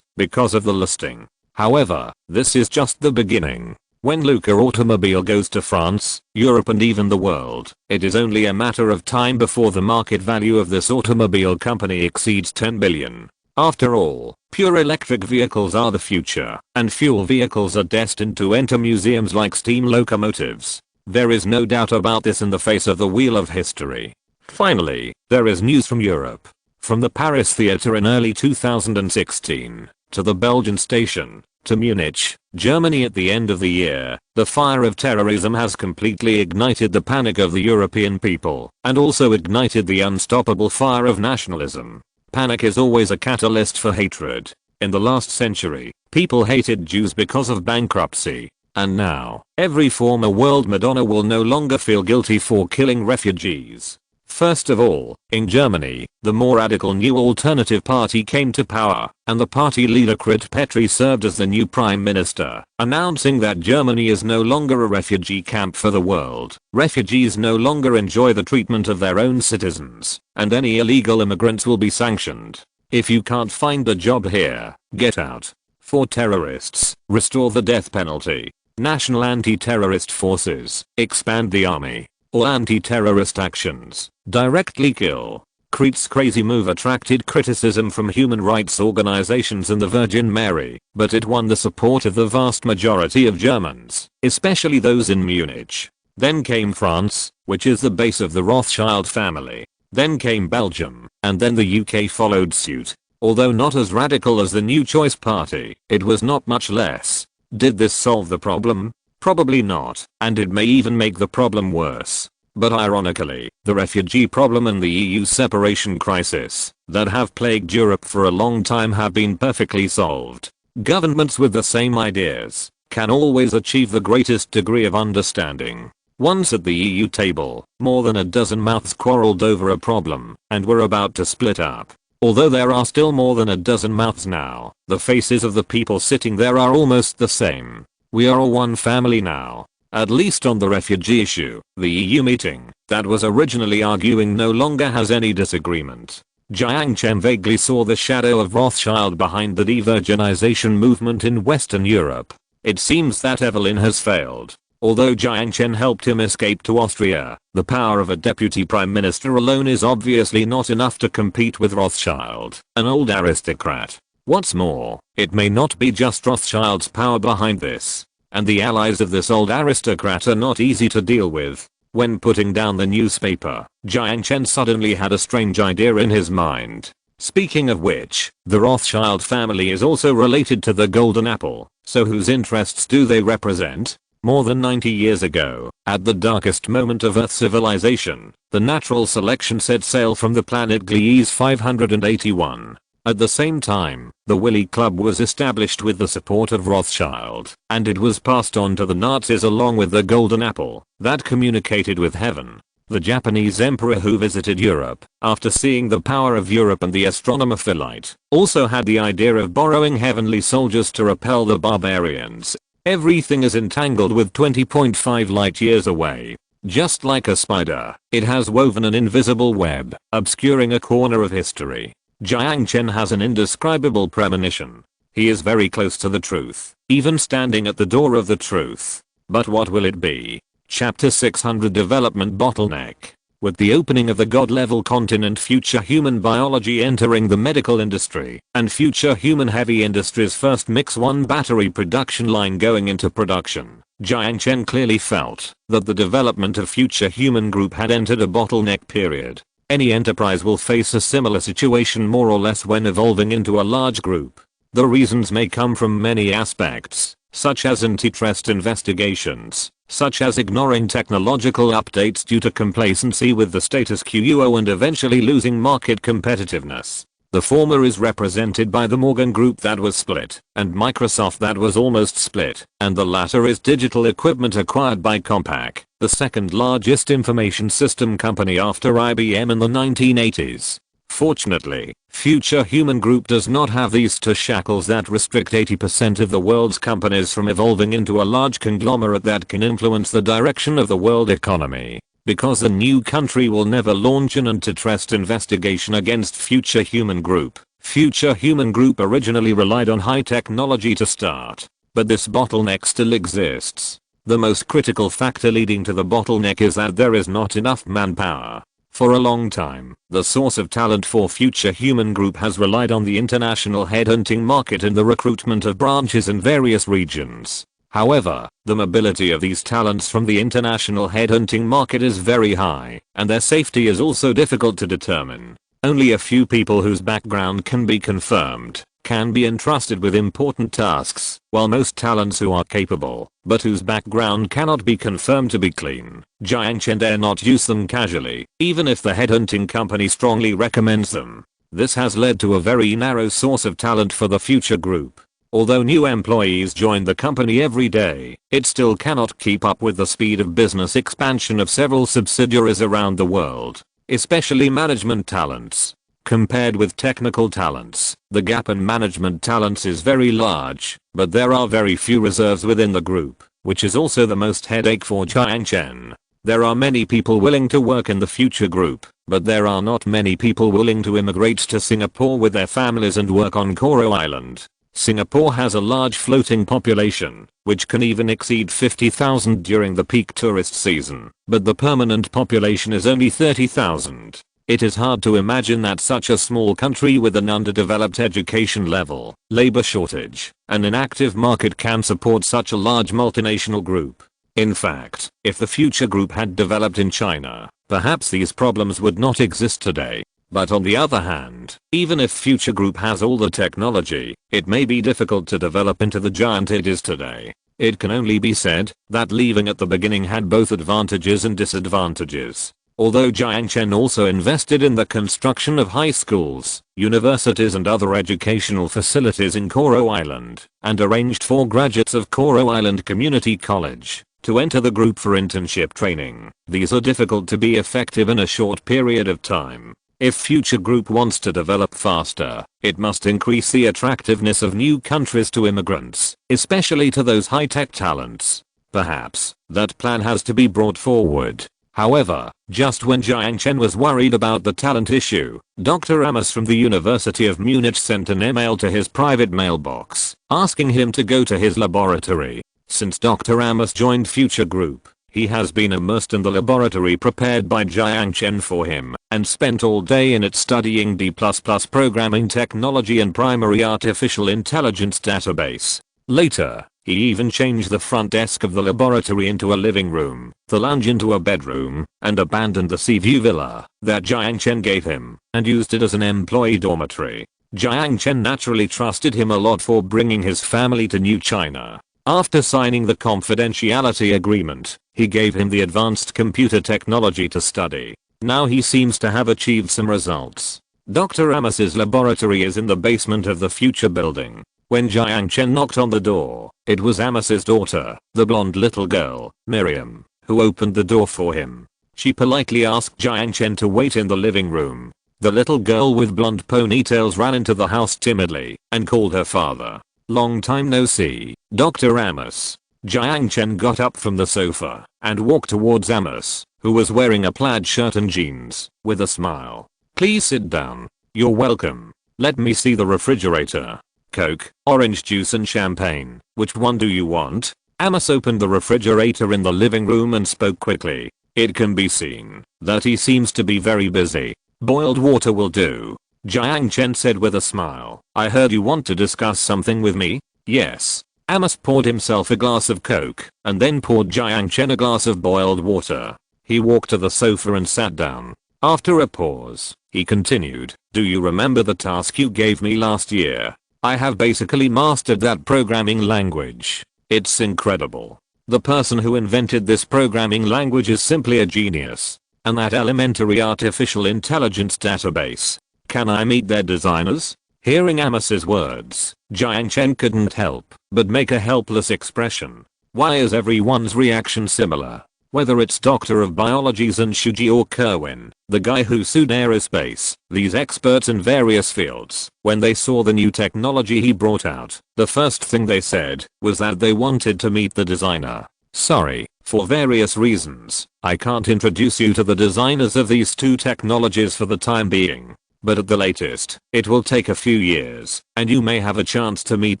because of the listing. However, this is just the beginning. When Lucas Automobile goes to France, Europe and even the world, it is only a matter of time before the market value of this automobile company exceeds 10 billion. After all, pure electric vehicles are the future, and fuel vehicles are destined to enter museums like steam locomotives. There is no doubt about this in the face of the wheel of history. Finally, there is news from Europe. From the Paris theater in early 2016, to the Belgian station, to Munich, Germany at the end of the year, the fire of terrorism has completely ignited the panic of the European people, and also ignited the unstoppable fire of nationalism. Panic is always a catalyst for hatred. In the last century, people hated Jews because of bankruptcy. And now, every former world Madonna will no longer feel guilty for killing refugees. First of all, in Germany, the more radical New Alternative Party came to power, and the party leader Kurt Petri served as the new prime minister, announcing that Germany is no longer a refugee camp for the world. Refugees no longer enjoy the treatment of their own citizens, and any illegal immigrants will be sanctioned. If you can't find a job here, get out. For terrorists, restore the death penalty. National anti-terrorist forces, expand the army. Or anti-terrorist actions, directly kill. Krete's crazy move attracted criticism from human rights organizations and the Virgin Mary, but it won the support of the vast majority of Germans, especially those in Munich. Then came France, which is the base of the Rothschild family. Then came Belgium, and then the UK followed suit. Although not as radical as the New Choice Party, it was not much less. Did this solve the problem? Probably not, and it may even make the problem worse. But ironically, the refugee problem and the EU separation crisis that have plagued Europe for a long time have been perfectly solved. Governments with the same ideas can always achieve the greatest degree of understanding. Once at the EU table, more than a dozen mouths quarreled over a problem and were about to split up. Although there are still more than a dozen mouths now, the faces of the people sitting there are almost the same. We are all one family now. At least on the refugee issue, the EU meeting that was originally arguing no longer has any disagreement. Jiang Chen vaguely saw the shadow of Rothschild behind the de-virginization movement in Western Europe. It seems that Evelyn has failed. Although Jiang Chen helped him escape to Austria, the power of a deputy prime minister alone is obviously not enough to compete with Rothschild, an old aristocrat. What's more, it may not be just Rothschild's power behind this, and the allies of this old aristocrat are not easy to deal with. When putting down the newspaper, Jiang Chen suddenly had a strange idea in his mind. Speaking of which, the Rothschild family is also related to the Golden Apple, so whose interests do they represent? More than 90 years ago, at the darkest moment of Earth civilization, the natural selection set sail from the planet Gliese 581. At the same time, the Willy Club was established with the support of Rothschild, and it was passed on to the Nazis along with the Golden Apple that communicated with heaven. The Japanese emperor who visited Europe, after seeing the power of Europe and the astronomer Philae, also had the idea of borrowing heavenly soldiers to repel the barbarians. Everything is entangled with 20.5 light years away. Just like a spider, it has woven an invisible web, obscuring a corner of history. Jiang Chen has an indescribable premonition. He is very close to the truth, even standing at the door of the truth. But what will it be? Chapter 600 Development Bottleneck. With the opening of the god-level continent, future human biology entering the medical industry, and future human heavy industry's first Mix-1 battery production line going into production, Jiang Chen clearly felt that the development of future human group had entered a bottleneck period. Any enterprise will face a similar situation more or less when evolving into a large group. The reasons may come from many aspects, such as antitrust investigations, such as ignoring technological updates due to complacency with the status quo and eventually losing market competitiveness. The former is represented by the Morgan Group that was split, and Microsoft that was almost split, and the latter is digital equipment acquired by Compaq, the second largest information system company after IBM in the 1980s. Fortunately, Future Human Group does not have these two shackles that restrict 80% of the world's companies from evolving into a large conglomerate that can influence the direction of the world economy. Because the new country will never launch an antitrust investigation against Future Human Group. Future Human Group originally relied on high technology to start, but this bottleneck still exists. The most critical factor leading to the bottleneck is that there is not enough manpower. For a long time, the source of talent for Future Human Group has relied on the international headhunting market and the recruitment of branches in various regions. However, the mobility of these talents from the international headhunting market is very high, and their safety is also difficult to determine. Only a few people whose background can be confirmed can be entrusted with important tasks, while most talents who are capable, but whose background cannot be confirmed to be clean, Jiang Chen dare not use them casually, even if the headhunting company strongly recommends them. This has led to a very narrow source of talent for the Future Group. Although new employees join the company every day, it still cannot keep up with the speed of business expansion of several subsidiaries around the world, especially management talents. Compared with technical talents, the gap in management talents is very large, but there are very few reserves within the group, which is also the most headache for Jiang Chen. There are many people willing to work in the Future Group, but there are not many people willing to immigrate to Singapore with their families and work on Coral Island. Singapore has a large floating population, which can even exceed 50,000 during the peak tourist season, but the permanent population is only 30,000. It is hard to imagine that such a small country with an underdeveloped education level, labor shortage, and inactive market can support such a large multinational group. In fact, if the Future Group had developed in China, perhaps these problems would not exist today. But on the other hand, even if Future Group has all the technology, it may be difficult to develop into the giant it is today. It can only be said that leaving at the beginning had both advantages and disadvantages. Although Jiang Chen also invested in the construction of high schools, universities and other educational facilities in Koro Island, and arranged for graduates of Koro Island Community College to enter the group for internship training, these are difficult to be effective in a short period of time. If Future Group wants to develop faster, it must increase the attractiveness of new countries to immigrants, especially to those high-tech talents. Perhaps that plan has to be brought forward. However, just when Jiang Chen was worried about the talent issue, Dr. Amos from the University of Munich sent an email to his private mailbox, asking him to go to his laboratory. Since Dr. Amos joined Future Group, he has been immersed in the laboratory prepared by Jiang Chen for him, and spent all day in it studying D++ programming technology and primary artificial intelligence database. Later, he even changed the front desk of the laboratory into a living room, the lounge into a bedroom, and abandoned the sea view villa that Jiang Chen gave him, and used it as an employee dormitory. Jiang Chen naturally trusted him a lot for bringing his family to New China. After signing the confidentiality agreement, he gave him the advanced computer technology to study. Now he seems to have achieved some results. Dr. Amos's laboratory is in the basement of the Future building. When Jiang Chen knocked on the door, it was Amos's daughter, the blonde little girl, Miriam, who opened the door for him. She politely asked Jiang Chen to wait in the living room. The little girl with blonde ponytails ran into the house timidly and called her father. Long time no see, Dr. Amos. Jiang Chen got up from the sofa and walked towards Amos, who was wearing a plaid shirt and jeans, with a smile. Please sit down. You're welcome. Let me see the refrigerator. Coke, orange juice and champagne. Which one do you want? Amos opened the refrigerator in the living room and spoke quickly. It can be seen that he seems to be very busy. Boiled water will do. Jiang Chen said with a smile. I heard you want to discuss something with me? Yes. Amos poured himself a glass of Coke and then poured Jiang Chen a glass of boiled water. He walked to the sofa and sat down. After a pause, he continued. Do you remember the task you gave me last year? I have basically mastered that programming language. It's incredible. The person who invented this programming language is simply a genius. And that elementary artificial intelligence database. Can I meet their designers? Hearing Amos's words, Jiang Chen couldn't help but make a helpless expression. Why is everyone's reaction similar? Whether it's Doctor of Biology Sun Jiao or Kerwin, the guy who sued aerospace, these experts in various fields, when they saw the new technology he brought out, the first thing they said was that they wanted to meet the designer. Sorry, for various reasons, I can't introduce you to the designers of these two technologies for the time being. But at the latest, it will take a few years, and you may have a chance to meet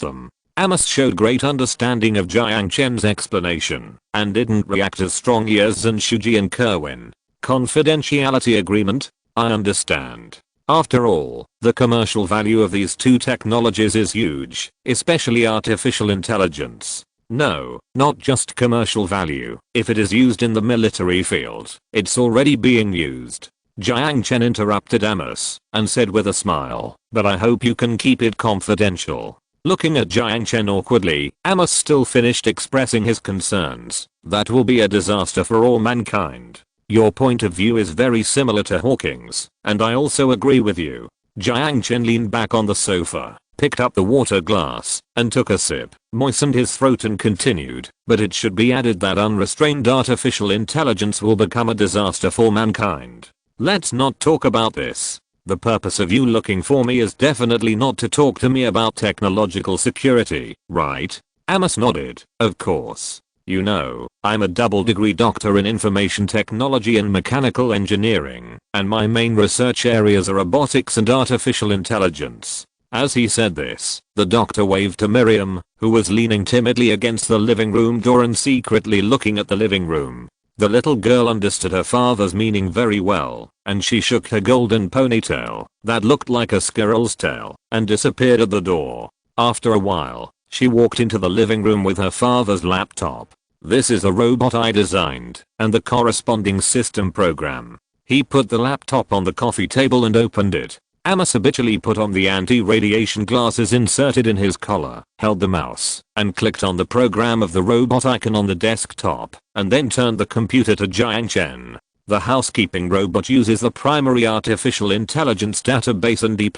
them. Amos showed great understanding of Jiang Chen's explanation, and didn't react as strongly as Sun Jiao and Kerwin. Confidentiality agreement? I understand. After all, the commercial value of these two technologies is huge, especially artificial intelligence. No, not just commercial value. If it is used in the military field, it's already being used. Jiang Chen interrupted Amos and said with a smile, but I hope you can keep it confidential. Looking at Jiang Chen awkwardly, Amos still finished expressing his concerns. That will be a disaster for all mankind. Your point of view is very similar to Hawking's, and I also agree with you. Jiang Chen leaned back on the sofa, picked up the water glass, and took a sip, moistened his throat and continued, but it should be added that unrestrained artificial intelligence will become a disaster for mankind. Let's not talk about this. The purpose of you looking for me is definitely not to talk to me about technological security, right? Amos nodded. Of course. You know, I'm a double degree doctor in information technology and mechanical engineering, and my main research areas are robotics and artificial intelligence. As he said this, the doctor waved to Miriam, who was leaning timidly against the living room door and secretly looking at the living room. The little girl understood her father's meaning very well, and she shook her golden ponytail, that looked like a squirrel's tail, and disappeared at the door. After a while, she walked into the living room with her father's laptop. This is a robot I designed, and the corresponding system program. He put the laptop on the coffee table and opened it. Amos habitually put on the anti-radiation glasses inserted in his collar, held the mouse, and clicked on the program of the robot icon on the desktop, and then turned the computer to Jiang Chen. The housekeeping robot uses the primary artificial intelligence database and D++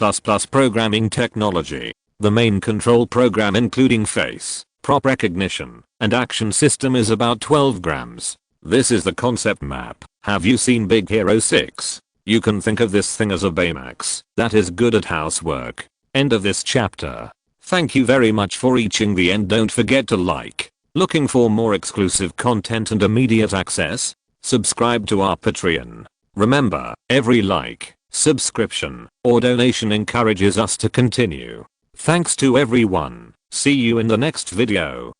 programming technology. The main control program including face, prop recognition, and action system is about 12 grams. This is the concept map. Have you seen Big Hero 6? You can think of this thing as a Baymax that is good at housework. End of this chapter. Thank you very much for reaching the end. Don't forget to like. Looking for more exclusive content and immediate access? Subscribe to our Patreon. Remember, every like, subscription, or donation encourages us to continue. Thanks to everyone. See you in the next video.